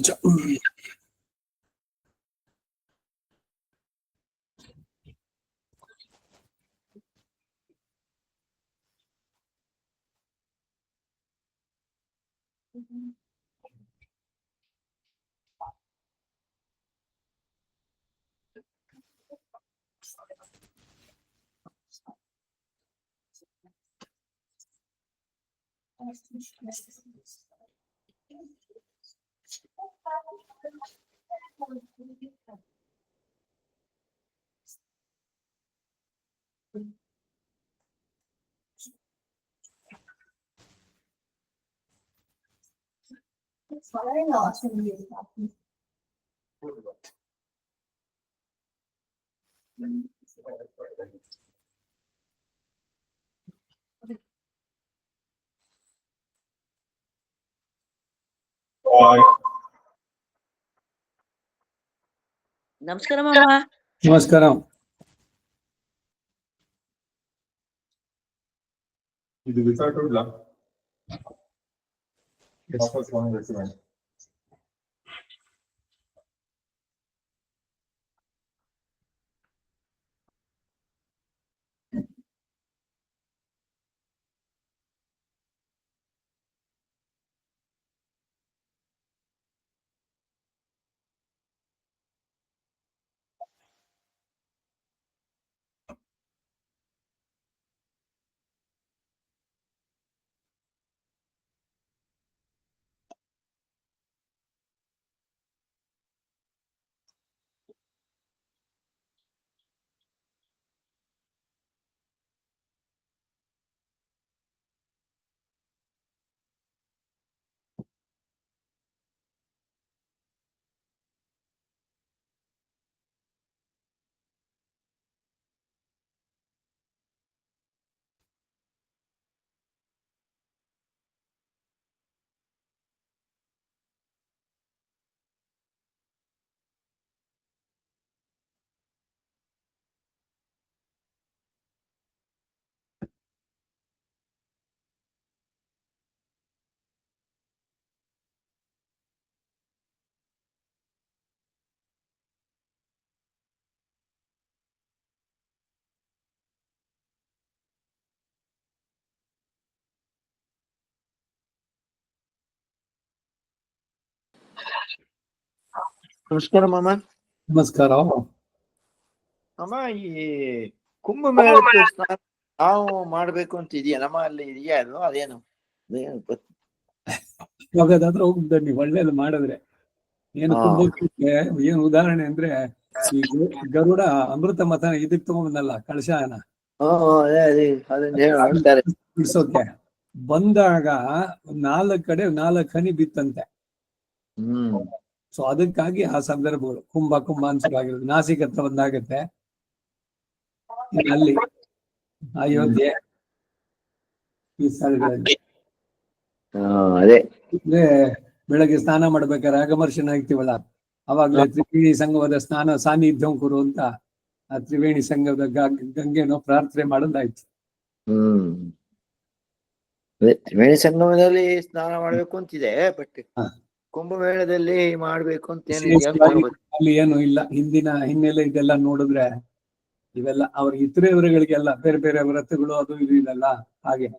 ನಿಮಿಷ. ನಮಸ್ಕಾರ ಮಾಮ. ನಮಸ್ಕಾರ. ಇದು ಬಿಸಾಟುಡ್ಲ ನಮಸ್ಕಾರ ಮಾಮ. ನಮಸ್ಕಾರ. ಅಮ್ಮ, ಈ ಕುಂಭಮೇಳಕ್ಕೆ ಸ್ನಾನ ನಾವು ಮಾಡ್ಬೇಕು ಅಂತ ಇದೆಯಾ? ನಮ್ಮ ಅಲ್ಲಿ ಇದೆಯಾ ಅದು? ಅದೇನು ಹೋಗೋದಾದ್ರೆ ಹೋಗಿ ಬನ್ನಿ, ಒಳ್ಳೇದು ಮಾಡಿದ್ರೆ. ಏನು ಕುಂಭಕ್ಕೆ ಏನು ಉದಾಹರಣೆ ಅಂದ್ರೆ, ಈ ಗರುಡ ಅಮೃತ ಮಥನ ಇದಕ್ ತಗೊಂಡ್ಬಂದಲ್ಲ, ಕಳಶನ ಬಿಡ್ಸೋಕೆ ಬಂದಾಗ 4 ಕಡೆ 4 ಹನಿ ಬಿತ್ತಂತೆ. ಸೊ ಅದಕ್ಕಾಗಿ ಆ ಸಂದರ್ಭಗಳು ಕುಂಭ ಅನ್ಸವಾಗಿರೋದು. ನಾಸಿಕ್ ಹತ್ರ ಒಂದಾಗತ್ತೆ, ಅಲ್ಲಿ ಅಯೋಧ್ಯೆ ಈ ಸ್ಥಳಗಳಲ್ಲಿ. ಅದೇ ಅಂದ್ರೆ ಬೆಳಗ್ಗೆ ಸ್ನಾನ ಮಾಡ್ಬೇಕಾದ್ರೆ ಆಗಮರ್ಶನ ಆಗ್ತೀವಲ್ಲ, ಅವಾಗ್ಲೇ ತ್ರಿವೇಣಿ ಸಂಗಮದ ಸ್ನಾನ ಸಾನ್ನಿಧ್ಯಂ ಕುರು ಅಂತ ಆ ತ್ರಿವೇಣಿ ಸಂಘದ ಗಂಗೆನೋ ಪ್ರಾರ್ಥನೆ ಮಾಡೋದಾಯ್ತು. ತ್ರಿವೇಣಿ ಸಂಗಮದಲ್ಲಿ ಸ್ನಾನ ಮಾಡ್ಬೇಕು ಅಂತಿದೆ, ಬಟ್ ಕುಂಭಮೇಳದಲ್ಲಿ ಮಾಡ್ಬೇಕು ಅಂತ ಅಲ್ಲಿ ಏನು ಇಲ್ಲ. ಹಿಂದಿನ ಹಿನ್ನೆಲೆ ಇದೆಲ್ಲ ನೋಡಿದ್ರೆ ಇವೆಲ್ಲ ಅವ್ರ ಇತರೆಯವರುಗಳಿಗೆಲ್ಲ ಬೇರೆ ಬೇರೆ ವ್ರತಗಳು ಅದು ಇದು ಇದೆಲ್ಲ ಹಾಗೆ.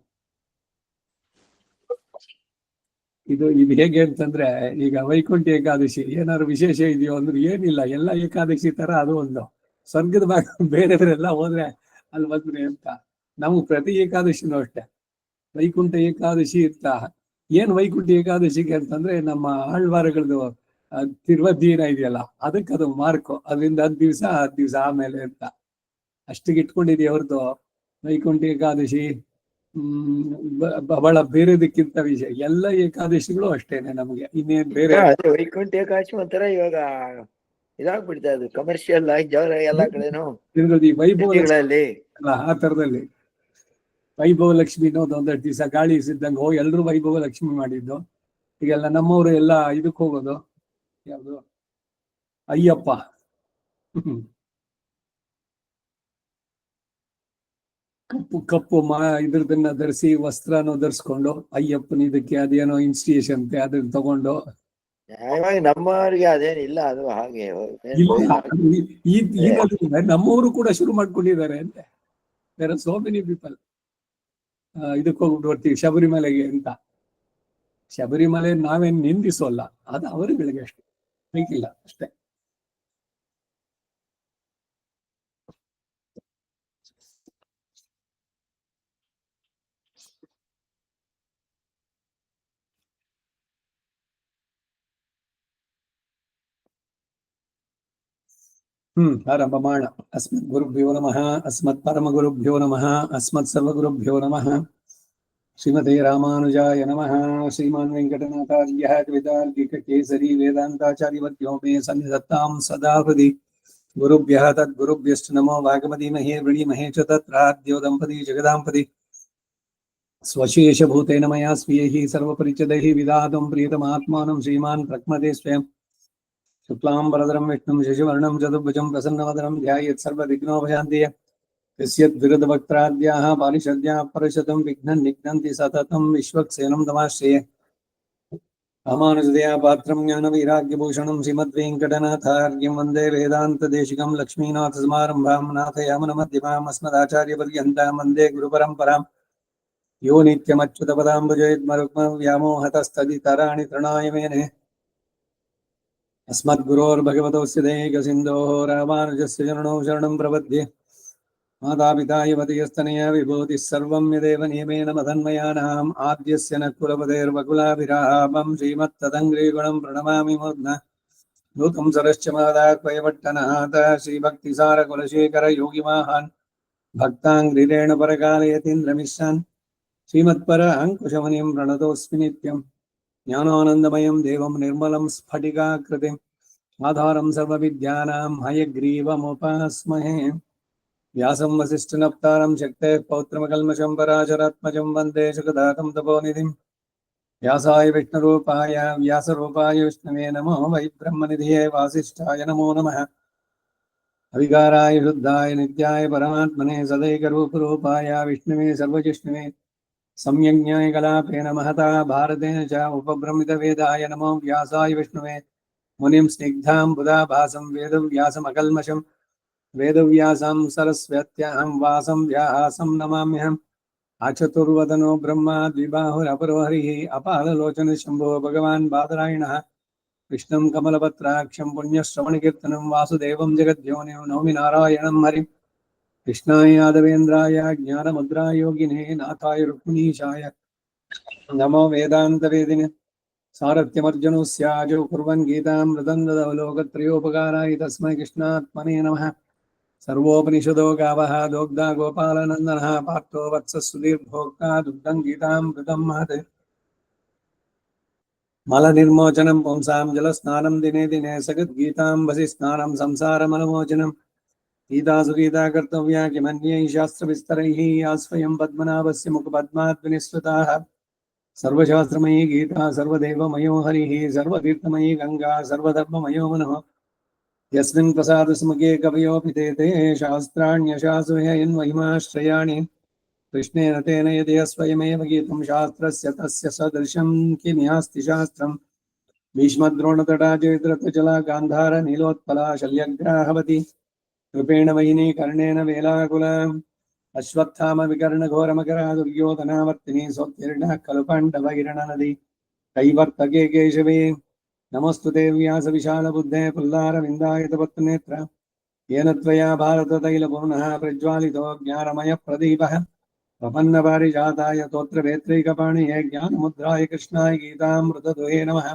ಇದು ಹೇಗೆ ಅಂತಂದ್ರೆ, ಈಗ ವೈಕುಂಠ ಏಕಾದಶಿ ಏನಾದ್ರು ವಿಶೇಷ ಇದೆಯೋ ಅಂದ್ರೆ ಏನಿಲ್ಲ, ಎಲ್ಲ ಏಕಾದಶಿ ತರ ಅದು ಒಂದು ಸ್ವರ್ಗದ ಭಾಗ. ಬೇರೆಯವರೆಲ್ಲ ಹೋದ್ರೆ ಅಲ್ಲಿ ಬಂದ್ರೆ ಅಂತ. ನಾವು ಪ್ರತಿ ಏಕಾದಶಿನೂ ಅಷ್ಟೇ ವೈಕುಂಠ ಏಕಾದಶಿ ಇರ್ತಾ. ಏನ್ ವೈಕುಂಠ ಏಕಾದಶಿಗೆ ಅಂತಂದ್ರೆ, ನಮ್ಮ ಆಳ್ವಾರಗಳದು ತಿರುವದ್ದೀನ ಇದೆಯಲ್ಲ, ಅದಕ್ಕೆ ಅದು ಮಾರ್ಕು. ಅದರಿಂದ 10 ದಿವಸ ಆಮೇಲೆ ಅಂತ ಅಷ್ಟಿಗೆ ಇಟ್ಕೊಂಡಿದೀವಿ ಹೊರತು ವೈಕುಂಠ ಏಕಾದಶಿ ಬಹಳ ಬೇರೆದಕ್ಕಿಂತ ವಿಷಯ. ಎಲ್ಲ ಏಕಾದಶಿಗಳು ಅಷ್ಟೇನೆ ನಮಗೆ, ಇನ್ನೇನ್ ಬೇರೆ. ವೈಕುಂಠ ಏಕಾದಶಿ ಒಂಥರ ಇವಾಗ ಇದಾಗ್ಬಿಡ್ತಾ, ಅದು ಕಮರ್ಷಿಯಲ್ ಆಗಿ ಎಲ್ಲಾ ಕಡೆನೂ ಈ ವೈಭವ ಅಲ್ಲ, ಆ ತರದಲ್ಲಿ ವೈಭವ ಲಕ್ಷ್ಮಿ ಅನ್ನೋದು 1 ದಿವಸ ಗಾಳಿ ಇಸಿದ್ದಂಗೆ ಹೋಗಿ ಎಲ್ರು ವೈಭವ ಲಕ್ಷ್ಮಿ ಮಾಡಿದ್ದು. ಈಗೆಲ್ಲ ನಮ್ಮವರು ಎಲ್ಲ ಇದಕ್ಕೆ ಹೋಗೋದು, ಯಾವುದು ಅಯ್ಯಪ್ಪ. ಕಪ್ಪು ಇದ್ರದನ್ನ ಧರಿಸಿ ವಸ್ತ್ರನೂ ಧರಿಸ್ಕೊಂಡು ಅಯ್ಯಪ್ಪನ ಇದಕ್ಕೆ ಅದೇನೋ ಇನ್ಸ್ಟಿಟ್ಯೂಷನ್ ಅದನ್ನ ತಗೊಂಡು ನ್ಯಾಯವಾಗಿ ನಮ್ಮವರಿಗೆ ಅದೇನಿಲ್ಲ, ಅದು ಹಾಗೆ ಇಲ್ಲ ಬೇರೆ ಈಗಲೂ ನಮ್ಮವರು ಕೂಡ ಶುರು ಮಾಡ್ಕೊಂಡಿದ್ದಾರೆ ಅಂತೆ. There are so many people ಇದಕ್ಕೆ ಹೋಗ್ಬಿಟ್ಟು ಬರ್ತೀವಿ ಶಬರಿಮಲೆಗೆ ಅಂತ. ಶಬರಿಮಲೆ ನಾವೇನ್ ನಿಂದಿಸೋಲ್ಲ, ಅದು ಅವರುಗಳಿಗೆ ಅಷ್ಟೇ, ಬೇಕಿಲ್ಲ ಅಷ್ಟೇ. ಆರಂಭ ಮಾಡ. ಅಸ್ಮದ್ ಗುರುಭ್ಯೋ ನಮಃ, ಅಸ್ಮತ್ ಪರಮ ಗುರುಭ್ಯೋ ನಮಃ, ಅಸ್ಮತ್ ಸರ್ವ ಗುರುಭ್ಯೋ ನಮಃ. ಶ್ರೀಮತೆ ರಾಮಾನುಜಾಯ ನಮಃ. ಶ್ರೀಮಾನ್ ವೆಂಕಟನಾಥಾರ್ಯ ಕವಿತಾರ್ಕಿಕ ಕೇಸರಿ ವೇದಾಂತಾಚಾರ್ಯವರ್ಯೋ ಮೇ ಸನ್ನಿಧತ್ತಾಂ ಸದಾ ಹೃದಿ. ಗುರುಭ್ಯಃ ತದ್ಗುರುಭ್ಯಶ್ಚ ನಮೋ ವಾಗಮದೀಮಹೇ ವೃಣೀಮಹೇ ಚ ತತ್ರಾದ್ಯೋ ದಂಪತಿ ಜಗದಾಂಪತಿ. ಸ್ವಶೇಷಭೂತೇನ ಮಯಾ ಸ್वीयैः सर्वपरिचितैः विधातुं प्रीतमात्मानं श्रीमान् प्रक्मते स्वयं। शुक्लाम्बरधरं विष्णुं शशिवर्णं चतुर्भुजं प्रसन्नवदनं ध्यायेत् सर्वविघ्नोपशान्तिः। यस्यद्विरदवक्त्राद्याः पारिषद्याः परशतं विघ्नं निघ्नन्ति सततं विश्वक्सेनं तमाश्रये। रामानुजदया पात्रं ज्ञानवैराग्यभूषणं श्रीमद्वेङ्कटनाथार्यं वन्दे वेदान्तदेशिकं लक्ष्मीनाथसमारम्भां नाथयामुनमध्यमाम् अस्मदाचार्यपर्यन्तां वन्दे गुरुपरम्पराम्। यो नित्यमच्युतपदाम्बुजयुग्मरुग्मव्यामोहतस्तदितराणि तृणाय मेने। अस्मद्गुरोर्भगवतोऽस्य दैकसिन्धोः रामानुजस्य चरणौ शरणं प्रपद्ये। मातापिता युवतियस्तनया विभूतिः सर्वं यदेव नियमेन मदन्मयानाम् आद्यस्य न कुलपतेर्वकुलाभिरामं श्रीमत्तदङ्ग्रीगुणं प्रणमामि मूर्ध्ना। नूतं सरश्च मादात्वयपट्टनाथ श्रीभक्तिसारकुलशेखर योगिवाहान् भक्ताङ्ग्रिरेण परकालयतीन्द्रमिश्रान् श्रीमत्पर अंकुशमुनिं प्रणतोऽस्मि नित्यं। ज्ञानानन्दमयं देवं निर्मलं स्फटिकाकृतिम् आधारं सर्वविद्यानां हयग्रीवमुपास्महे। व्यासं वसिष्ठनप्तारं शक्तेः पौत्रमकल्मषं पराशरात्मजं वन्दे जगदातं तपोनिधिं। व्यासाय विष्णुरूपाय व्यासरूपाय विष्णवे नमो वै ब्रह्मनिधये वासिष्ठाय नमो नमः। अविकाराय शुद्धाय नित्याय परमात्मने सदैकरूपरूपाय विष्णवे सर्वजिष्णवे सम्यज्ञाय कलापेन महता भारतेन च उपब्रह्मितवेदाय नमो व्यासाय विष्णवे। मुनिं स्निग्धां बुधाभासं वेदव्यासमकल्मषं वेदव्यासं सरस्वत्यां वासं व्यासं नमाम्यहम्। आचतुर्वदनो ब्रह्मा द्विबाहुरपरो हरिः अपाललोचन शम्भो भगवान् बादरायणः। कृष्णं कमलपत्राक्षं पुण्यश्रवणकीर्तनं वासुदेवं जगद्योनिं नौमि नारायणं हरिम्। कृष्णाय यादवेन्द्राय ज्ञानमुद्राय योगिने नाथाय रुक्मिणीशाय नमो वेदान्तवेदिने। सारथ्यमर्जुनस्याजौ कुर्वन् गीतामृतं ददवलोकत्रयोपकाराय तस्मै कृष्णात्मने नमः। सर्वोपनिषदो गावः दोग्धा गोपालनन्दनः पार्थो वत्सः सुधीर्भोक्ता दुग्धं गीतामृतं महत्। मलनिर्मोचनं पुंसां जलस्नानं दिने दिने सगद्गीताम्बसि स्नानं संसारमलमोचनं। गीता सुगीता कर्तव्या किमन्यैः शास्त्रविस्तरैः या स्वयं पद्मनाभस्य मुखपद्मात् विनिसृताः। सर्वशास्त्रमयी गीता सर्वदेवमयो हरिः सर्वतीर्थमयी गंगा सर्वधर्ममयो मनः। यस्मिन् प्रसादसुमुखे कवयोऽपि ते शास्त्राण्यशासुयन्महिमाश्रयाणि। कृष्णेन तेन यदि स्वयमेव गीतं शास्त्रस्य तस्य सदृशं किन्यास्ति शास्त्रम्। भीष्मद्रोणतटा जयद्रथजला गान्धार नीलोत्पला शल्यग्राहवती कृपेण वैनी कर्णेन वेलाकुला। अश्वत्थाम विकर्ण घोरमकरा दुर्योधनावर्तिनी सोत्तीर्णः खलु पाण्डवहिरणनदी कैवर्तके केशवे। नमोऽस्तु ते व्यासविशालबुद्धे पुल्लारविन्दायतपत्नेत्र। येन त्वया भारततैलपूर्णः प्रज्वालितो ज्ञानमयप्रदीपः। प्रपन्नपारिजाताय तोत्रवेत्रैकपाणिये ज्ञानमुद्राय कृष्णाय गीतामृतदुहे नमः।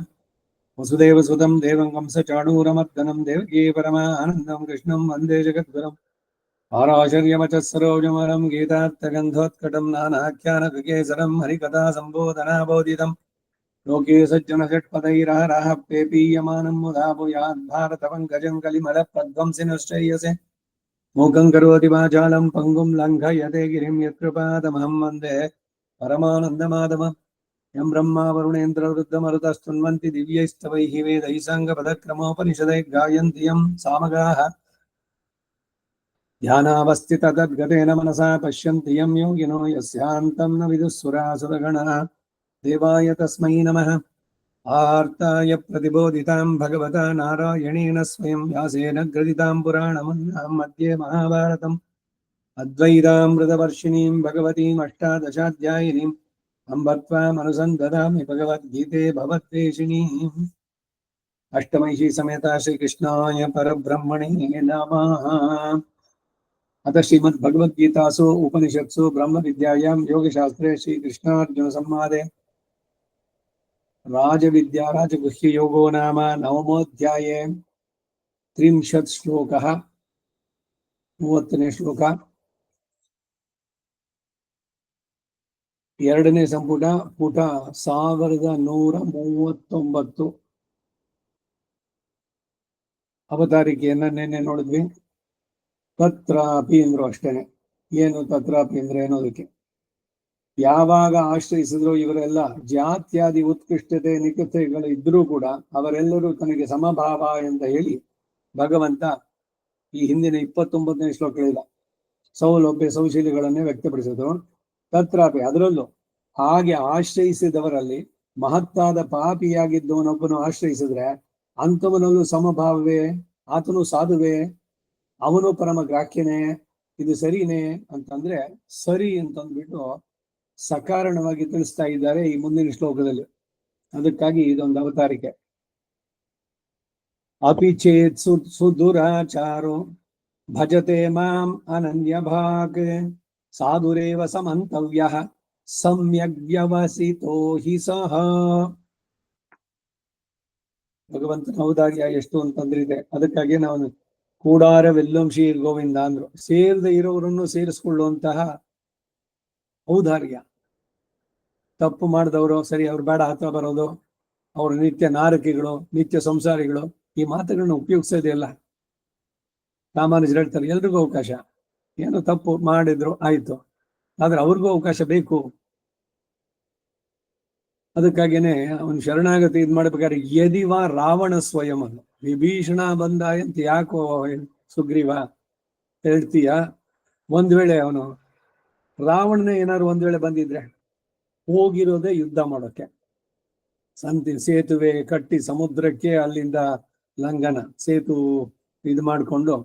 वसुदेवसुतं देवं कंसचाणूरमर्दनं देवकी परमानन्दं कृष्णं वन्दे जगद्गुरुम्। आराशर्यमचः सरोजमरं गीतार्थगन्धोत्कटं नानाख्यानकेसरं हरिकथा सम्बोधनाबोधितं। लोके सज्जनषट्पदैरहरः पेपीयमानं मुदा भूयात् भारतपङ्कजं कलिमलप्रध्वंसिनश्रेयसे। मूकं करोति वाचालं पङ्गुं लङ्घयते गिरिं यत्कृपातमहं वन्दे परमानन्दमाधवम्। यं ब्रह्मा वरुणेन्द्रवृद्धमरुतस्तुन्वन्ति दिव्यैस्तवैः वेदैः साङ्गपदक्रमोपनिषदैः गायन्ति यं सामगाः। ध्यानावस्थिततद्गतेन मनसा पश्यन्ति यं योगिनो यस्यान्तं न विदुःसुरासुरगणः। देवाय तस्मै नमः। ಆರ್ತಾಯ ಪ್ರತಿಬೋಧಿತಾಂ ಭಗವತಾ ನಾರಾಯಣೇನ ಸ್ವಯಂ ವ್ಯಾಸೇನ ಗ್ರಥಿತಾಂ ಪುರಾಣಮನ್ನಾಂ ಮಧ್ಯೆ ಮಹಾಭಾರತಂ ಅದ್ವೈತಾಮೃತವರ್ಷಿಣೀಂ ಭಗವತೀಂ ಅಷ್ಟಾದಶಾಧ್ಯಾಯಿನೀಂ ಅಂಬತ್ವಾಮನುಸಂದಧಾಮಿ ಭಗವದ್ಗೀತೆ ಭವದ್ವೇಷಿಣೀಂ. ಅಷ್ಟಮೈಷಿ ಸಮೇತ ಶ್ರೀಕೃಷ್ಣಾಯ ಪರಬ್ರಹ್ಮಣೇ ನಮಃ. ಅಥ ಶ್ರೀಮದ್ ಭಗವದ್ಗೀತಾಸು ಉಪನಿಷತ್ಸು ಬ್ರಹ್ಮವಿದ್ಯಾಯಾಂ ಯೋಗಶಾಸ್ತ್ರೇ ಶ್ರೀಕೃಷ್ಣಾರ್ಜುನ ಸಂವಾದೆ ರಾಜವಿದ್ಯಾ ರಾಜಗುಹ್ಯ ಯೋಗೋ ನಾಮ ನವಮೋಧ್ಯಾಯೇ 30 ಶ್ಲೋಕಃ. 30ನೇ ಶ್ಲೋಕ. 2ನೇ ಸಂಪುಟ, ಪುಟ 1139. ಅವತಾರಿಕೆಯನ್ನ ನಿನ್ನೆ ನೋಡಿದ್ವಿ. ತತ್ರಾಪಿ ಅಂದ್ರು ಅಷ್ಟೇನೆ. ಏನು ತತ್ರಾಪಿ ಅಂದ್ರೆ ಅನ್ನೋದಕ್ಕೆ ಯಾವಾಗ ಆಶ್ರಯಿಸಿದ್ರು ಇವರೆಲ್ಲ ಜಾತ್ಯಾದಿ ಉತ್ಕೃಷ್ಟತೆ ನಿಕೃಷ್ಟತೆಗಳು ಇದ್ರೂ ಕೂಡ ಅವರೆಲ್ಲರೂ ತನಗೆ ಸಮಭಾವ ಅಂತ ಹೇಳಿ ಭಗವಂತ ಈ ಹಿಂದಿನ 29ನೇ ಶ್ಲೋಕಗಳಿಲ್ಲ ಸೌಲಭ್ಯ ಸೌಶೀಲ್ಯಗಳನ್ನೇ ವ್ಯಕ್ತಪಡಿಸಿದ್ರು. ತತ್ರಾಪಿ ಅದರಲ್ಲೂ ಹಾಗೆ ಆಶ್ರಯಿಸಿದವರಲ್ಲಿ ಮಹತ್ತಾದ ಪಾಪಿಯಾಗಿದ್ದವನೊಬ್ಬನು ಆಶ್ರಯಿಸಿದ್ರೆ ಅಂಥವನಲ್ಲೂ ಸಮಭಾವವೇ, ಆತನು ಸಾಧುವೆ, ಅವನು ಪರಮ ಗ್ರಾಹ್ಯನೇ, ಇದು ಸರಿನೇ ಅಂತಂದ್ರೆ ಸರಿ ಅಂತಂದ್ಬಿಟ್ಟು ಸಕಾರಣವಾಗಿ ತಿಳಿಸ್ತಾ ಇದ್ದಾರೆ ಈ ಮುಂದಿನ ಶ್ಲೋಕದಲ್ಲಿ. ಅದಕ್ಕಾಗಿ ಇದೊಂದು ಅವತಾರಿಕೆ. ಅಪಿ ಚೇತ್ ಸುದುರಾಚಾರೋ ಭಜತೆ ಮಾಂ ಅನನ್ಯ ಭಾಗ್ ಸಾಧುರೇವ ಸಮಂತವ್ಯ ಸಮ್ಯಗ್ ವ್ಯವಸಿತೋ ಹಿ ಸಹ. ಭಗವಂತನ ಔದಾರ್ಯ ಎಷ್ಟು ಅಂತಂದ್ರಿದೆ. ಅದಕ್ಕಾಗಿ ನಾವು ಕೂಡಾರವೆಲ್ಲಂ ಶ್ರೀ ಗೋವಿಂದ ಅಂದ್ರು. ಸೇರದೆ ಇರೋರನ್ನು ಸೇರಿಸ್ಕೊಳ್ಳುವಂತಹ ಔದಾರ್ಯ. ತಪ್ಪು ಮಾಡಿದವರು ಸರಿ ಅವ್ರು ಬೇಡ ಹತ್ರ ಬರೋದು, ಅವರು ನಿತ್ಯ ನಾರಕಿಗಳು, ನಿತ್ಯ ಸಂಸಾರಿಗಳು, ಈ ಮಾತುಗಳನ್ನ ಉಪಯೋಗಿಸೋದಿಲ್ಲ. ಸಾಮಾನ್ಯರು ಹೇಳ್ತಾರೆ ಎಲ್ರಿಗೂ ಅವಕಾಶ, ಏನು ತಪ್ಪು ಮಾಡಿದ್ರು ಆಯ್ತು, ಆದ್ರೆ ಅವ್ರಿಗೂ ಅವಕಾಶ ಬೇಕು. ಅದಕ್ಕಾಗೇನೆ ಅವನು ಶರಣಾಗತಿ ಇದ್ ಮಾಡ್ಬೇಕಾದ್ರೆ ಯದಿವ ರಾವಣ ಸ್ವಯಂ ಅನ್ನು ವಿಭೀಷಣ ಬಂದ ಅಂತ ಯಾಕೋ ಸುಗ್ರೀವ ಹೇಳ್ತೀಯ. ಒಂದ್ ವೇಳೆ ಅವನು ರಾವಣನೇ ಏನಾದ್ರು ಒಂದ್ ವೇಳೆ ಬಂದಿದ್ರೆ ಹೋಗಿರೋದೇ ಯುದ್ಧ ಮಾಡೋಕೆ, ಸೇತುವೆ ಕಟ್ಟಿ ಸಮುದ್ರಕ್ಕೆ ಅಲ್ಲಿಂದ ಲಂಘನ, ಸೇತು ಇದು ಮಾಡಿಕೊಂಡು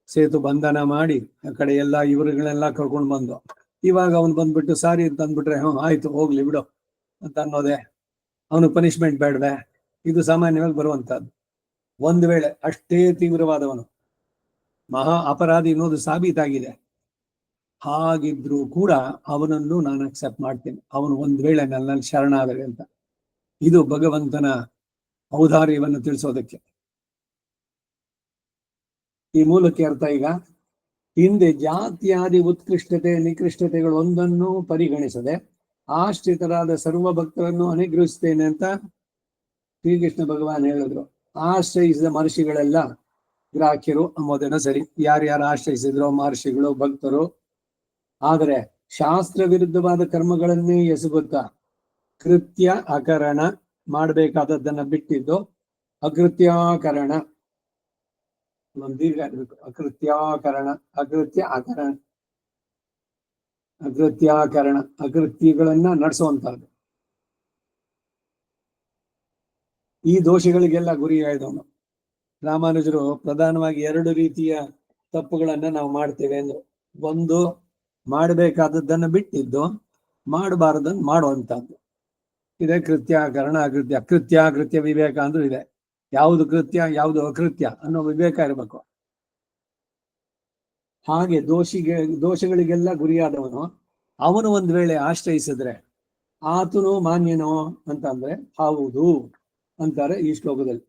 ಸೇತು ಬಂಧನ ಮಾಡಿ ಆ ಕಡೆ ಎಲ್ಲ ಇವರುಗಳೆಲ್ಲ ಕರ್ಕೊಂಡು ಬಂದು ಇವಾಗ ಅವನು ಬಂದ್ಬಿಟ್ಟು ಸಾರಿ ಅಂತ ಅಂದ್ಬಿಟ್ರೆ ಆಯ್ತು ಹೋಗ್ಲಿ ಬಿಡು ಅಂತ ಅನ್ನೋದೇ, ಅವನು ಪನಿಷ್ಮೆಂಟ್ ಬೇಡವೆ, ಇದು ಸಾಮಾನ್ಯವಾಗಿ ಬರುವಂತಹದ್ದು. ಒಂದು ವೇಳೆ ಅಷ್ಟೇ ತೀವ್ರವಾದವನು ಮಹಾ ಅಪರಾಧಿ ಅನ್ನೋದು ಸಾಬೀತಾಗಿದೆ, ಹಾಗಿದ್ರು ಕೂಡ ಅವನನ್ನು ನಾನು ಅಕ್ಸೆಪ್ಟ್ ಮಾಡ್ತೀನಿ, ಅವನು ಒಂದ್ ವೇಳೆ ನನ್ನಲ್ಲಿ ಶರಣಾದರೆ ಅಂತ. ಇದು ಭಗವಂತನ ಔದಾರ್ಯವನ್ನು ತಿಳಿಸೋದಕ್ಕೆ ಈ ಮೂಲಕ್ಕೆ ಅರ್ಥ. ಈಗ ಹಿಂದೆ ಜಾತ್ಯಾದಿ ಉತ್ಕೃಷ್ಟತೆ ನಿಕೃಷ್ಟತೆಗಳು ಒಂದನ್ನು ಪರಿಗಣಿಸದೆ ಆಶ್ರಿತರಾದ ಸರ್ವ ಭಕ್ತರನ್ನು ಅನುಗ್ರಹಿಸ್ತೇನೆ ಅಂತ ಶ್ರೀಕೃಷ್ಣ ಭಗವಾನ್ ಹೇಳಿದ್ರು. ಆಶ್ರಯಿಸಿದ ಮಹರ್ಷಿಗಳೆಲ್ಲ ಗ್ರಾಹ್ಯರು ಅಂಬೋದೇನೋ ಸರಿ, ಯಾರ್ಯಾರು ಆಶ್ರಯಿಸಿದ್ರು ಮಹರ್ಷಿಗಳು ಭಕ್ತರು. ಆದರೆ ಶಾಸ್ತ್ರ ವಿರುದ್ಧವಾದ ಕರ್ಮಗಳನ್ನೇ ಎಸಗುತ್ತಾ ಕೃತ್ಯ ಅಕರಣ ಮಾಡಬೇಕಾದದ್ದನ್ನ ಬಿಟ್ಟಿದ್ದು ಅಕೃತ್ಯಾಕರಣ, ದೀರ್ಘ ಇರ್ಬೇಕು, ಅಕೃತ್ಯಾಕರಣ, ಅಕೃತ್ಯ ಅಕರಣ, ಅಕೃತ್ಯಾಕರಣ, ಅಕೃತ್ಯಗಳನ್ನ ನಡೆಸುವಂತಹದ್ದು. ಈ ದೋಷಗಳಿಗೆಲ್ಲ ಗುರಿಯಾದವನು ರಾಮಾನುಜರು ಪ್ರಧಾನವಾಗಿ 2 ರೀತಿಯ ತಪ್ಪುಗಳನ್ನ ನಾವು ಮಾಡ್ತೇವೆ ಅಂದ್ರು. ಒಂದು, ಮಾಡಬೇಕಾದದ್ದನ್ನ ಬಿಟ್ಟಿದ್ದು ಮಾಡಬಾರದನ್ನು ಮಾಡುವಂತಹದ್ದು, ಇದೆ ಕೃತ್ಯಾಕರಣ. ಕೃತ್ಯ ವಿವೇಕ ಅಂದ್ರೂ ಇದೆ. ಯಾವುದು ಕೃತ್ಯ ಯಾವುದು ಅಕೃತ್ಯ ಅನ್ನೋ ವಿವೇಕ ಇರಬೇಕು. ಹಾಗೆ ದೋಷಗಳಿಗೆಲ್ಲ ಗುರಿಯಾದವನು ಅವನು ಒಂದ್ ವೇಳೆ ಆಶ್ರಯಿಸಿದ್ರೆ ಆತನು ಮಾನ್ಯನೋ ಅಂತಂದ್ರೆ ಹೌದು ಅಂತಾರೆ ಈ ಶ್ಲೋಕದಲ್ಲಿ.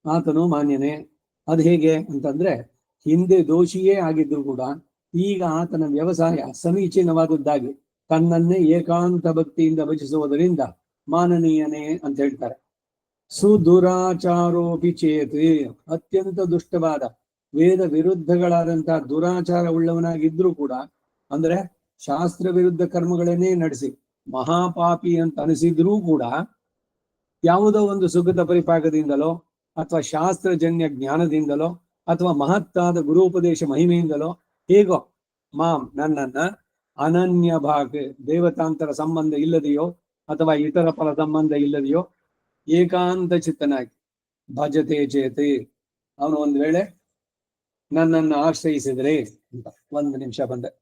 ಆತನು ಮಾನ್ಯನೇ. ಅದು ಹೇಗೆ ಅಂತಂದ್ರೆ ಹಿಂದೆ ದೋಷಿಯೇ ಆಗಿದ್ರು ಕೂಡ ಈಗ ಆತನ ವ್ಯವಸಾಯ ಸಮೀಚೀನವಾದದ್ದಾಗಿ ತನ್ನನ್ನೇ ಏಕಾಂತ ಭಕ್ತಿಯಿಂದ ಭಜಿಸುವುದರಿಂದ ಮಾನನೀಯನೇ ಅಂತ ಹೇಳ್ತಾರೆ. ಸುದುರಾಚಾರೋಪಿ ಚೇತಿ, ಅತ್ಯಂತ ದುಷ್ಟವಾದ ವೇದ ವಿರುದ್ಧಗಳಾದಂತಹ ದುರಾಚಾರ ಉಳ್ಳವನಾಗಿದ್ರೂ ಕೂಡ, ಅಂದ್ರೆ ಶಾಸ್ತ್ರ ವಿರುದ್ಧ ಕರ್ಮಗಳನ್ನೇ ನಡೆಸಿ ಮಹಾಪಾಪಿ ಅಂತ ಅನಿಸಿದ್ರೂ ಕೂಡ ಯಾವುದೋ ಒಂದು ಸುಗತ ಪರಿಪಾಕದಿಂದಲೋ ಅಥವಾ ಶಾಸ್ತ್ರಜನ್ಯ ಜ್ಞಾನದಿಂದಲೋ ಅಥವಾ ಮಹತ್ತಾದ ಗುರುಪದೇಶ ಮಹಿಮೆಯಿಂದಲೋ ಹೇಗೋ ನನ್ನನ್ನ ಅನನ್ಯ ಭಾಗ ದೇವತಾಂತರ ಸಂಬಂಧ ಇಲ್ಲದೆಯೋ ಅಥವಾ ಇತರ ಫಲ ಸಂಬಂಧ ಇಲ್ಲದೆಯೋ ಏಕಾಂತ ಚಿತ್ತನಾಗಿ ಭಜತೆ ಚೇತಿ, ಅವನು ಒಂದ್ ವೇಳೆ ನನ್ನನ್ನು ಆಶ್ರಯಿಸಿದ್ರೆ ಅಂತ. ಒಂದು ನಿಮಿಷ ಬಂದೆ.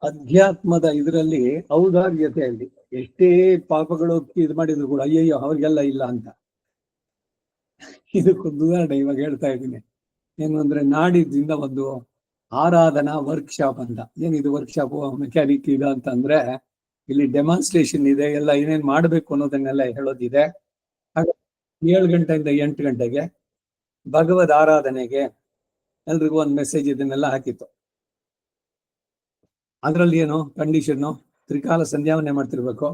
ಅಧ್ಯಾತ್ಮದ ಇದರಲ್ಲಿ ಔದಾರ್ಯತೆಯಲ್ಲಿ ಎಷ್ಟೇ ಪಾಪಗಳು ಇದು ಮಾಡಿದ್ರು ಕೂಡ ಅಯ್ಯಯ್ಯೋ ಅವ್ರಿಗೆಲ್ಲ ಇಲ್ಲ ಅಂತ. ಇದಕ್ಕೊಂದು ಉದಾಹರಣೆ ಇವಾಗ ಹೇಳ್ತಾ ಇದ್ದೀನಿ. ಏನು ಅಂದ್ರೆ, ನಾಡಿದ್ದಿಂದ ಒಂದು ಆರಾಧನಾ ವರ್ಕ್ಶಾಪ್ ಅಂತ. ಏನಿದು ವರ್ಕ್ಶಾಪ್, ಮೆಕ್ಯಾನಿಕ್ ಇದು ಅಂತ ಅಂದ್ರೆ, ಇಲ್ಲಿ ಡೆಮಾನ್ಸ್ಟ್ರೇಷನ್ ಇದೆ, ಎಲ್ಲ ಏನೇನ್ ಮಾಡ್ಬೇಕು ಅನ್ನೋದನ್ನೆಲ್ಲ ಹೇಳೋದಿದೆ. ಹಾಗೆ 7 ಗಂಟೆಯಿಂದ 8 ಗಂಟೆಗೆ ಭಗವದ್ ಆರಾಧನೆಗೆ ಎಲ್ರಿಗೂ ಒಂದು ಮೆಸೇಜ್ ಇದನ್ನೆಲ್ಲ ಹಾಕಿತ್ತು. ಅದ್ರಲ್ಲಿ ಏನು ಕಂಡೀಷನ್ನು, ತ್ರಿಕಾಲ ಸಂಧ್ಯಾವನೆ ಮಾಡ್ತಿರ್ಬೇಕು,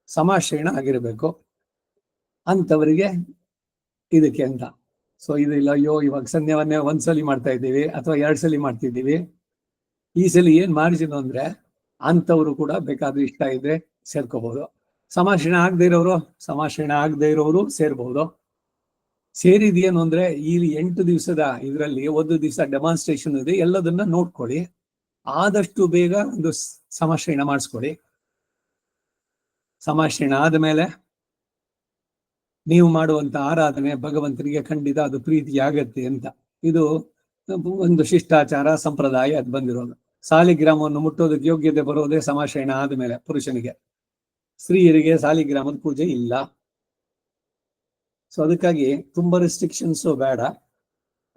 ಸಮಾಶ್ರಯಣ ಆಗಿರ್ಬೇಕು ಅಂತವರಿಗೆ ಇದಕ್ಕೆ ಅಂತ. ಸೊ ಇದು ಇಲ್ಲ, ಅಯ್ಯೋ ಇವಾಗ ಸಂಧ್ಯಾವನೆ ಒಂದ್ಸಲಿ ಮಾಡ್ತಾ ಇದ್ದೀವಿ ಅಥವಾ 2 ಸಲ ಮಾಡ್ತಿದ್ದೀವಿ, ಈ ಸಲ ಏನ್ ಮಾರ್ಜಿನ್ ಅಂದ್ರೆ ಅಂತವ್ರು ಕೂಡ ಬೇಕಾದ್ರೂ ಇಷ್ಟ ಇದ್ರೆ ಸೇರ್ಕೋಬಹುದು. ಸಮಾಶ್ರಯಣ ಆಗದೆ ಇರೋರು ಸೇರ್ಬಹುದು. ಸೇರಿದೇನು ಅಂದ್ರೆ, ಈ 8 ದಿವಸದ ಇದರಲ್ಲಿ 1 ದಿವಸ ಡೆಮಾನ್ಸ್ಟ್ರೇಷನ್ ಇದೆ, ಎಲ್ಲದನ್ನ ನೋಡ್ಕೊಳ್ಳಿ. ಆದಷ್ಟು ಬೇಗ ಒಂದು ಸಮಾಶ್ರಯಣ ಮಾಡಿಸ್ಕೊಳ್ಳಿ. ಸಮಾಶ್ರಯಣ ಆದ್ಮೇಲೆ ನೀವು ಮಾಡುವಂತ ಆರಾಧನೆ ಭಗವಂತನಿಗೆ ಖಂಡಿತ ಅದು ಪ್ರೀತಿಯಾಗತ್ತೆ ಅಂತ. ಇದು ಒಂದು ಶಿಷ್ಟಾಚಾರ ಸಂಪ್ರದಾಯ ಅದು ಬಂದಿರೋದು. ಸಾಲಿಗ್ರಾಮವನ್ನು ಮುಟ್ಟೋದಕ್ಕೆ ಯೋಗ್ಯತೆ ಬರೋದೇ ಸಮಾಶ್ರಯಣ ಆದ್ಮೇಲೆ ಪುರುಷನಿಗೆ. ಸ್ತ್ರೀಯರಿಗೆ ಸಾಲಿಗ್ರಾಮದ ಪೂಜೆ ಇಲ್ಲ. ಸೊ ಅದಕ್ಕಾಗಿ ತುಂಬಾ ರೆಸ್ಟ್ರಿಕ್ಷನ್ಸ್ ಬೇಡ.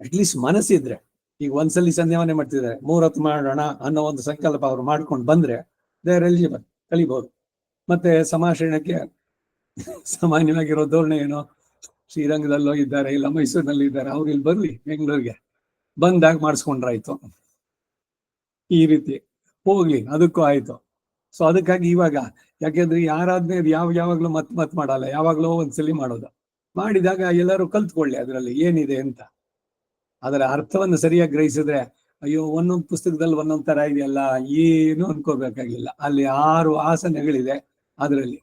ಅಟ್ಲೀಸ್ಟ್ ಮನಸ್ಸಿದ್ರೆ, ಈಗ ಒಂದ್ಸಲಿ ಸಂಧ್ಯಾವನೆ ಮಾಡ್ತಿದ್ದಾರೆ, 3 ಹೊತ್ತು ಮಾಡೋಣ ಅನ್ನೋ ಒಂದು ಸಂಕಲ್ಪ ಅವ್ರು ಮಾಡ್ಕೊಂಡು ಬಂದ್ರೆ ದೇ ಆರ್ ಎಲಿಜಿಬಲ್, ಕಲಿಬಹುದು. ಮತ್ತೆ ಸಮಾಶ್ರಯಣಕ್ಕೆ ಸಾಮಾನ್ಯವಾಗಿರೋ ಧೋರಣೆ ಏನೋ, ಶ್ರೀರಂಗದಲ್ಲೋ ಇದ್ದಾರೆ, ಇಲ್ಲ ಮೈಸೂರಿನಲ್ಲಿ ಇದ್ದಾರೆ, ಅವ್ರು ಇಲ್ಲಿ ಬರ್ಲಿ ಬೆಂಗಳೂರಿಗೆ, ಬಂದಾಗ ಮಾಡಿಸ್ಕೊಂಡ್ರಾಯ್ತು, ಈ ರೀತಿ ಹೋಗ್ಲಿ, ಅದಕ್ಕೂ ಆಯ್ತು. ಸೊ ಅದಕ್ಕಾಗಿ ಇವಾಗ ಯಾಕೆಂದ್ರೆ ಈ ಆರಾಧನೆ ಯಾವಾಗ್ಲೂ ಮತ್ ಮಾಡಲ್ಲ, ಯಾವಾಗ್ಲೋ ಒಂದ್ಸಲಿ ಮಾಡೋದು. ಮಾಡಿದಾಗ ಎಲ್ಲರೂ ಕಲ್ತ್ಕೊಳ್ಳಿ ಅದರಲ್ಲಿ ಏನಿದೆ ಅಂತ. ಅದರ ಅರ್ಥವನ್ನು ಸರಿಯಾಗಿ ಗ್ರಹಿಸಿದ್ರೆ, ಅಯ್ಯೋ ಒಂದೊಂದು ಪುಸ್ತಕದಲ್ಲಿ ಒಂದೊಂದ್ ತರ ಇದೆಯಲ್ಲ, ಏನು ಅನ್ಕೋಬೇಕಾಗಿಲ್ಲ. ಅಲ್ಲಿ 6 ಆಸನಗಳಿದೆ. ಅದರಲ್ಲಿ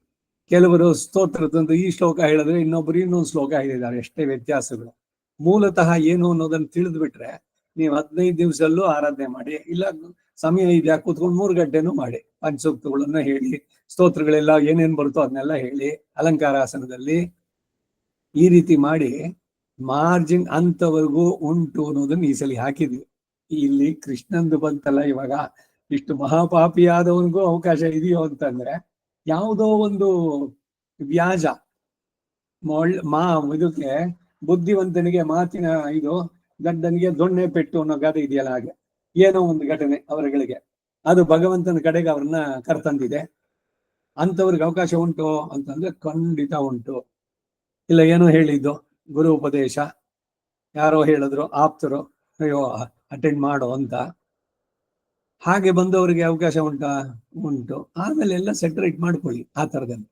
ಕೆಲವರು ಸ್ತೋತ್ರ ತಂದು ಈ ಶ್ಲೋಕ ಹೇಳಿದ್ರೆ ಇನ್ನೊಬ್ರು ಇನ್ನೊಂದು ಶ್ಲೋಕ ಹೇಳಿದ್ದಾರೆ, ಎಷ್ಟೇ ವ್ಯತ್ಯಾಸಗಳು. ಮೂಲತಃ ಏನು ಅನ್ನೋದನ್ನ ತಿಳಿದು ಬಿಟ್ರೆ ನೀವು 15 ದಿವಸದಲ್ಲೂ ಆರಾಧನೆ ಮಾಡಿ. ಇಲ್ಲ ಸಮಯ ಇದೆಯಾ, ಕೂತ್ಕೊಂಡು 3 ಗಂಟೆನೂ ಮಾಡಿ. ಪಂಚಸೂಕ್ತಗಳನ್ನ ಹೇಳಿ, ಸ್ತೋತ್ರಗಳೆಲ್ಲ ಏನೇನ್ ಬರುತ್ತೋ ಅದನ್ನೆಲ್ಲ ಹೇಳಿ, ಅಲಂಕಾರ ಆಸನದಲ್ಲಿ ಈ ರೀತಿ ಮಾಡಿ ಮಾರ್ಜಿನ್ ಅಂತವರೆಗೂ ಉಂಟು ಅನ್ನೋದನ್ನ ಈ ಸಲ ಹಾಕಿದ್ವಿ. ಇಲ್ಲಿ ಕೃಷ್ಣಂದು ಬಂತಲ್ಲ, ಇವಾಗ ಇಷ್ಟು ಮಹಾಪಾಪಿಯಾದವನಿಗೂ ಅವಕಾಶ ಇದೆಯೋ ಅಂತಂದ್ರೆ, ಯಾವುದೋ ಒಂದು ವ್ಯಾಜ ಇದಕ್ಕೆ ಬುದ್ಧಿವಂತನಿಗೆ ಮಾತಿನ ಇದು, ಗಡ್ಡನಿಗೆ ದೊಣ್ಣೆ ಪೆಟ್ಟು ಅನ್ನೋ ಗಾದೆ ಇದೆಯಲ್ಲ, ಹಾಗೆ ಏನೋ ಒಂದು ಘಟನೆ ಅವರುಗಳಿಗೆ ಅದು ಭಗವಂತನ ಕಡೆಗೆ ಅವ್ರನ್ನ ಕರ್ತಂದಿದೆ. ಅಂತವ್ರಿಗೆ ಅವಕಾಶ ಉಂಟು ಅಂತಂದ್ರೆ ಖಂಡಿತ ಉಂಟು. ಇಲ್ಲ ಏನೋ ಹೇಳಿದ್ದು ಗುರು ಉಪದೇಶ, ಯಾರೋ ಹೇಳಿದ್ರು ಆಪ್ತರು, ಅಯ್ಯೋ ಅಟೆಂಡ್ ಮಾಡೋ ಅಂತ, ಹಾಗೆ ಬಂದವರಿಗೆ ಅವಕಾಶ ಉಂಟು. ಆಮೇಲೆ ಎಲ್ಲ ಸೆಟ್ರೇಟ್ ಮಾಡ್ಕೊಳ್ಳಿ ಆ ತರದಲ್ಲಿ.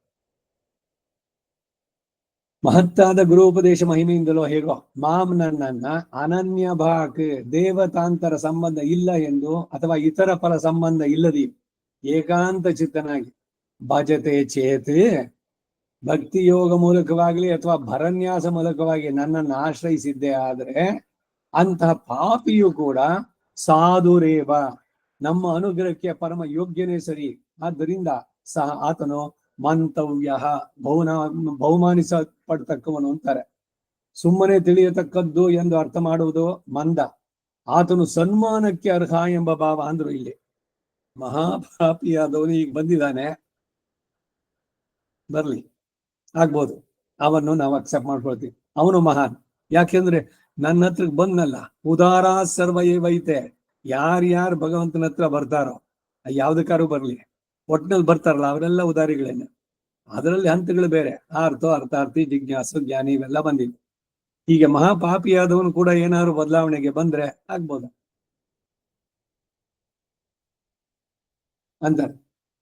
ಮಹತ್ತಾದ ಗುರುಪದೇಶ ಮಹಿಮೆಯಿಂದಲೋ ಹೇಗೋ ನನ್ನನ್ನ ಅನನ್ಯ ಭಾಕ್ ದೇವತಾಂತರ ಸಂಬಂಧ ಇಲ್ಲ ಎಂದು ಅಥವಾ ಇತರ ಫಲ ಸಂಬಂಧ ಇಲ್ಲದಿ ಏಕಾಂತ ಚಿತ್ತನಾಗಿ ಭಜತೆ ಚೇತ್, ಭಕ್ತಿ ಯೋಗ ಮೂಲಕವಾಗ್ಲಿ ಅಥವಾ ಭರನ್ಯಾಸ ಮೂಲಕವಾಗಿ ನನ್ನನ್ನು ಆಶ್ರಯಿಸಿದ್ದೆ ಆದ್ರೆ ಅಂತಹ ಪಾಪಿಯು ಕೂಡ ಸಾಧುರೇವ, ನಮ್ಮ ಅನುಗ್ರಹಕ್ಕೆ ಪರಮ ಯೋಗ್ಯನೇ ಸರಿ. ಆದ್ದರಿಂದ ಸಹ ಆತನು ಮಂತವ್ಯ, ಬಹುಮಾನಿಸಪಡ್ತಕ್ಕವನು ಅಂತಾರೆ. ಸುಮ್ಮನೆ ತಿಳಿಯತಕ್ಕದ್ದು ಎಂದು ಅರ್ಥ ಮಾಡುವುದು ಮಂದ. ಆತನು ಸನ್ಮಾನಕ್ಕೆ ಅರ್ಹ ಎಂಬ ಭಾವ ಅಂದ್ರು ಇಲ್ಲಿ. ಮಹಾಪಾಪಿಯಾದವನು ಈಗ ಬಂದಿದ್ದಾನೆ, ಬರ್ಲಿ, ಆಗ್ಬೋದು, ಅವನ್ನು ನಾವು ಅಕ್ಸೆಪ್ಟ್ ಮಾಡ್ಕೊಳ್ತೀವಿ. ಅವನು ಮಹಾನ್, ಯಾಕೆಂದ್ರೆ ನನ್ನ ಹತ್ರಕ್ಕೆ ಬಂದ್ನಲ್ಲ, ಉದಾರ ಸರ್ವೈವೈತೆ. ಯಾರ್ಯಾರು ಭಗವಂತನ ಹತ್ರ ಬರ್ತಾರೋ, ಯಾವ್ದಕ್ಕಾರು ಬರ್ಲಿ, ಒಟ್ನಲ್ಲಿ ಬರ್ತಾರಲ್ಲ ಅವರೆಲ್ಲ ಉದಾರಿಗಳೇನೆ. ಅದರಲ್ಲಿ ಹಂತಗಳು ಬೇರೆ, ಅರ್ಥಾರ್ಥಿ, ಜಿಜ್ಞಾಸು, ಜ್ಞಾನಿ ಇವೆಲ್ಲ ಬಂದಿದೆ. ಹೀಗೆ ಮಹಾಪಾಪಿಯಾದವನು ಕೂಡ ಏನಾದ್ರು ಬದಲಾವಣೆಗೆ ಬಂದ್ರೆ ಆಗ್ಬೋದು ಅಂತಾರೆ.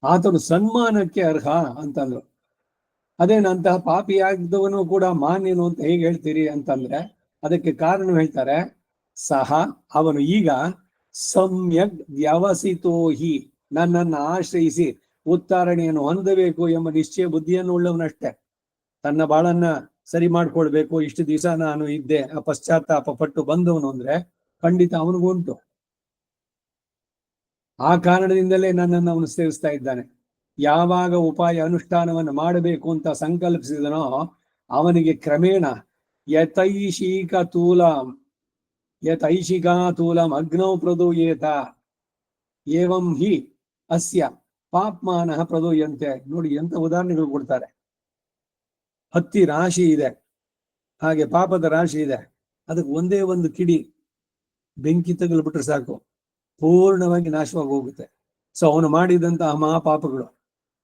ಆತನು ಸನ್ಮಾನಕ್ಕೆ ಅರ್ಹ ಅಂತಂದ್ರು. ಅದೇನಂತಹ ಪಾಪಿಯಾಗಿದ್ದವನು ಕೂಡ ಮಾನ್ಯನು ಅಂತ ಹೇಗೆ ಹೇಳ್ತೀರಿ ಅಂತಂದ್ರೆ ಅದಕ್ಕೆ ಕಾರಣ ಹೇಳ್ತಾರೆ, ಸಹ ಅವನು ಈಗ ಸಮ್ಯಕ್ ವ್ಯವಸಿತೋ ಹಿ, ನನ್ನನ್ನು ಆಶ್ರಯಿಸಿ ಉತ್ತಾರಣೆಯನ್ನು ಹೊಂದಬೇಕು ಎಂಬ ನಿಶ್ಚಯ ಬುದ್ಧಿಯನ್ನು ಉಳ್ಳವನಷ್ಟೇ. ತನ್ನ ಬಾಳನ್ನ ಸರಿ ಮಾಡ್ಕೊಳ್ಬೇಕು, ಇಷ್ಟು ದಿವಸ ನಾನು ಇದ್ದೆ ಪಶ್ಚಾತ್ತಾಪ ಪಟ್ಟು ಬಂದವನು ಅಂದ್ರೆ ಖಂಡಿತ ಅವನಿಗೂ ಉಂಟು. ಆ ಕಾರಣದಿಂದಲೇ ನನ್ನನ್ನು ಅವನು ಸೇವಿಸ್ತಾ ಇದ್ದಾನೆ. ಯಾವಾಗ ಉಪಾಯ ಅನುಷ್ಠಾನವನ್ನು ಮಾಡಬೇಕು ಅಂತ ಸಂಕಲ್ಪಿಸಿದನೋ ಅವನಿಗೆ ಕ್ರಮೇಣ ಯತೈಷಿಕಾ ತೂಲಂ ಅಗ್ನೌ ಪ್ರದೂಯೇತ ಏವಂ ಹಿ ಅಸ್ಯ ಪಾಪ್ಮಾನಃ ಪ್ರದೂಯಂತೆ. ನೋಡಿ ಎಂತ ಉದಾಹರಣೆಗಳು ಕೊಡ್ತಾರೆ. ಹತ್ತಿ ರಾಶಿ ಇದೆ, ಹಾಗೆ ಪಾಪದ ರಾಶಿ ಇದೆ, ಅದಕ್ಕೆ ಒಂದೇ ಒಂದು ಕಿಡಿ ಬೆಂಕಿ ತಗಲ್ಬಿಟ್ರೆ ಸಾಕು, ಪೂರ್ಣವಾಗಿ ನಾಶವಾಗಿ ಹೋಗುತ್ತೆ. ಸೊ ಅವನು ಮಾಡಿದಂತಹ ಮಹಾಪಾಪಗಳು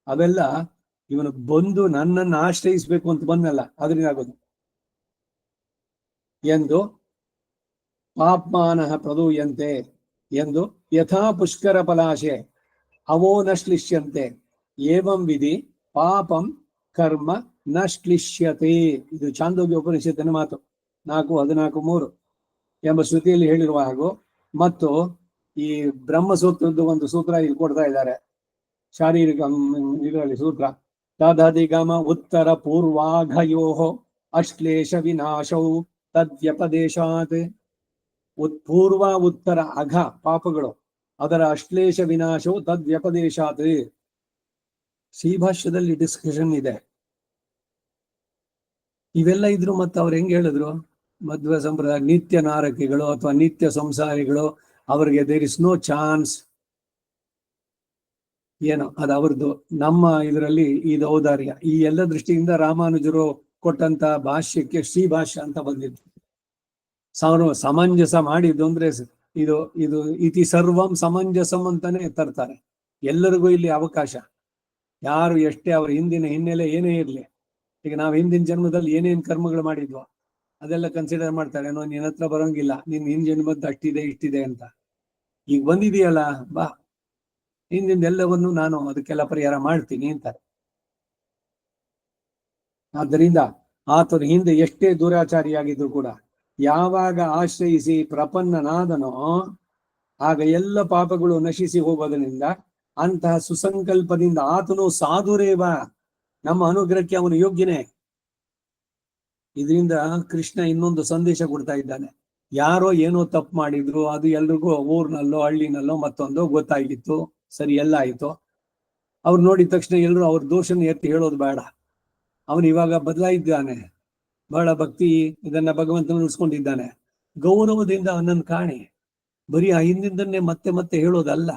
ಅವೆಲ್ಲ ಇವನು ಬಂದು ನನ್ನನ್ನು ಆಶ್ರಯಿಸ್ಬೇಕು ಅಂತ ಬಂದಲ್ಲ, ಅದರಿಂದ ಆಗೋದು. ಎಂದು ಪಾಪ್ಮಾನಃ ಪ್ರದೂಯಂತೆ ಎಂದು ಯಥಾ ಪುಷ್ಕರ ಪಲಾಶೆ ಅವೋ ನ ಶ್ಲಿಷ್ಯಂತೆ ಏವಂ ವಿಧಿ ಪಾಪಂ ಕರ್ಮ ನ ಶ್ಲಿಷ್ಯತೆ. ಇದು ಚಾಂದೋಗ್ಯ ಉಪನಿಷತ್ತಿನ ಮಾತು 4:14-3 ಎಂಬ ಶ್ರುತಿಯಲ್ಲಿ ಹೇಳಿರುವ ಹಾಗೂ, ಮತ್ತು ಈ ಬ್ರಹ್ಮಸೂತ್ರದ ಒಂದು ಸೂತ್ರ ಇಲ್ಲಿ ಕೊಡ್ತಾ ಇದ್ದಾರೆ, ಶಾರೀರಿಕ ಇದರಲ್ಲಿ ಸೂತ್ರ. ತದಧಿಗಮ ಉತ್ತರ ಪೂರ್ವಾಘಯೋ ಅಶ್ಲೇಷ ವಿನಾಶೌ ತದ್ವ್ಯಪದೇಶಾತ್. ಪೂರ್ವ ಉತ್ತರ ಅಘ ಪಾಪಗಳು, ಅದರ ಅಶ್ಲೇಷ ವಿನಾಶವು ತದ್ವ್ಯಪದೇಶಾತ್. ಶ್ರೀಭಾಷ್ಯದಲ್ಲಿ ಡಿಸ್ಕಷನ್ ಇದೆ. ಇವೆಲ್ಲ ಇದ್ರು ಮತ್ತೆ ಅವ್ರು ಹೆಂಗ್ ಹೇಳಿದ್ರು, ಮಧ್ವ ಸಂಪ್ರದಾಯ ನಿತ್ಯ ನಾರಕಿಗಳು ಅಥವಾ ನಿತ್ಯ ಸಂಸಾರಿಗಳು, ಅವರಿಗೆ ದೇರ್ ಇಸ್ ನೋ ಚಾನ್ಸ್. ಏನೋ ಅದು ಅವ್ರದ್ದು. ನಮ್ಮ ಇದರಲ್ಲಿ ಇದು ಔದಾರ್ಯ. ಈ ಎಲ್ಲ ದೃಷ್ಟಿಯಿಂದ ರಾಮಾನುಜರು ಕೊಟ್ಟಂತ ಭಾಷ್ಯಕ್ಕೆ ಶ್ರೀಭಾಷ್ಯ ಅಂತ ಬಂದಿದ್ದು. ಸಮಂಜಸ ಮಾಡಿದ್ದು ಅಂದ್ರೆ ಇದು ಇದು ಇತಿ ಸರ್ವಂ ಸಮಂಜಸಂ ಅಂತಾನೆ ತರ್ತಾರೆ. ಎಲ್ಲರಿಗೂ ಇಲ್ಲಿ ಅವಕಾಶ, ಯಾರು ಎಷ್ಟೇ ಅವರ ಹಿಂದಿನ ಹಿನ್ನೆಲೆ ಏನೇ ಇರಲಿ. ಈಗ ನಾವು ಹಿಂದಿನ ಜನ್ಮದಲ್ಲಿ ಏನೇನ್ ಕರ್ಮಗಳು ಮಾಡಿದ್ವೋ ಅದೆಲ್ಲ ಕನ್ಸಿಡರ್ ಮಾಡ್ತಾರೆ. ಏನೋ ನಿನ್ನ ಹತ್ರ ಬರೋಂಗಿಲ್ಲ, ನಿನ್ ಹಿಂದಿನ ಜನ್ಮದ್ದು ಅಷ್ಟಿದೆ ಇಷ್ಟಿದೆ ಅಂತ. ಈಗ ಬಂದಿದೆಯಲ್ಲ, ಬಾ ಹಿಂದಿಂದ ಎಲ್ಲವನ್ನು ನಾನು ಅದಕ್ಕೆಲ್ಲ ಪರಿಹಾರ ಮಾಡ್ತೀನಿ ಅಂತಾರೆ. ಆದ್ದರಿಂದ ಆತನು ಹಿಂದೆ ಎಷ್ಟೇ ದುರಾಚಾರಿಯಾಗಿದ್ರು ಕೂಡ ಯಾವಾಗ ಆಶ್ರಯಿಸಿ ಪ್ರಪನ್ನನಾದನೋ ಆಗ ಎಲ್ಲ ಪಾಪಗಳು ನಶಿಸಿ ಹೋಗೋದ್ರಿಂದ ಅಂತಹ ಸುಸಂಕಲ್ಪದಿಂದ ಆತನು ಸಾಧುರೇವ, ನಮ್ಮ ಅನುಗ್ರಹಕ್ಕೆ ಅವನು ಯೋಗ್ಯನೇ. ಇದರಿಂದ ಕೃಷ್ಣ ಇನ್ನೊಂದು ಸಂದೇಶ ಕೊಡ್ತಾ ಇದ್ದಾನೆ. ಯಾರೋ ಏನೋ ತಪ್ಪು ಮಾಡಿದ್ರು, ಅದು ಎಲ್ರಿಗೂ ಊರ್ನಲ್ಲೋ ಹಳ್ಳಿನಲ್ಲೋ ಮತ್ತೊಂದೋ ಗೊತ್ತಾಗಿತ್ತು, ಸರಿ ಎಲ್ಲ ಆಯ್ತು. ಅವ್ರು ನೋಡಿದ ತಕ್ಷಣ ಎಲ್ಲರೂ ಅವ್ರ ದೋಷನ ಎತ್ತಿ ಹೇಳೋದು ಬೇಡ. ಅವನು ಇವಾಗ ಬದಲಾಯಿದ್ದಾನೆ, ಬಹಳ ಭಕ್ತಿ ಇದನ್ನ ಭಗವಂತನ ಉಳಿಸ್ಕೊಂಡಿದ್ದಾನೆ. ಗೌರವದಿಂದ ಅವನನ್ನು ಕಾಣಿ, ಬರೀ ಆ ಹಿಂದಿಂದನ್ನೇ ಮತ್ತೆ ಮತ್ತೆ ಹೇಳೋದಲ್ಲ.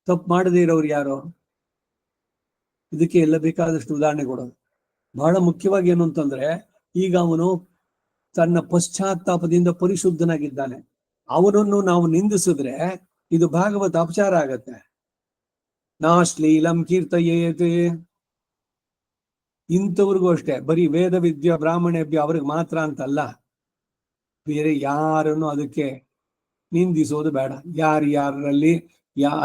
ತಪ್ಪು ಮಾಡದೇ ಇರೋರು ಯಾರೋ, ಇದಕ್ಕೆ ಎಲ್ಲ ಬೇಕಾದಷ್ಟು ಉದಾಹರಣೆ ಕೊಡೋದು. ಬಹಳ ಮುಖ್ಯವಾಗಿ ಏನು ಅಂತಂದ್ರೆ, ಈಗ ಅವನು ತನ್ನ ಪಶ್ಚಾತ್ತಾಪದಿಂದ ಪರಿಶುದ್ಧನಾಗಿದ್ದಾನೆ. ಅವನನ್ನು ನಾವು ನಿಂದಿಸಿದ್ರೆ ಇದು ಭಾಗವತ ಅಪಚಾರ ಆಗತ್ತೆ. ನಾಶ್ಲೀಲಂ ಕೀರ್ತಯೇತ್. ಇಂಥವ್ರಿಗೂ ಅಷ್ಟೇ, ಬರೀ ವೇದ ವಿದ್ಯಾ ಬ್ರಾಹ್ಮಣ್ಯಭ್ಯ ಅವ್ರಿಗೆ ಮಾತ್ರ ಅಂತಲ್ಲ, ಬೇರೆ ಯಾರನ್ನು ಅದಕ್ಕೆ ನಿಂದಿಸೋದು ಬೇಡ. ಯಾರ್ಯಾರಲ್ಲಿ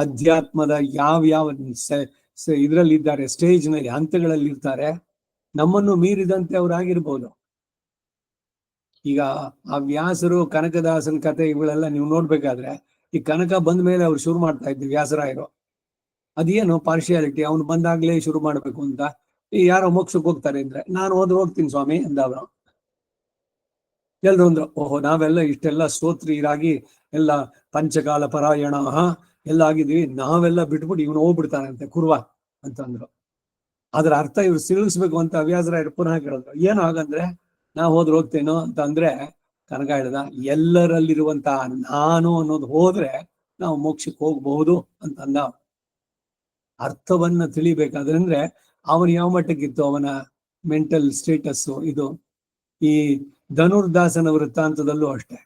ಅಧ್ಯಾತ್ಮದ ಯಾವ ಇದ್ರಲ್ಲಿ ಇದ್ದಾರೆ, ಸ್ಟೇಜ್ ನಲ್ಲಿ ಹಂತಗಳಲ್ಲಿ ಇರ್ತಾರೆ, ನಮ್ಮನ್ನು ಮೀರಿದಂತೆ ಅವ್ರಾಗಿರ್ಬೋದು. ಈಗ ಆ ವ್ಯಾಸರು ಕನಕದಾಸನ ಕತೆ ಇವುಗಳೆಲ್ಲ ನೀವು ನೋಡ್ಬೇಕಾದ್ರೆ, ಈ ಕನಕ ಬಂದ ಮೇಲೆ ಅವ್ರು ಶುರು ಮಾಡ್ತಾ ಇದ್ರು ವ್ಯಾಸರಾಯರು. ಅದೇನು ಪಾರ್ಶಿಯಾಲಿಟಿ, ಅವನು ಬಂದಾಗ್ಲೇ ಶುರು ಮಾಡ್ಬೇಕು ಅಂತ. ಈ ಯಾರೋ ಮೋಕ್ಷಕ್ಕೆ ಹೋಗ್ತಾರೆ ಅಂದ್ರೆ, ನಾನು ಹೋಗ್ತೀನಿ ಸ್ವಾಮಿ ಅಂದವ. ಎಲ್ರು ಅಂದ್ರು, ಓಹೋ ನಾವೆಲ್ಲ ಇಷ್ಟೆಲ್ಲ ಸ್ತೋತ್ರೀರಾಗಿ ಎಲ್ಲ ಪಂಚಕಾಲ ಪರಾಯಣ ಎಲ್ಲ ಆಗಿದ್ವಿ, ನಾವೆಲ್ಲ ಬಿಟ್ಬಿಟ್ಟು ಇವನು ಹೋಗ್ಬಿಡ್ತಾನಂತೆ ಕುರ್ವ ಅಂತಂದ್ರು. ಅದ್ರ ಅರ್ಥ ಇವ್ರು ಸಿಳಿಸ್ಬೇಕು ಅಂತ ವ್ಯಾಸರಾಯರು ಪುನಃ ಕೇಳಿದ್ರು. ಏನು ಹಾಗಂದ್ರೆ, ನಾವು ಹೋಗ್ತೇನೋ ಅಂತ ಅಂದ್ರೆ ಕನಕ ಹೇಳ್ದ, ಎಲ್ಲರಲ್ಲಿರುವಂತಹ ನಾನು ಅನ್ನೋದು ಹೋದ್ರೆ ನಾವು ಮೋಕ್ಷಕ್ಕೆ ಹೋಗ್ಬಹುದು ಅಂತಂದ. ಅರ್ಥವನ್ನ ತಿಳಿಬೇಕಾದ್ರೆ ಅವನು ಯಾವ ಮಟ್ಟಕ್ಕಿತ್ತು, ಅವನ ಮೆಂಟಲ್ ಸ್ಟೇಟಸ್ಸು. ಇದು ಈ ಧನುರ್ದಾಸನ ವೃತ್ತಾಂತದಲ್ಲೂ ಅಷ್ಟೇ.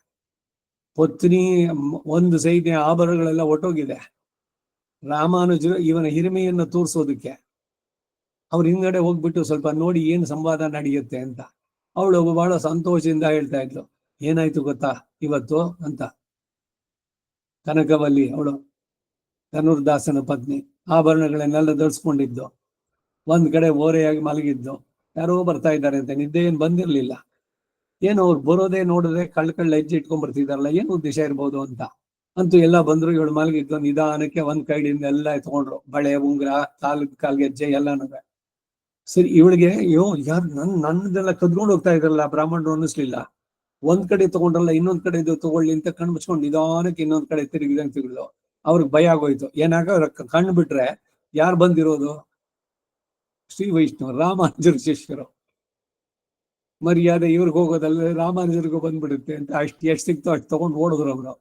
ಪತ್ನಿ ಒಂದು ಸೈನ್ಯ ಆಭರಣಗಳೆಲ್ಲ ಒಟ್ಟೋಗಿದೆ. ರಾಮಾನುಜರು ಇವನ ಹಿರಿಮೆಯನ್ನು ತೋರಿಸೋದಕ್ಕೆ ಅವ್ರ ಹಿಂದ್ಗಡೆ ಹೋಗ್ಬಿಟ್ಟು ಸ್ವಲ್ಪ ನೋಡಿ ಏನು ಸಂವಾದ ನಡೆಯುತ್ತೆ ಅಂತ. ಅವಳು ಬಹಳ ಸಂತೋಷದಿಂದ ಹೇಳ್ತಾ ಇದ್ಲು, ಏನಾಯ್ತು ಗೊತ್ತಾ ಇವತ್ತು ಅಂತ. ಕನಕವಲ್ಲಿ ಅವಳು ಧನುರ್ದಾಸನ ಪತ್ನಿ, ಆಭರಣಗಳನ್ನೆಲ್ಲ ಧರಿಸ್ಕೊಂಡಿದ್ದು, ಒಂದ್ ಕಡೆ ಓರೆಯಾಗಿ ಮಲಗಿದ್ದು. ಯಾರೋ ಬರ್ತಾ ಇದ್ದಾರೆ ಅಂತ, ನಿದ್ದೆ ಏನು ಬಂದಿರ್ಲಿಲ್ಲ. ಏನು ಅವ್ರು ಬರೋದೇ ನೋಡಿದ್ರೆ ಕಳ್ಳ ಹೆಜ್ಜೆ ಇಟ್ಕೊಂಡ್ ಬರ್ತಿದಾರಲ್ಲ, ಏನು ಉದ್ದೇಶ ಇರ್ಬೋದು ಅಂತ. ಅಂತೂ ಎಲ್ಲ ಬಂದ್ರು, ಇವಳು ಮಲಗಿದ್ದು. ನಿಧಾನಕ್ಕೆ ಒಂದ್ ಕೈಡಿಂದ ಎಲ್ಲ ಎತ್ಕೊಂಡ್ರು, ಬಳೆ, ಉಂಗುರ, ಕಾಲ್ಗೆಜ್ಜೆ ಎಲ್ಲಾನು. ಸರಿ, ಇವಳಿಗೆ ಯಾರು ನನ್ನದೆಲ್ಲ ಕದ್ಕೊಂಡು ಹೋಗ್ತಾ ಇದ್ರಲ್ಲ ಬ್ರಾಹ್ಮಣರು ಅನ್ನಿಸ್ಲಿಲ್ಲ. ಒಂದ್ ಕಡೆ ತಗೊಂಡ್ರಲ್ಲ, ಇನ್ನೊಂದ್ ಕಡೆ ಇದು ತಗೊಳ್ಳಿ ಅಂತ ಕಣ್ಣು ಮುಚ್ಕೊಂಡು ನಿಧಾನಕ್ಕೆ ಇನ್ನೊಂದ್ ಕಡೆ ತಿರುಗಿದ್ರು. ಅವ್ರಿಗೆ ಭಯ ಆಗೋಯ್ತು. ಕಣ್ಣು ಬಿಟ್ರೆ ಯಾರು ಬಂದಿರೋದು? ಶ್ರೀ ವೈಷ್ಣವ ರಾಮಾನುಜರ ಶಿಷ್ಯರು. ಮರ್ಯಾದೆ ಇವ್ರಿಗೆ ಹೋಗೋದಲ್ಲ, ರಾಮಾನುಜರಿಗೂ ಬಂದ್ಬಿಡುತ್ತೆ ಅಂತ ಎಷ್ಟು ಸಿಕ್ತೋ ಅಷ್ಟು ತಗೊಂಡು ಓಡಿದ್ರು ಅವರು.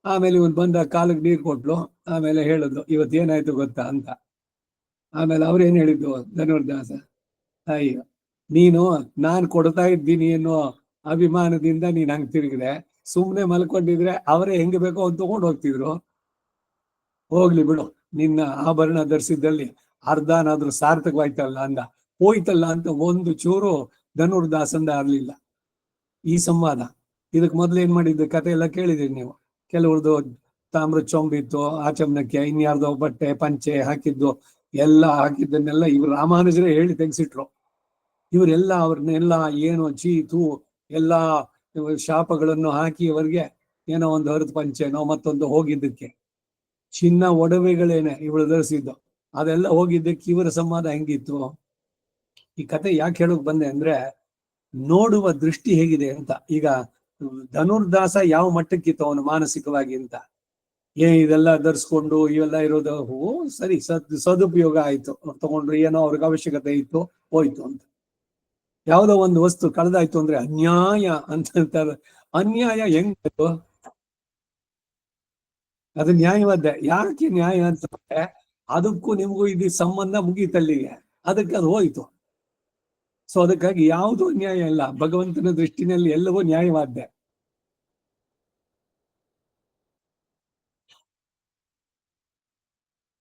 ಆಮೇಲೆ ಇವನ್ ಬಂದ ಕಾಲಿಗೆ ನೀರು ಕೊಟ್ಲು. ಆಮೇಲೆ ಹೇಳಿದ್ರು, ಇವತ್ತೇನಾಯ್ತು ಗೊತ್ತಾ ಅಂತ. ಆಮೇಲೆ ಅವ್ರೇನ್ ಹೇಳಿದ್ದು, ಧನುರ್ದಾಸ, ಅಯ್ಯೋ ನೀನು ನಾನ್ ಕೊಡ್ತಾ ಇದ್ದೀನಿ ಅನ್ನೋ ಅಭಿಮಾನದಿಂದ ನೀನ್ ಹಂಗ್ ತಿರುಗಿದೆ. ಸುಮ್ನೆ ಮಲ್ಕೊಂಡಿದ್ರೆ ಅವರೇ ಹೆಂಗ್ ಬೇಕೋ ಅವ್ನು ತಗೊಂಡು ಹೋಗ್ತಿದ್ರು. ಹೋಗ್ಲಿ ಬಿಡು, ನಿನ್ನ ಆಭರಣ ಧರಿಸಿದ್ದಲ್ಲಿ ಅರ್ಧನಾದ್ರೂ ಸಾರ್ಥಕವಾಯ್ತಲ್ಲ ಅಂದ. ಹೋಯ್ತಲ್ಲ ಅಂತ ಒಂದು ಚೂರು ಧನುರ್ದಾಸಂದ ಆಗ್ಲಿಲ್ಲ. ಈ ಸಂವಾದ. ಇದಕ್ ಮೊದ್ಲು ಏನ್ ಮಾಡಿದ್ದು ಕತೆ ಎಲ್ಲ ಕೇಳಿದಿರಿ ನೀವು. ಕೆಲವ್ರದ್ದು ತಾಮ್ರ ಚೊಂಬಿತ್ತು, ಆಚಮನಕ್ಕೆ, ಇನ್ಯಾರ್ದೋ ಬಟ್ಟೆ ಪಂಚೆ ಹಾಕಿದ್ದು ಎಲ್ಲ ಹಾಕಿದ್ದನ್ನೆಲ್ಲ ಇವ್ರು ರಾಮಾನುಜರೇ ಹೇಳಿ ತೆಗೆಸಿಟ್ರು. ಇವರೆಲ್ಲ ಅವ್ರನ್ನೆಲ್ಲ ಏನೋ ಚೀತು ಎಲ್ಲಾ ಶಾಪಗಳನ್ನು ಹಾಕಿ ಅವರಿಗೆ ಏನೋ ಒಂದು ಹರಿದ ಪಂಚೆನೋ ಮತ್ತೊಂದು ಹೋಗಿದ್ದಕ್ಕೆ, ಚಿನ್ನ ಒಡವೆಗಳೇನೆ ಇವಳು ಧರಿಸಿದ್ದು ಅದೆಲ್ಲ ಹೋಗಿದ್ದಕ್ಕೆ ಇವರ ಸಂವಾದ ಹೆಂಗಿತ್ತು. ಈ ಕತೆ ಯಾಕೆ ಹೇಳಕ್ ಬಂದೆ ಅಂದ್ರೆ, ನೋಡುವ ದೃಷ್ಟಿ ಹೇಗಿದೆ ಅಂತ. ಈಗ ಧನುರ್ದಾಸ ಯಾವ ಮಟ್ಟಕ್ಕಿತ್ತು ಅವನು ಮಾನಸಿಕವಾಗಿ ಅಂತ. ಇದೆಲ್ಲ ಧರಿಸ್ಕೊಂಡು ಇವೆಲ್ಲ ಇರೋದು ಸರಿ, ಸದುಪಯೋಗ ಆಯ್ತು, ತಗೊಂಡ್ರು, ಏನೋ ಅವ್ರಿಗೆ ಅವಶ್ಯಕತೆ ಇತ್ತು, ಹೋಯ್ತು ಅಂತ. ಯಾವುದೋ ಒಂದು ವಸ್ತು ಕಳೆದಾಯ್ತು ಅಂದ್ರೆ ಅನ್ಯಾಯ ಅಂತ. ಅನ್ಯಾಯ ಹೆಂಗ್? ಅದು ನ್ಯಾಯವಾದ್ದೆ. ಯಾಕೆ ನ್ಯಾಯ ಅಂತಂದ್ರೆ ಅದಕ್ಕೂ ನಿಮಗೂ ಇದು ಸಂಬಂಧ ಮುಗೀತಲ್ಲಿಗೆ, ಅದಕ್ಕೆ ಅದು ಹೋಯ್ತು. ಸೊ ಅದಕ್ಕಾಗಿ ಯಾವುದೂ ನ್ಯಾಯ ಇಲ್ಲ. ಭಗವಂತನ ದೃಷ್ಟಿನಲ್ಲಿ ಎಲ್ಲವೂ ನ್ಯಾಯವಾದ್ದೆ.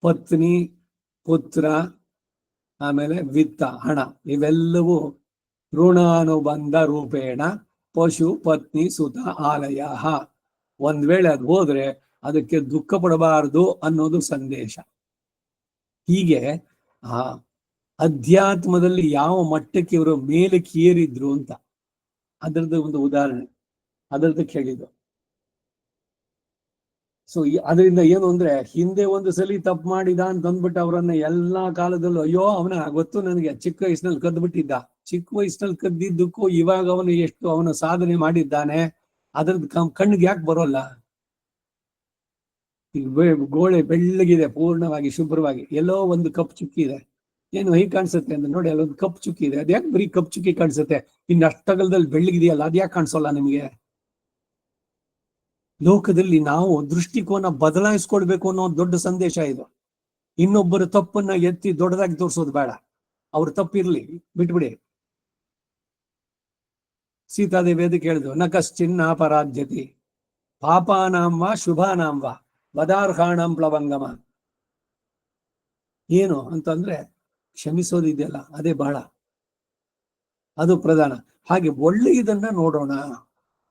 ಪತ್ನಿ, ಪುತ್ರ, ಆಮೇಲೆ ವಿತ್ತ, ಹಣ, ಇವೆಲ್ಲವೂ ಋಣಾನುಬಂಧ ರೂಪೇಣ ಪಶು, ಪತ್ನಿ, ಸುತ, ಆಲಯ. ಒಂದ್ ವೇಳೆ ಅದು ಹೋದ್ರೆ ಅದಕ್ಕೆ ದುಃಖ ಪಡಬಾರದು ಅನ್ನೋದು ಸಂದೇಶ. ಹೀಗೆ ಆ ಅಧ್ಯಾತ್ಮದಲ್ಲಿ ಯಾವ ಮಟ್ಟಕ್ಕೆ ಇವರು ಮೇಲಕ್ಕೆ ಏರಿದ್ರು ಅಂತ ಅದರದ್ದು ಒಂದು ಉದಾಹರಣೆ, ಅದರದಕ್ಕೆ ಹೇಳಿದ್ರು. ಸೊ ಅದರಿಂದ ಏನು ಅಂದ್ರೆ, ಹಿಂದೆ ಒಂದು ಸಲಿ ತಪ್ಪು ಮಾಡಿದ ಅಂತ ಅಂದ್ಬಿಟ್ಟು ಅವರನ್ನ ಎಲ್ಲಾ ಕಾಲದಲ್ಲೂ ಅಯ್ಯೋ ಅವನ ಗೊತ್ತು ನನಗೆ, ಚಿಕ್ಕ ವಯಸ್ಸಿನಲ್ಲಿ ಕದ್ಬಿಟ್ಟಿದ್ದ, ಚಿಕ್ಕ ವಯಸ್ಸಿನಲ್ಲಿ ಕದ್ದಿದ್ದಕ್ಕೂ ಇವಾಗ ಅವನು ಸಾಧನೆ ಮಾಡಿದ್ದಾನೆ, ಅದ್ರದ್ದು ಕಣ್ಣಿಗೆ ಯಾಕೆ ಬರೋಲ್ಲ? ಗೋಳೆ ಬೆಳ್ಳಗಿದೆ, ಪೂರ್ಣವಾಗಿ ಶುಭ್ರವಾಗಿ, ಎಲ್ಲೋ ಒಂದು ಕಪ್ ಚುಕ್ಕಿ ಇದೆ. ಏನು ಹೀಗೆ ಕಾಣಿಸುತ್ತೆ ಅಂದ್ರೆ, ನೋಡಿ ಅಲ್ಲೊಂದು ಕಪ್ ಚುಕ್ಕಿ ಇದೆ, ಅದ್ಯಾಕೆ ಬರೀ ಕಪ್ ಚುಕ್ಕಿ ಕಾಣಿಸುತ್ತೆ? ಇನ್ನು ಅಷ್ಟಗಲದಲ್ಲಿ ಬೆಳ್ಳಗಿದೆಯಲ್ಲ, ಅದ್ಯಾಕೆ ಕಾಣಿಸೋಲ್ಲ ನಿಮ್ಗೆ? ಲೋಕದಲ್ಲಿ ನಾವು ದೃಷ್ಟಿಕೋನ ಬದಲಾಯಿಸ್ಕೊಳ್ಬೇಕು ಅನ್ನೋ ದೊಡ್ಡ ಸಂದೇಶ ಇದು. ಇನ್ನೊಬ್ಬರ ತಪ್ಪನ್ನ ಎತ್ತಿ ದೊಡ್ಡದಾಗಿ ತೋರಿಸೋದು ಬೇಡ. ಅವ್ರ ತಪ್ಪಿರ್ಲಿ, ಬಿಟ್ಬಿಡಿ. ಸೀತಾದೇವಿ ಅದಕ್ಕೆ ಹೇಳಿದ್ರು, ನ ಕಶ್ಚಿನ್ನ ಅಪರಾಧ್ಯತಿ ಪಾಪಾನಾಂ ವಾ ಶುಭಾನಾಂ ವಾ ವದಾರ್ಹಾಣಂ ಪ್ಲವಂಗಮ. ಏನು ಅಂತಂದ್ರೆ, ಕ್ಷಮಿಸೋದಿದೆಯಲ್ಲ ಅದೇ ಬಹಳ, ಅದು ಪ್ರಧಾನ. ಹಾಗೆ ಒಳ್ಳೆಯದನ್ನ ನೋಡೋಣ.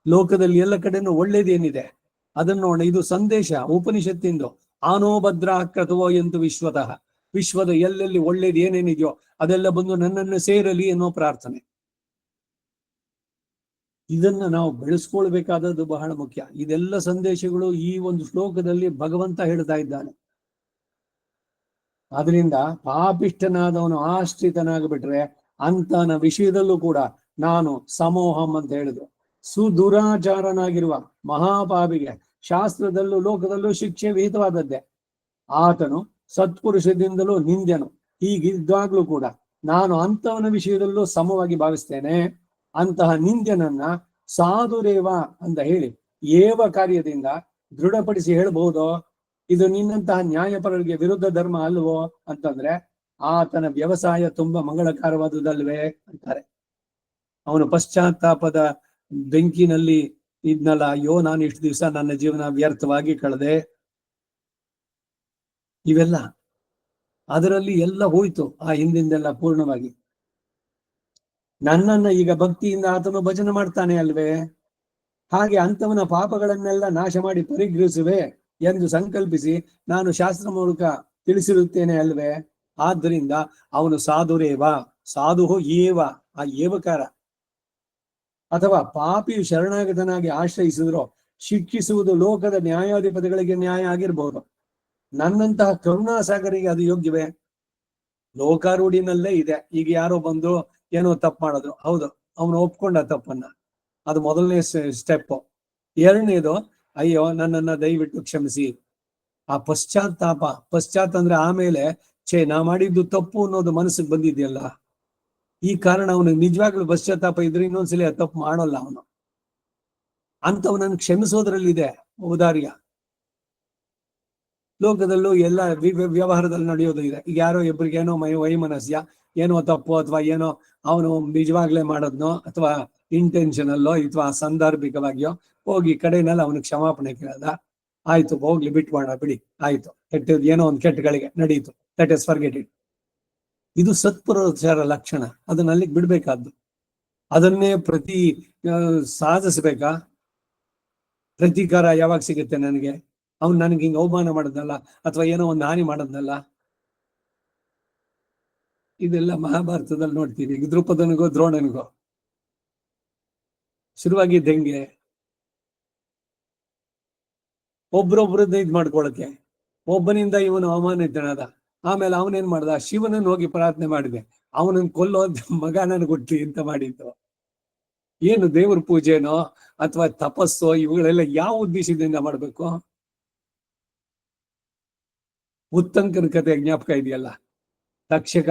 ಲೋಕದಲ್ಲಿ ಎಲ್ಲ ಕಡೆನೂ ಒಳ್ಳೇದೇನಿದೆ ಅದನ್ನ ನೋಡೋಣ. ಇದು ಸಂದೇಶ ಉಪನಿಷತ್ತಿಂದು. ಆನೋ ಭದ್ರ ಕ್ರತುವೋ ಎಂದು ವಿಶ್ವತಃ. ವಿಶ್ವದ ಎಲ್ಲೆಲ್ಲಿ ಒಳ್ಳೇದು ಏನೇನಿದೆಯೋ ಅದೆಲ್ಲ ಬಂದು ನನ್ನನ್ನು ಸೇರಲಿ ಅನ್ನೋ ಪ್ರಾರ್ಥನೆ. ಇದನ್ನ ನಾವು ಬೆಳೆಸ್ಕೊಳ್ಬೇಕಾದದ್ದು ಬಹಳ ಮುಖ್ಯ. ಇದೆಲ್ಲ ಸಂದೇಶಗಳು ಈ ಒಂದು ಶ್ಲೋಕದಲ್ಲಿ ಭಗವಂತ ಹೇಳ್ತಾ ಇದ್ದಾನೆ. ಆದ್ರಿಂದ ಪಾಪಿಷ್ಠನಾದವನು ಆಶ್ರಿತನಾಗ್ಬಿಟ್ರೆ ಅಂತನ ವಿಷಯದಲ್ಲೂ ಕೂಡ ನಾನು ಸಮೋಹಂ ಅಂತ ಹೇಳಿದ್ರು. ಸುದುರಾಚಾರನಾಗಿರುವ ಮಹಾಪಾಪಿಗೆ ಶಾಸ್ತ್ರದಲ್ಲೂ ಲೋಕದಲ್ಲೂ ಶಿಕ್ಷೆ ವಿಹಿತವಾದದ್ದೇ. ಆತನು ಸತ್ಪುರುಷದಿಂದಲೂ ನಿಂದ್ಯನು. ಹೀಗಿದ್ದಾಗ್ಲೂ ಕೂಡ ನಾನು ಅಂತವನ ವಿಷಯದಲ್ಲೂ ಸಮವಾಗಿ ಭಾವಿಸ್ತೇನೆ. ಅಂತಹ ನಿಂದ್ಯನನ್ನ ಸಾಧುರೇವ ಅಂತ ಹೇಳಿ ಏವ ಕಾರ್ಯದಿಂದ ದೃಢಪಡಿಸಿ ಹೇಳ್ಬಹುದೋ, ಇದು ನಿನ್ನಂತಹ ನ್ಯಾಯಪರರಿಗೆ ವಿರುದ್ಧ ಧರ್ಮ ಅಲ್ವೋ ಅಂತಂದ್ರೆ ಆತನ ವ್ಯವಸಾಯ ತುಂಬಾ ಮಂಗಳಕರವಾದುದಲ್ವೇ ಅಂತಾರೆ. ಅವನು ಪಶ್ಚಾತ್ತಾಪದ ಬೆಂಕಿನಲ್ಲಿ ಇದ್ನಲ್ಲ, ಅಯ್ಯೋ ನಾನು ಇಷ್ಟು ದಿವಸ ನನ್ನ ಜೀವನ ವ್ಯರ್ಥವಾಗಿ ಕಳೆದೆ, ಇವೆಲ್ಲ ಅದರಲ್ಲಿ ಎಲ್ಲ ಹೋಯ್ತು. ಆ ಹಿಂದಿಂದೆಲ್ಲ ಪೂರ್ಣವಾಗಿ ನನ್ನನ್ನ ಈಗ ಭಕ್ತಿಯಿಂದ ಆತನು ಭಜನೆ ಮಾಡ್ತಾನೆ ಅಲ್ವೇ. ಹಾಗೆ ಅಂತವನ ಪಾಪಗಳನ್ನೆಲ್ಲ ನಾಶ ಮಾಡಿ ಪರಿಗ್ರಹಿಸುವೆ ಎಂದು ಸಂಕಲ್ಪಿಸಿ ನಾನು ಶಾಸ್ತ್ರ ಮೂಲಕ ತಿಳಿಸಿರುತ್ತೇನೆ ಅಲ್ವೇ. ಆದ್ದರಿಂದ ಅವನು ಸಾಧುರೇವ, ಸಾಧು ಏವ, ಆ ಏವಕಾರ ಅಥವಾ ಪಾಪಿ ಶರಣಾಗತನಾಗಿ ಆಶ್ರಯಿಸಿದ್ರು ಶಿಕ್ಷಿಸುವುದು ಲೋಕದ ನ್ಯಾಯಾಧಿಪತಿಗಳಿಗೆ ನ್ಯಾಯ ಆಗಿರ್ಬೋದು. ನನ್ನಂತಹ ಕರುಣಾಸಾಗರಿಗೆ ಅದು ಯೋಗ್ಯವೇ? ಲೋಕಾರೂಢಿನಲ್ಲೇ ಇದೆ. ಈಗ ಯಾರೋ ಬಂದು ಏನೋ ತಪ್ಪು ಮಾಡಿದ್ರು, ಹೌದು, ಅವನು ಒಪ್ಕೊಂಡ ತಪ್ಪನ್ನ, ಅದು ಮೊದಲನೇ ಸ್ಟೆಪ್. ಎರಡನೇದು, ಅಯ್ಯೋ ನನ್ನನ್ನ ದಯವಿಟ್ಟು ಕ್ಷಮಿಸಿ. ಆ ಪಶ್ಚಾತ್ ಅಂದ್ರೆ ಆಮೇಲೆ ನಾ ಮಾಡಿದ್ದು ತಪ್ಪು ಅನ್ನೋದು ಮನಸ್ಸಿಗೆ ಬಂದಿದೆಯಲ್ಲ, ಈ ಕಾರಣ ಅವನಿಗೆ ನಿಜವಾಗ್ಲೂ ಪಶ್ಚಾತ್ತಾಪ ಇದ್ರೆ ಇನ್ನೊಂದ್ಸಲಿ ಆ ತಪ್ಪು ಮಾಡೋಲ್ಲ ಅವನು. ಅಂತವನನ್ನು ಕ್ಷಮಿಸೋದ್ರಲ್ಲಿದೆ ಔದಾರ್ಯ. ಲೋಕದಲ್ಲೂ ಎಲ್ಲ ವ್ಯವಹಾರದಲ್ಲಿ ನಡೆಯೋದು ಇದೆ. ಈಗ ಯಾರೋ ಇಬ್ಬರಿಗೇನೋ ವೈಮನಸ್ಯ, ಏನೋ ತಪ್ಪು ಅಥವಾ ಏನೋ ಅವನು ನಿಜವಾಗ್ಲೇ ಮಾಡೋದ್ನೋ ಅಥವಾ ಇಂಟೆನ್ಷನಲ್ಲೋ ಅಥವಾ ಸಾಂದರ್ಭಿಕವಾಗಿಯೋ ಹೋಗಿ ಕಡೆಯಲ್ಲಿ ಅವನಿಗೆ ಕ್ಷಮಾಪಣೆ ಕೇಳದ, ಆಯ್ತು ಹೋಗ್ಲಿ ಬಿಟ್ಕೋಣ ಬಿಡಿ, ಆಯ್ತು ಕೆಟ್ಟದ್ದು ಏನೋ ಒಂದು ಕೆಟ್ಟಗಳಿಗೆ ನಡೀತು, ಲೆಟ್ ಅಸ್ ಫರ್ಗೆಟ್ ಇಟ್. ಇದು ಸತ್ಪುರುಷರ ಲಕ್ಷಣ. ಅದನ್ನ ಅಲ್ಲಿಗೆ ಬಿಡ್ಬೇಕಾದ್ದು. ಅದನ್ನೇ ಸಾಧಿಸ್ಬೇಕಾ? ಪ್ರತೀಕಾರ ಯಾವಾಗ ಸಿಗುತ್ತೆ ನನಗೆ? ಅವ್ನು ನನಗೆ ಹಿಂಗೆ ಅವಮಾನ ಮಾಡೋದ್ನಲ್ಲ ಅಥವಾ ಏನೋ ಒಂದು ಹಾನಿ ಮಾಡೋದ್ನಲ್ಲ. ಇದೆಲ್ಲ ಮಹಾಭಾರತದಲ್ಲಿ ನೋಡ್ತೀವಿ. ಈಗ ದ್ರೌಪದನಿಗೋ ದ್ರೋಣನಿಗೋ ಶುರುವಾಗಿದ್ದ ಹೆಂಗೆ? ಒಬ್ರೊಬ್ರದ್ದು ಇದ್ ಮಾಡ್ಕೊಳಕ್ಕೆ, ಒಬ್ಬನಿಂದ ಇವನು ಅವಮಾನಿತನಾದ. ಆಮೇಲೆ ಅವನೇನ್ ಮಾಡ್ದ? ಶಿವನನ್ನು ಹೋಗಿ ಪ್ರಾರ್ಥನೆ ಮಾಡಿದೆ, ಅವನನ್ನು ಕೊಲ್ಲೋದ್ ಮಗ ನನಗೆ ಹುಟ್ಲಿ ಅಂತ ಮಾಡಿದ್ದು. ಏನು ದೇವ್ರ ಪೂಜೆನೋ ಅಥವಾ ತಪಸ್ಸೋ ಇವುಗಳೆಲ್ಲ ಯಾವ ಉದ್ದೇಶದಿಂದ ಮಾಡ್ಬೇಕು? ಉತ್ತಂಕನ ಕತೆ ಜ್ಞಾಪಕ ಇದೆಯಲ್ಲ, ತಕ್ಷಕ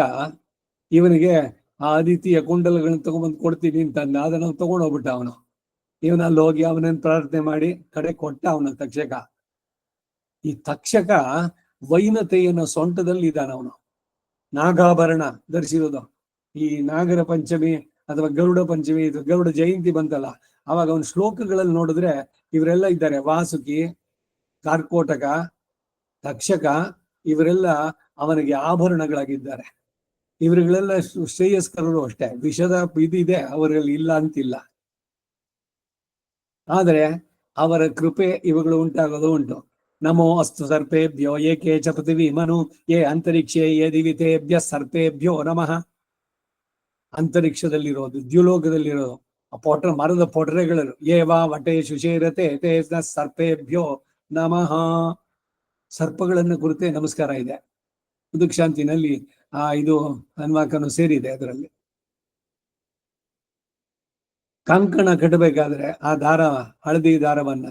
ಇವನಿಗೆ ಆ ಅದಿತಿಯ ಕುಂಡಲಗಳನ್ನ ತಗೊಂಡ್ಬಂದು ಕೊಡ್ತೀನಿ ಅಂತಂದ. ಅದನ್ನ ತಗೊಂಡೋಗ್ಬಿಟ್ಟ ಅವನು. ಇವನ ಅಲ್ಲಿ ಹೋಗಿ ಅವನನ್ನ ಪ್ರಾರ್ಥನೆ ಮಾಡಿ ಕಡೆ ಕೊಟ್ಟ ಅವನ ತಕ್ಷಕ. ಈ ತಕ್ಷಕ ವೈನತೆಯನ್ನು ಸೊಂಟದಲ್ಲಿ ಇದ್ದಾನ ಅವನು. ನಾಗಾಭರಣ ಧರಿಸಿರೋದು. ಈ ನಾಗರ ಪಂಚಮಿ ಅಥವಾ ಗರುಡ ಪಂಚಮಿ, ಗರುಡ ಜಯಂತಿ ಬಂತಲ್ಲ, ಅವಾಗ ಅವನ ಶ್ಲೋಕಗಳಲ್ಲಿ ನೋಡಿದ್ರೆ ಇವರೆಲ್ಲ ಇದ್ದಾರೆ. ವಾಸುಕಿ, ಕಾರ್ಕೋಟಕ, ತಕ್ಷಕ, ಇವರೆಲ್ಲ ಅವನಿಗೆ ಆಭರಣಗಳಾಗಿದ್ದಾರೆ. ಇವರುಗಳೆಲ್ಲ ಶ್ರೇಯಸ್ಕರರು ಅಷ್ಟೇ. ವಿಷದ ಇದೆ ಅವರಲ್ಲಿ, ಇಲ್ಲ ಅಂತಿಲ್ಲ. ಆದರೆ ಅವರ ಕೃಪೆ ಇವುಗಳು ಉಂಟಾಗೋದು ಉಂಟು. ನಮೋ ಅಸ್ತು ಸರ್ಪೇಭ್ಯೋ ಏಕೆ ಚ ಪೃಥಿವಿ ಮನು ಯೇ ಅಂತರಿಕ್ಷೇ ಯೇ ದಿವಿತೇಭ್ಯ ಸರ್ಪೇಭ್ಯೋ ನಮಃ. ಅಂತರಿಕ್ಷದಲ್ಲಿರೋದು, ದ್ಯುಲೋಕದಲ್ಲಿರೋದು ಮರದ ಪೊಟರೆಗಳು, ಏವಾ ವಟೆ ಶುಶೇರತೆ ತೇ ಸರ್ಪೇಭ್ಯೋ ನಮಃ. ಸರ್ಪಗಳನ್ನು ಕುರಿತೆ ನಮಸ್ಕಾರ ಇದೆ. ಉದುಕ್ಷಾಂತಿನಲ್ಲಿ ಇದು ಹನುಮಾಕನು ಸೇರಿದೆ. ಅದರಲ್ಲಿ ಕಂಕಣ ಕಟ್ಟಬೇಕಾದ್ರೆ ಆ ದಾರ, ಹಳದಿ ದಾರವನ್ನ,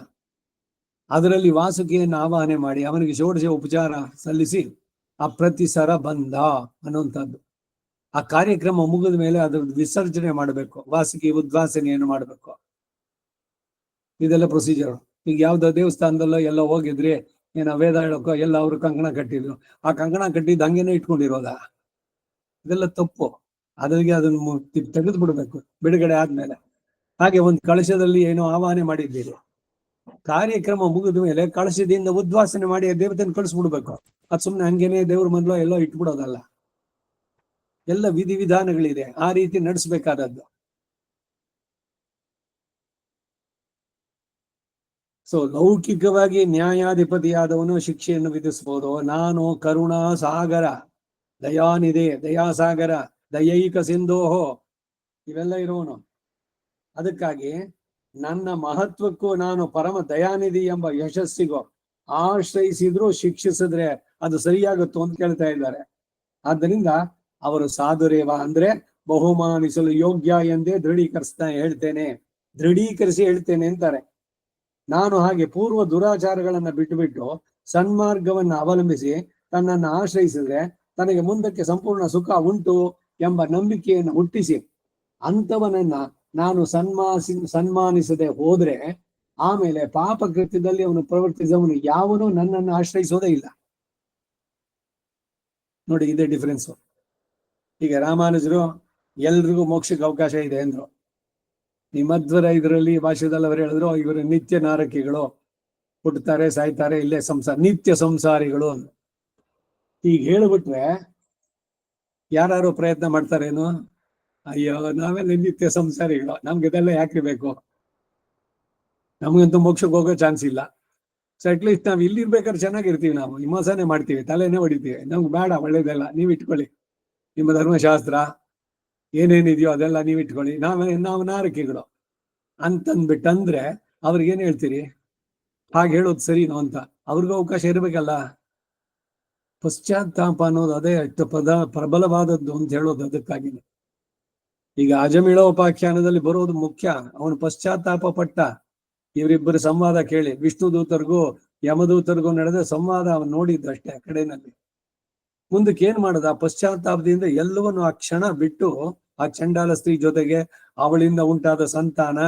ಅದರಲ್ಲಿ ವಾಸುಕಿಯನ್ನು ಆವಾಹನೆ ಮಾಡಿ ಅವನಿಗೆ ಷೋಡಶ ಉಪಚಾರ ಸಲ್ಲಿಸಿ ಅಪ್ರತಿಸರ ಬಂಧ ಅನ್ನುವಂಥದ್ದು. ಆ ಕಾರ್ಯಕ್ರಮ ಮುಗಿದ ಮೇಲೆ ಅದ್ರ ವಿಸರ್ಜನೆ ಮಾಡಬೇಕು. ವಾಸುಕಿ ಉದ್ವಾಸನೆಯನ್ನು ಮಾಡಬೇಕು. ಇದೆಲ್ಲ ಪ್ರೊಸೀಜರ್. ಈಗ ಯಾವ್ದೋ ದೇವಸ್ಥಾನದಲ್ಲೋ ಎಲ್ಲ ಹೋಗಿದ್ರಿ, ಏನೋ ವೇದ ಹೇಳೋಕೋ ಎಲ್ಲ ಅವರು ಕಂಕಣ ಕಟ್ಟಿದ್ರು. ಆ ಕಂಕಣ ಕಟ್ಟಿದ್ದು ಹಂಗೇನೆ ಇಟ್ಕೊಂಡಿರೋದ? ಇದೆಲ್ಲ ತಪ್ಪು. ಅದ್ರಿಗೆ ಅದನ್ನು ತೆಗೆದು ಬಿಡ್ಬೇಕು ಬಿಡುಗಡೆ ಆದ್ಮೇಲೆ. ಹಾಗೆ ಒಂದು ಕಳಶದಲ್ಲಿ ಏನೋ ಆವಾಹನೆ ಮಾಡಿದ್ದೀರಿ, ಕಾರ್ಯಕ್ರಮ ಮುಗಿದ ಮೇಲೆ ಕಳಶದಿಂದ ಉದ್ವಾಸನೆ ಮಾಡಿ ದೇವತೆಯನ್ನು ಕಳಿಸ್ಬಿಡ್ಬೇಕು. ಅದು ಸುಮ್ಮನೆ ಹಂಗೇನೆ ದೇವ್ರ ಮೊದಲು ಎಲ್ಲೋ ಇಟ್ಬಿಡೋದಲ್ಲ. ಎಲ್ಲ ವಿಧಿವಿಧಾನಗಳಿದೆ, ಆ ರೀತಿ ನಡೆಸಬೇಕಾದದ್ದು. ಸೊ ಲೌಕಿಕವಾಗಿ ನ್ಯಾಯಾಧಿಪತಿಯಾದವನು ಶಿಕ್ಷೆಯನ್ನು ವಿಧಿಸಬಹುದು. ನಾನು ಕರುಣಾ ಸಾಗರ, ದಯಾನಿಧಿ, ದಯಾಸಾಗರ, ದಯೈಕ ಸಿಂಧೋಹೋ, ಇವೆಲ್ಲ ಇರೋನು. ಅದಕ್ಕಾಗಿ ನನ್ನ ಮಹತ್ವಕ್ಕೂ ನಾನು ಪರಮ ದಯಾನಿಧಿ ಎಂಬ ಯಶಸ್ಸಿಗೂ ಆಶ್ರಯಿಸಿದ್ರು ಶಿಕ್ಷಿಸಿದ್ರೆ ಅದು ಸರಿಯಾಗುತ್ತೋ ಅಂತ ಕೇಳ್ತಾ ಇದ್ದಾರೆ. ಆದ್ದರಿಂದ ಅವರು ಸಾಧುರೇವ ಅಂದ್ರೆ ಬಹುಮಾನಿಸಲು ಯೋಗ್ಯ ಎಂದೇ ದೃಢೀಕರಿಸಿ ಹೇಳ್ತೇನೆ ಅಂತಾರೆ. ನಾನು ಹಾಗೆ ಪೂರ್ವ ದುರಾಚಾರಗಳನ್ನ ಬಿಟ್ಟು ಸನ್ಮಾರ್ಗವನ್ನ ಅವಲಂಬಿಸಿ ತನ್ನನ್ನು ಆಶ್ರಯಿಸಿದ್ರೆ ತನಗೆ ಮುಂದಕ್ಕೆ ಸಂಪೂರ್ಣ ಸುಖ ಉಂಟು ಎಂಬ ನಂಬಿಕೆಯನ್ನು ಹುಟ್ಟಿಸಿ ಅಂಥವನನ್ನ ನಾನು ಸನ್ಮಾನಿಸದೆ ಹೋದ್ರೆ ಆಮೇಲೆ ಪಾಪ ಕೃತ್ಯದಲ್ಲಿ ಅವನು ಪ್ರವರ್ತಿಸಿದವನು ಯಾವನು ನನ್ನನ್ನು ಆಶ್ರಯಿಸೋದೇ ಇಲ್ಲ. ನೋಡಿ, ಇದೇ ಡಿಫರೆನ್ಸ್. ಈಗ ರಾಮಾನುಜರು ಎಲ್ರಿಗೂ ಮೋಕ್ಷಕ್ಕೆ ಅವಕಾಶ ಇದೆ ಅಂದ್ರು. ಈ ಮಧ್ವರ ಇದರಲ್ಲಿ ಭಾಷೆದಲ್ಲಿ ಅವರು ಹೇಳಿದ್ರು, ಇವರು ನಿತ್ಯ ನಾರಕಿಗಳು, ಹುಟ್ಟುತ್ತಾರೆ ಸಾಯ್ತಾರೆ, ಇಲ್ಲೇ ನಿತ್ಯ ಸಂಸಾರಿಗಳು ಅಂತ. ಈಗ ಹೇಳ್ಬಿಟ್ರೆ ಯಾರು ಪ್ರಯತ್ನ ಮಾಡ್ತಾರೇನು? ಅಯ್ಯೋ ನಾವೆಲ್ಲ ನಿತ್ಯ ಸಂಸಾರಿಗಳು, ನಮ್ಗೆ ಇದೆಲ್ಲ ಯಾಕೆ ಬೇಕು, ನಮ್ಗಂತೂ ಮೋಕ್ಷಕ್ಕೆ ಹೋಗೋ ಚಾನ್ಸ್ ಇಲ್ಲ. ಸೊ ಅಟ್ಲೀಸ್ಟ್ ನಾವು ಇಲ್ಲಿರ್ಬೇಕಾದ್ರೆ ಚೆನ್ನಾಗಿರ್ತೀವಿ, ನಾವು ವಿಮರ್ಶನೆ ಮಾಡ್ತೀವಿ, ತಲೆನೇ ಹೊಡಿತೀವಿ, ನಮ್ಗೆ ಬೇಡ ಒಳ್ಳೇದೆಲ್ಲ ನೀವು ಇಟ್ಕೊಳ್ಳಿ, ನಿಮ್ಮ ಧರ್ಮಶಾಸ್ತ್ರ ಏನೇನಿದೆಯೋ ಅದೆಲ್ಲ ನೀವು ಇಟ್ಕೊಳ್ಳಿ, ನಾವು ನಾರಕಿಗಳು ಅಂತಂದ್ಬಿಟ್ಟಂದ್ರೆ ಅವ್ರಿಗೇನು ಹೇಳ್ತೀರಿ? ಹಾಗೆ ಹೇಳೋದು ಸರಿನೋ ಅಂತ ಅವ್ರಿಗೂ ಅವಕಾಶ ಇರ್ಬೇಕಲ್ಲ. ಪಶ್ಚಾತ್ತಾಪ ಅನ್ನೋದು ಅದೇ ಪ್ರಬಲವಾದದ್ದು ಅಂತ ಹೇಳೋದು ಅದಕ್ಕಾಗಿನೇ. ಈಗ ಅಜಮಿಳೋಪಾಖ್ಯಾನದಲ್ಲಿ ಬರೋದು ಮುಖ್ಯ. ಅವನು ಪಶ್ಚಾತ್ತಾಪ ಪಟ್ಟ. ಇವರಿಬ್ಬರು ಸಂವಾದ ಕೇಳಿ, ವಿಷ್ಣು ದೂತರಿಗೂ ಯಮದೂತರಿಗೂ ನಡೆದ ಸಂವಾದ ಅವನು ನೋಡಿದ್ದು ಅಷ್ಟೇ ಆ ಕಡೆನಲ್ಲಿ. ಮುಂದಕ್ಕೆ ಏನ್ ಮಾಡದ, ಪಶ್ಚಾತ್ತಾಪದಿಂದ ಎಲ್ಲವನ್ನು ಆ ಕ್ಷಣ ಬಿಟ್ಟು ಆ ಚಂಡಾಲ ಸ್ತ್ರೀ ಜೊತೆಗೆ ಅವಳಿಂದ ಉಂಟಾದ ಸಂತಾನ,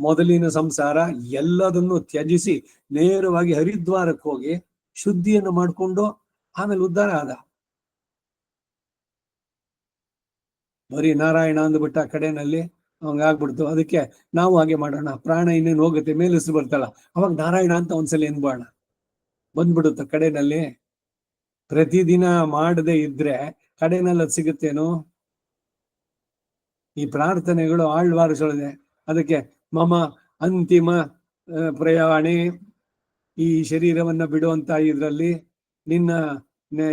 ಮೊದಲಿನ ಸಂಸಾರ ಎಲ್ಲದನ್ನು ತ್ಯಜಿಸಿ ನೇರವಾಗಿ ಹರಿದ್ವಾರಕ್ಕೆ ಹೋಗಿ ಶುದ್ಧಿಯನ್ನು ಮಾಡಿಕೊಂಡು ಆಮೇಲೆ ಉದ್ಧಾರ ಆದ. ಬರೀ ನಾರಾಯಣ ಅಂದ್ಬಿಟ್ಟ ಆ ಕಡೆನಲ್ಲಿ ಅವಂಗಾಗ್ಬಿಡ್ತು. ಅದಕ್ಕೆ ನಾವು ಹಾಗೆ ಮಾಡೋಣ, ಪ್ರಾಣ ಇನ್ನೇನು ಹೋಗುತ್ತೆ, ಮೇಲಿಸ್ ಬರ್ತಾಳ, ಅವಾಗ ನಾರಾಯಣ ಅಂತ ಒಂದ್ಸಲ ಎನ್ಬೋಣ, ಬಂದ್ಬಿಡುತ್ತ ಕಡೆನಲ್ಲಿ. ಪ್ರತಿದಿನ ಮಾಡದೆ ಇದ್ರೆ ಕಡೆನಲ್ಲಿ ಅದು ಸಿಗುತ್ತೇನು? ಈ ಪ್ರಾರ್ಥನೆಗಳು ಆಳ್ವಾರಿಸೋದೆ. ಅದಕ್ಕೆ ಮಮ ಅಂತಿಮ ಪ್ರಯಾಣಿ, ಈ ಶರೀರವನ್ನ ಬಿಡುವಂತ ಇದ್ರಲ್ಲಿ ನಿನ್ನ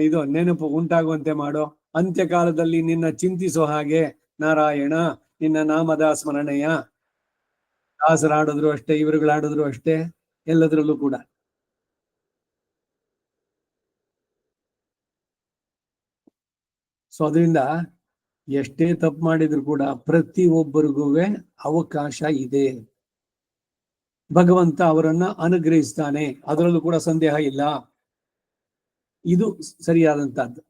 ಇದು ನೆನಪು ಉಂಟಾಗುವಂತೆ ಮಾಡೋ, ಅಂತ್ಯಕಾಲದಲ್ಲಿ ನಿನ್ನ ಚಿಂತಿಸೋ ಹಾಗೆ ನಾರಾಯಣ ನಿನ್ನ ನಾಮದ ಸ್ಮರಣೆಯ. ದಾಸರಾಡಿದ್ರು ಅಷ್ಟೇ, ಇವರುಗಳಾಡಿದ್ರು ಅಷ್ಟೇ, ಎಲ್ಲದರಲ್ಲೂ ಕೂಡ. ಸೊ ಅದರಿಂದ ಎಷ್ಟೇ ತಪ್ಪು ಮಾಡಿದ್ರು ಕೂಡ ಪ್ರತಿ ಒಬ್ಬರಿಗೂ ಅವಕಾಶ ಇದೆ. ಭಗವಂತ ಅವರನ್ನ ಅನುಗ್ರಹಿಸ್ತಾನೆ, ಅದರಲ್ಲೂ ಕೂಡ ಸಂದೇಹ ಇಲ್ಲ. ಇದು ಸರಿಯಾದಂತಹದ್ದು.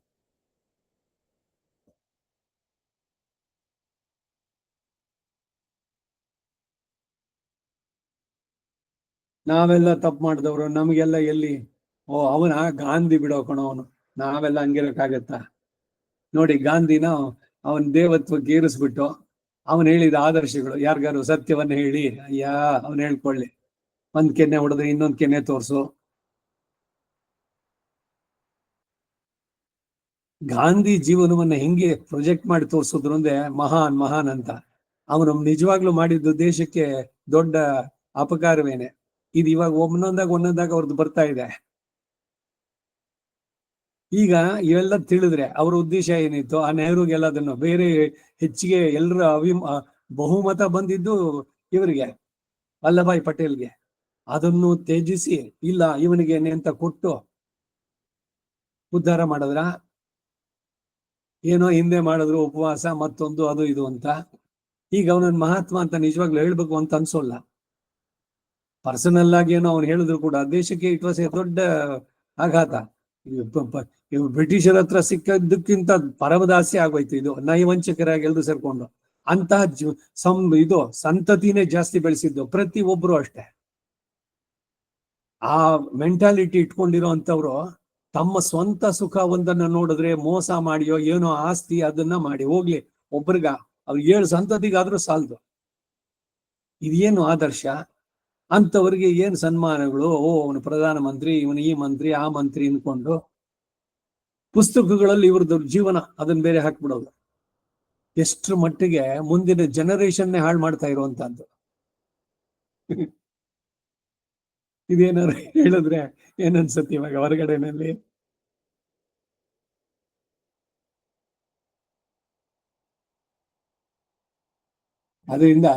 ನಾವೆಲ್ಲ ತಪ್ಪು ಮಾಡಿದವರು, ನಮಗೆಲ್ಲ ಎಲ್ಲಿ ಅವನ ಗಾಂಧಿ ಬಿಡೋ ಕಣೋ ಅವನು, ನಾವೆಲ್ಲ ಹಂಗಿರಕ್ಕಾಗತ್ತಾ? ನೋಡಿ ಗಾಂಧಿನ ಅವನ್ ದೇವತ್ವಕ್ಕೆ ಏರಿಸ್ಬಿಟ್ಟು ಅವನ್ ಹೇಳಿದ ಆದರ್ಶಗಳು, ಯಾರಿಗಾರು ಸತ್ಯವನ್ನ ಹೇಳಿ ಅಯ್ಯ ಅವನ್ ಹೇಳ್ಕೊಳ್ಳಿ, ಒಂದ್ ಕೆನ್ನೆ ಹೊಡೆದ್ರೆ ಇನ್ನೊಂದ್ ಕೆನ್ನೆ ತೋರ್ಸು. ಗಾಂಧಿ ಜೀವನವನ್ನ ಹೆಂಗೆ ಪ್ರೊಜೆಕ್ಟ್ ಮಾಡಿ ತೋರ್ಸಿದ್ರು ಅಂದ್ರೆ ಮಹಾನ್ ಮಹಾನ್ ಅಂತ. ಅವನು ನಿಜವಾಗ್ಲೂ ಮಾಡಿದ್ದು ದೇಶಕ್ಕೆ ದೊಡ್ಡ ಅಪಕಾರವೇನೆ. ಇದು ಇವಾಗ ಒಂದೊಂದಾಗ ಅವ್ರದ್ದು ಬರ್ತಾ ಇದೆ. ಈಗ ಇವೆಲ್ಲ ತಿಳಿದ್ರೆ ಅವ್ರ ಉದ್ದೇಶ ಏನಿತ್ತು, ಆ ನೆಹರುಗೆಲ್ಲ ಅದನ್ನು ಬೇರೆ ಹೆಚ್ಚಿಗೆ ಎಲ್ಲರ ಬಹುಮತ ಬಂದಿದ್ದು ಇವರಿಗೆ, ವಲ್ಲಭಾಯ್ ಪಟೇಲ್ಗೆ. ಅದನ್ನು ತ್ಯಜಿಸಿ ಇಲ್ಲ ಇವನಿಗೆ ಅಂತ ಕೊಟ್ಟು ಉದ್ಧಾರ ಮಾಡಿದ್ರ. ಏನೋ ಹಿಂದೆ ಮಾಡಿದ್ರು ಉಪವಾಸ ಮತ್ತೊಂದು ಅದು ಇದು ಅಂತ. ಈಗ ಅವನನ್ನ ಮಹಾತ್ಮ ಅಂತ ನಿಜವಾಗ್ಲೂ ಹೇಳ್ಬೇಕು ಅಂತ ಅನ್ಸೋಲ್ಲ. ಪರ್ಸನಲ್ ಆಗಿ ಏನೋ ಅವ್ನು ಹೇಳಿದ್ರು ಕೂಡ ದೇಶಕ್ಕೆ ಇಟ್ ವಾಸ್ ಎ ದೊಡ್ಡ ಆಘಾತ. ಬ್ರಿಟಿಷರ ಹತ್ರ ಸಿಕ್ಕದಕ್ಕಿಂತ ಪರಮದಾಸ್ಯ ಆಗೋಯ್ತು. ಇದು ನೈವಂಚಕರಾಗಿ ಎಲ್ರು ಸೇರ್ಕೊಂಡು ಅಂತಹ ಇದು ಸಂತತಿನೇ ಜಾಸ್ತಿ ಬೆಳೆಸಿದ್ದು. ಪ್ರತಿ ಒಬ್ರು ಅಷ್ಟೇ ಆ ಮೆಂಟಾಲಿಟಿ ಇಟ್ಕೊಂಡಿರೋ ಅಂತವ್ರು ತಮ್ಮ ಸ್ವಂತ ಸುಖ ಒಂದನ್ನ ನೋಡಿದ್ರೆ ಮೋಸ ಮಾಡಿಯೋ ಏನೋ ಆಸ್ತಿ ಅದನ್ನ ಮಾಡಿ ಹೋಗ್ಲಿ, ಒಬ್ರಿಗ ಅವ್ರು 7 ಸಂತತಿಗಾದ್ರೂ ಸಾಲದು. ಇದೇನು ಆದರ್ಶ? ಅಂತವ್ರಿಗೆ ಏನ್ ಸನ್ಮಾನಗಳು, ಅವನು ಪ್ರಧಾನ ಮಂತ್ರಿ, ಇವನು ಈ ಮಂತ್ರಿ ಆ ಮಂತ್ರಿ ಅನ್ಕೊಂಡು ಪುಸ್ತಕಗಳಲ್ಲಿ ಇವ್ರದ್ದು ಜೀವನ ಅದನ್ನ ಬೇರೆ ಹಾಕ್ಬಿಡೋದು. ಎಷ್ಟ್ರ ಮಟ್ಟಿಗೆ ಮುಂದಿನ ಜನರೇಷನ್ನೇ ಹಾಳು ಮಾಡ್ತಾ ಇರುವಂತಹದ್ದು. ಇದೇನಾದ್ರು ಹೇಳಿದ್ರೆ ಏನನ್ಸತ್ತೆ ಇವಾಗ ಹೊರಗಡೆನಲ್ಲಿ? ಅದರಿಂದ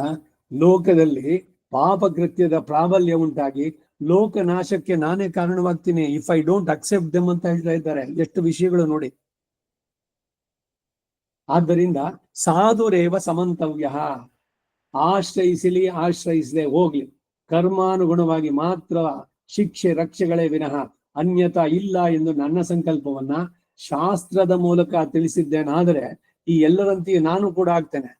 ಲೋಕದಲ್ಲಿ ಪಾಪಕೃತ್ಯದ ಪ್ರಾಬಲ್ಯ ಉಂಟಾಗಿ ಲೋಕನಾಶಕ್ಕೆ ನಾನೇ ಕಾರಣವಾಗ್ತೀನಿ if I don't accept them ಅಂತ ಹೇಳ್ತಾ ಇದ್ದಾರೆ. ಎಷ್ಟು ವಿಷಯಗಳು ನೋಡಿ. ಆದ್ದರಿಂದ ಸಾಧುರೇವ ಸಮಂತವ್ಯ, ಆಶ್ರಯಿಸಲಿ ಆಶ್ರಯಿಸದೆ ಹೋಗ್ಲಿ, ಕರ್ಮಾನುಗುಣವಾಗಿ ಮಾತ್ರ ಶಿಕ್ಷೆ ರಕ್ಷೆಗಳೇ ವಿನಃ ಅನ್ಯತಾ ಇಲ್ಲ ಎಂದು ನನ್ನ ಸಂಕಲ್ಪವನ್ನ ಶಾಸ್ತ್ರದ ಮೂಲಕ ತಿಳಿಸಿದ್ದೇನಾದರೆ ಈ ಎಲ್ಲರಂತೆಯೂ ನಾನು ಕೂಡ ಆಗ್ತೇನೆ.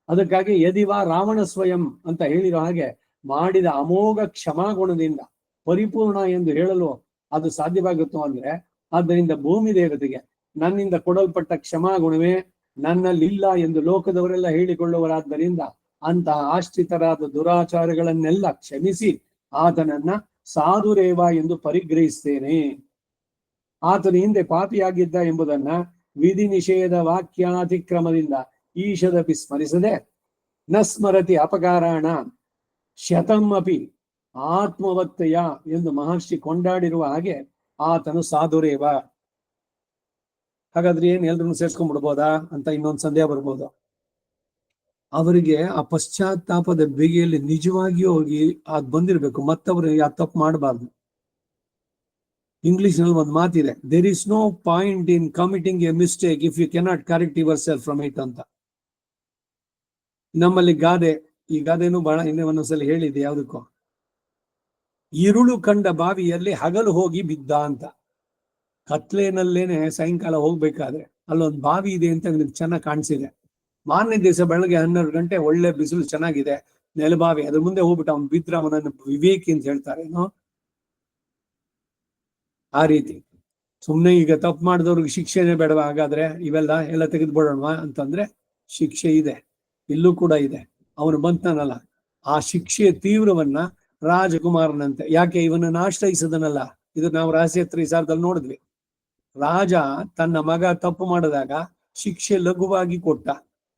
ಅದಕ್ಕಾಗಿ ಯದಿವಾ ರಾವಣ ಸ್ವಯಂ ಅಂತ ಹೇಳಿರೋ ಹಾಗೆ ಮಾಡಿದ ಅಮೋಘ ಕ್ಷಮಾಗುಣದಿಂದ ಪರಿಪೂರ್ಣ ಎಂದು ಹೇಳಲು ಅದು ಸಾಧ್ಯವಾಗುತ್ತೋ ಅಂದ್ರೆ, ಆದ್ದರಿಂದ ಭೂಮಿ ದೇವತೆಗೆ ನನ್ನಿಂದ ಕೊಡಲ್ಪಟ್ಟ ಕ್ಷಮಾಗುಣವೇ ನನ್ನಲ್ಲಿಲ್ಲ ಎಂದು ಲೋಕದವರೆಲ್ಲ ಹೇಳಿಕೊಳ್ಳುವರಾದ್ದರಿಂದ ಅಂತಹ ಆಶ್ರಿತರಾದ ದುರಾಚಾರಗಳನ್ನೆಲ್ಲ ಕ್ಷಮಿಸಿ ಆತನನ್ನ ಸಾಧುರೇವ ಎಂದು ಪರಿಗ್ರಹಿಸ್ತೇನೆ. ಆತನು ಹಿಂದೆ ಪಾಪಿಯಾಗಿದ್ದ ಎಂಬುದನ್ನ ವಿಧಿ ನಿಷೇಧ ವಾಕ್ಯಾತಿಕ್ರಮದಿಂದ ಈಶದಪಿ ಸ್ಮರಿಸದೆ ನ ಸ್ಮರತಿ ಅಪಕಾರಾಣ ಶತಂ ಅಪಿ ಆತ್ಮವತ್ತಯ ಎಂದು ಮಹರ್ಷಿ ಕೊಂಡಾಡಿರುವ ಹಾಗೆ ಆತನು ಸಾಧುರೇವ. ಹಾಗಾದ್ರೆ ಏನ್ ಎಲ್ರನ್ನು ಸೇರ್ಸ್ಕೊಂಡ್ಬಿಡ್ಬೋದಾ ಅಂತ ಇನ್ನೊಂದು ಸಂದೇಹ ಬರ್ಬೋದು. ಅವರಿಗೆ ಆ ಪಶ್ಚಾತ್ತಾಪದ ಬೇಗೆಯಲ್ಲಿ ನಿಜವಾಗಿಯೂ ಹೋಗಿ ಅದ್ ಬಂದಿರ್ಬೇಕು, ಮತ್ತವರು ಆ ತಪ್ಪು ಮಾಡಬಾರ್ದು. ಇಂಗ್ಲಿಷ್ ನಲ್ಲಿ ಒಂದು ಮಾತಿದೆ, there is no point in committing a mistake if you cannot correct yourself from it ಅಂತ. ನಮ್ಮಲ್ಲಿ ಗಾದೆ, ಈ ಗಾದೆನೂ ಬಹಳ ಇನ್ನೇ ಒಂದೊಂದ್ಸಲ ಹೇಳಿದೆ, ಯಾವುದಕ್ಕೋ, ഇരുಳು ಕಂಡ ಬಾವಿಯಲ್ಲಿ ಹಗಲು ಹೋಗಿ ಬಿದ್ದ ಅಂತ. ಕತ್ಲೇನಲ್ಲೇನೆ ಸಾಯಂಕಾಲ ಹೋಗ್ಬೇಕಾದ್ರೆ ಅಲ್ಲೊಂದು ಬಾವಿ ಇದೆ ಅಂತ ನಿಮ್ಗೆ ಚೆನ್ನಾಗಿ ಕಾಣಿಸಿದೆ. ಮಾರನೇ ದಿವಸ ಬೆಳಗ್ಗೆ 12 ಗಂಟೆ ಒಳ್ಳೆ ಬಿಸಿಲು ಚೆನ್ನಾಗಿದೆ, ನೆಲಬಾವಿ, ಅದ್ರ ಮುಂದೆ ಹೋಗ್ಬಿಟ್ಟು ಅವ್ನು ಬಿದ್ರ ಅವನನ್ನು ವಿವೇಕಿ ಅಂತ ಹೇಳ್ತಾರೆ ಏನೋ ಆ ರೀತಿ. ಸುಮ್ನೆ ಈಗ ತಪ್ಪು ಮಾಡಿದವ್ರಿಗೆ ಶಿಕ್ಷೆನೇ ಬೇಡವಾ? ಹಾಗಾದ್ರೆ ಇವೆಲ್ಲ ತೆಗೆದ್ಬಿಡೋಣವಾ ಅಂತಂದ್ರೆ ಶಿಕ್ಷೆ ಇದೆ, ಇಲ್ಲೂ ಕೂಡ ಇದೆ. ಅವನು ಬಂತಾನಲ್ಲ, ಆ ಶಿಕ್ಷೆಯ ತೀವ್ರವನ್ನ ರಾಜಕುಮಾರನಂತೆ, ಯಾಕೆ ಇವನನ್ನು ಆಶ್ರಯಿಸದನಲ್ಲ, ಇದು ನಾವು ರಹಸ್ಯ ತ್ರಿಸಾರದಲ್ಲಿ ನೋಡಿದ್ವಿ. ರಾಜ ತನ್ನ ಮಗ ತಪ್ಪು ಮಾಡಿದಾಗ ಶಿಕ್ಷೆ ಲಘುವಾಗಿ ಕೊಟ್ಟ,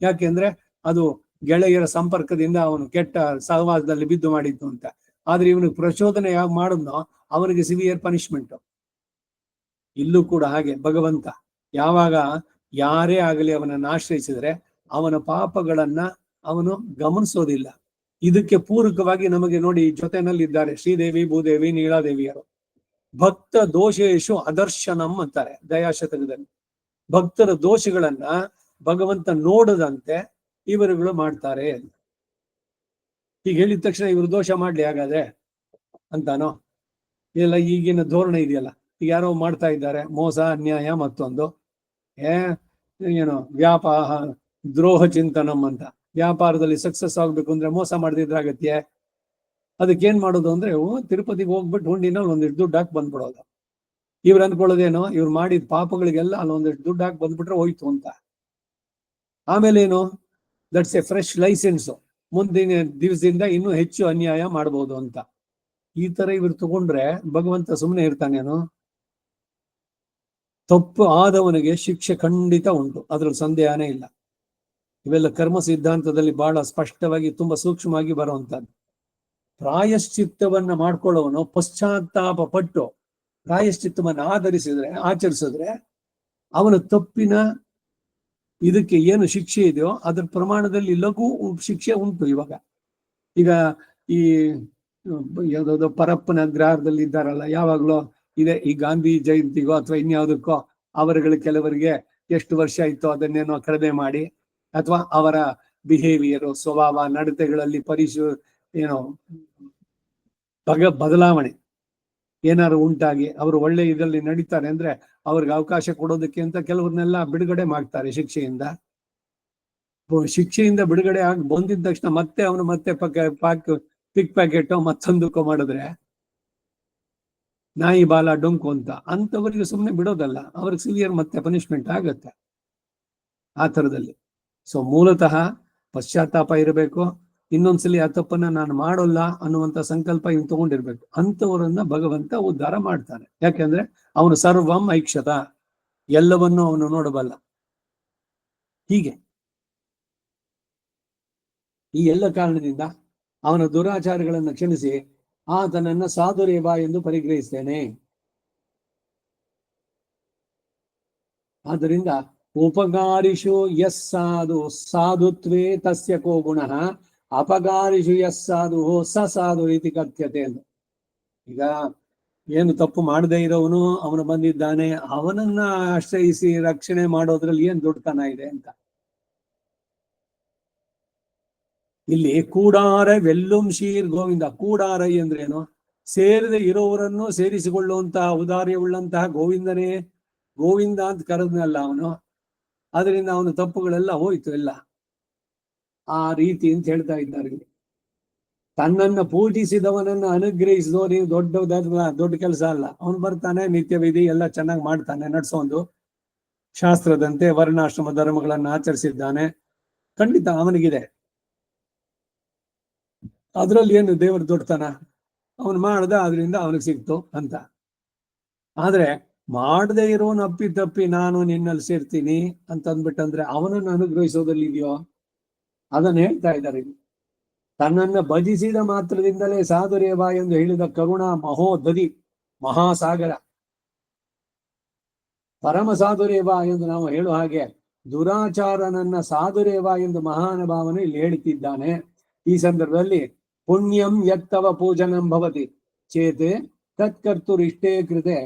ಯಾಕೆಂದ್ರೆ ಅದು ಗೆಳೆಯರ ಸಂಪರ್ಕದಿಂದ ಅವನು ಕೆಟ್ಟ ಸಹವಾಸದಲ್ಲಿ ಬಿದ್ದು ಮಾಡಿದ್ದು ಅಂತ. ಆದ್ರೆ ಇವನಿಗೆ ಪ್ರಚೋದನೆ ಯಾವ ಮಾಡಿದ್ನೋ ಅವನಿಗೆ ಸಿವಿಯರ್ ಪನಿಷ್ಮೆಂಟ್. ಇಲ್ಲೂ ಕೂಡ ಹಾಗೆ ಭಗವಂತ ಯಾವಾಗ ಯಾರೇ ಆಗಲಿ ಅವನನ್ನು ಆಶ್ರಯಿಸಿದ್ರೆ ಅವನ ಪಾಪಗಳನ್ನ ಅವನು ಗಮನಿಸೋದಿಲ್ಲ. ಇದಕ್ಕೆ ಪೂರಕವಾಗಿ ನಮಗೆ ನೋಡಿ ಜೊತೆನಲ್ಲಿದ್ದಾರೆ ಶ್ರೀದೇವಿ, ಭೂದೇವಿ, ನೀಳಾದೇವಿಯರು. ಭಕ್ತ ದೋಷೇಶು ಅದರ್ಶನಂ ಅಂತಾರೆ ದಯಾಶತಕದಲ್ಲಿ. ಭಕ್ತರ ದೋಷಗಳನ್ನ ಭಗವಂತ ನೋಡದಂತೆ ಇವರುಗಳು ಮಾಡ್ತಾರೆ. ಈಗ ಹೇಳಿದ ತಕ್ಷಣ ಇವರು ದೋಷ ಮಾಡ್ಲಿ ಹಾಗಾದ್ರೆ ಅಂತಾನೋ? ಇಲ್ಲ, ಈಗಿನ ಧೋರಣೆ ಇದೆಯಲ್ಲ, ಈಗ ಯಾರೋ ಮಾಡ್ತಾ ಇದ್ದಾರೆ ಮೋಸ, ಅನ್ಯಾಯ, ಮತ್ತೊಂದು ಏನೋ ವ್ಯಾಪಾರ ದ್ರೋಹ ಚಿಂತನಂ ಅಂತ. ವ್ಯಾಪಾರದಲ್ಲಿ ಸಕ್ಸಸ್ ಆಗ್ಬೇಕು ಅಂದ್ರೆ ಮೋಸ ಮಾಡದಿದ್ರಾಗತ್ತೆ. ಅದಕ್ಕೇನ್ ಮಾಡೋದು ಅಂದ್ರೆ ತಿರುಪತಿಗೆ ಹೋಗ್ಬಿಟ್ಟು ಹುಂಡಿನಲ್ಲಿ ಒಂದಿಷ್ಟು ದುಡ್ಡು ಹಾಕಿ ಬಂದ್ಬಿಡೋದು. ಇವ್ರು ಅಂದ್ಕೊಳ್ಳೋದೇನೋ ಇವ್ರು ಮಾಡಿದ ಪಾಪಗಳಿಗೆಲ್ಲ ಅಲ್ಲೊಂದಿಷ್ಟು ದುಡ್ಡು ಹಾಕಿ ಬಂದ್ಬಿಟ್ರೆ ಹೋಯ್ತು ಅಂತ. ಆಮೇಲೆ ಏನು, ದಟ್ಸ್ ಎ ಫ್ರೆಶ್ ಲೈಸೆನ್ಸ್, ಮುಂದಿನ ದಿವಸದಿಂದ ಇನ್ನೂ ಹೆಚ್ಚು ಅನ್ಯಾಯ ಮಾಡ್ಬೋದು ಅಂತ. ಈ ತರ ಇವ್ರು ತಗೊಂಡ್ರೆ ಭಗವಂತ ಸುಮ್ಮನೆ ಇರ್ತಾನೇನು? ತಪ್ಪು ಆದವನಿಗೆ ಶಿಕ್ಷೆ ಖಂಡಿತ ಉಂಟು, ಅದ್ರಲ್ಲಿ ಸಂದೇಹನೇ ಇಲ್ಲ. ಇವೆಲ್ಲ ಕರ್ಮ ಸಿದ್ಧಾಂತದಲ್ಲಿ ಬಹಳ ಸ್ಪಷ್ಟವಾಗಿ ತುಂಬಾ ಸೂಕ್ಷ್ಮವಾಗಿ ಬರುವಂತದ್ದು. ಪ್ರಾಯಶ್ಚಿತ್ತವನ್ನ ಮಾಡ್ಕೊಳ್ಳೋವನು ಪಶ್ಚಾತ್ತಾಪ ಪಟ್ಟು ಪ್ರಾಯಶ್ಚಿತ್ತವನ್ನ ಆಚರಿಸಿದ್ರೆ ಅವನ ತಪ್ಪಿನ ಇದಕ್ಕೆ ಏನು ಶಿಕ್ಷೆ ಇದೆಯೋ ಅದ್ರ ಪ್ರಮಾಣದಲ್ಲಿ ಲಘು ಶಿಕ್ಷೆ ಉಂಟು. ಈಗ ಈ ಯಾವ್ದಾವ್ದೋ ಪರಪ್ಪನ ಗ್ರಹದಲ್ಲಿ ಇದ್ದಾರಲ್ಲ, ಯಾವಾಗ್ಲೂ ಇದೆ, ಈ ಗಾಂಧಿ ಜಯಂತಿಗೋ ಅಥವಾ ಇನ್ಯಾವುದಕ್ಕೋ ಅವರುಗಳು ಕೆಲವರಿಗೆ ಎಷ್ಟು ವರ್ಷ ಇತ್ತೋ ಅದನ್ನೇನೋ ಕಡಿಮೆ ಮಾಡಿ, ಅಥವಾ ಅವರ ಬಿಹೇವಿಯರ್, ಸ್ವಭಾವ, ನಡತೆಗಳಲ್ಲಿ ಏನೋ ಬದಲಾವಣೆ ಏನಾದ್ರು ಉಂಟಾಗಿ ಅವರು ಒಳ್ಳೆ ಇದರಲ್ಲಿ ನಡೀತಾರೆ ಅಂದ್ರೆ ಅವ್ರಿಗೆ ಅವಕಾಶ ಕೊಡೋದಕ್ಕೆ ಅಂತ ಕೆಲವ್ರನ್ನೆಲ್ಲ ಬಿಡುಗಡೆ ಮಾಡ್ತಾರೆ ಶಿಕ್ಷೆಯಿಂದ. ಶಿಕ್ಷೆಯಿಂದ ಬಿಡುಗಡೆ ಆಗಿ ಬಂದಿದ ತಕ್ಷಣ ಮತ್ತೆ ಅವನು ಮತ್ತೆ ಪಿಕ್ ಪ್ಯಾಕೆಟ್ ಮತ್ತೊಂದಕ್ಕೋ ಮಾಡಿದ್ರೆ ನಾಯಿ ಬಾಲ ಡೊಂಕು ಅಂತವರಿಗೆ ಸುಮ್ಮನೆ ಬಿಡೋದಲ್ಲ, ಅವ್ರಿಗೆ ಸಿವಿಯರ್ ಮತ್ತೆ ಪನಿಷ್ಮೆಂಟ್ ಆಗತ್ತೆ ಆ ಥರದಲ್ಲಿ. ಸೊ ಮೂಲತಃ ಪಶ್ಚಾತ್ತಾಪ ಇರಬೇಕು, ಇನ್ನೊಂದ್ಸಲಿ ಆ ತಪ್ಪನ್ನ ನಾನು ಮಾಡೋಲ್ಲ ಅನ್ನುವಂಥ ಸಂಕಲ್ಪ ಇವ್ನು ತಗೊಂಡಿರ್ಬೇಕು. ಅಂಥವರನ್ನ ಭಗವಂತ ಉದ್ಧಾರ ಮಾಡ್ತಾನೆ. ಯಾಕೆಂದ್ರೆ ಅವನು ಸರ್ವಂ ಐಕ್ಷತ, ಎಲ್ಲವನ್ನೂ ಅವನು ನೋಡಬಲ್ಲ. ಹೀಗೆ ಈ ಎಲ್ಲ ಕಾರಣದಿಂದ ಅವನ ದುರಾಚಾರಗಳನ್ನು ಕ್ಷಮಿಸಿ ಆತನನ್ನ ಸಾಧುರೇವ ಎಂದು ಪರಿಗ್ರಹಿಸ್ತೇನೆ. ಆದ್ದರಿಂದ ಉಪಕಾರಿಷು ಯಸ್ ಸಾಧು ಸಾಧುತ್ವೇ ತಸ್ಯ ಕೋ ಗುಣಃ ಅಪಕಾರಿಷು ಯಸ್ ಸಾಧು ಸ ಸಾಧು ರೀತಿ ಕಥ್ಯತೆ ಎಂದು. ಈಗ ಏನು ತಪ್ಪು ಮಾಡದೇ ಇರೋವನು ಅವನು ಬಂದಿದ್ದಾನೆ, ಅವನನ್ನ ಆಶ್ರಯಿಸಿ ರಕ್ಷಣೆ ಮಾಡೋದ್ರಲ್ಲಿ ಏನ್ ದೊಡ್ಡತನ ಇದೆ ಅಂತ. ಇಲ್ಲಿ ಕೂಡಾರ ವೆಲ್ಲುಂ ಶೀರ್ ಗೋವಿಂದ. ಕೂಡಾರೈ ಅಂದ್ರೆ ಏನು? ಸೇರದೆ ಇರೋವರನ್ನು ಸೇರಿಸಿಕೊಳ್ಳುವಂತಹ ಔದಾರ್ಯವುಳ್ಳಂತಹ ಗೋವಿಂದನೇ ಗೋವಿಂದ ಅಂತ ಕರೆದ್ನಲ್ಲ ಅವನು. ಅದರಿಂದ ಅವನ ತಪ್ಪುಗಳೆಲ್ಲ ಹೋಯ್ತು ಎಲ್ಲ. ಆ ರೀತಿ ಅಂತ ಹೇಳ್ತಾ ಇದ್ದಾರೆ. ತನ್ನನ್ನ ಪೂಜಿಸಿದವನನ್ನ ಅನುಗ್ರಹಿಸಿದೋ ನೀವು ದೊಡ್ಡ ಕೆಲಸ ಅಲ್ಲ. ಅವನು ಬರ್ತಾನೆ, ನಿತ್ಯ ವಿಧಿ ಎಲ್ಲ ಚೆನ್ನಾಗಿ ಮಾಡ್ತಾನೆ, ನಡ್ಸೋದು ಶಾಸ್ತ್ರದಂತೆ ವರ್ಣಾಶ್ರಮ ಧರ್ಮಗಳನ್ನು ಆಚರಿಸಿದ್ದಾನೆ, ಖಂಡಿತ ಅವನಿಗಿದೆ. ಅದ್ರಲ್ಲಿ ಏನು ದೇವರ ದೊಡ್ಡತನ? ಅವನು ಮಾಡ್ದ, ಅದರಿಂದ ಅವನಿಗೆ ಸಿಕ್ತು ಅಂತ. ಆದ್ರೆ ಮಾಡದೇ ಇರೋನು ಅಪ್ಪಿ ನಾನು ನಿನ್ನಲ್ಲಿ ಸೇರ್ತೀನಿ ಅಂತ ಅಂದ್ಬಿಟ್ಟಂದ್ರೆ ಅವನನ್ನು ಅನುಗ್ರಹಿಸೋದಲ್ಲಿ ಇದೆಯೋ? ಅದನ್ನ ಹೇಳ್ತಾ ಇದ್ದಾರೆ. ತನ್ನನ್ನ ಭಜಿಸಿದ ಮಾತ್ರದಿಂದಲೇ ಸಾಧುರೇವ ಎಂದು ಹೇಳಿದ ಕರುಣಾ ಮಹೋದಧಿ, ಮಹಾಸಾಗರ, ಪರಮ ಸಾಧುರೇವ ಎಂದು ನಾವು ಹೇಳುವ ಹಾಗೆ ದುರಾಚಾರನನ್ನ ಸಾಧುರೇವ ಎಂದು ಮಹಾನುಭಾವನು ಇಲ್ಲಿ ಹೇಳ್ತಿದ್ದಾನೆ. ಈ ಸಂದರ್ಭದಲ್ಲಿ ಪುಣ್ಯಂ ಯತ್ತವ ಪೂಜನಂ ಭವತಿ ಚೇತೆ ತತ್ಕರ್ತುರಿಷ್ಟೇ ಕೃತೆ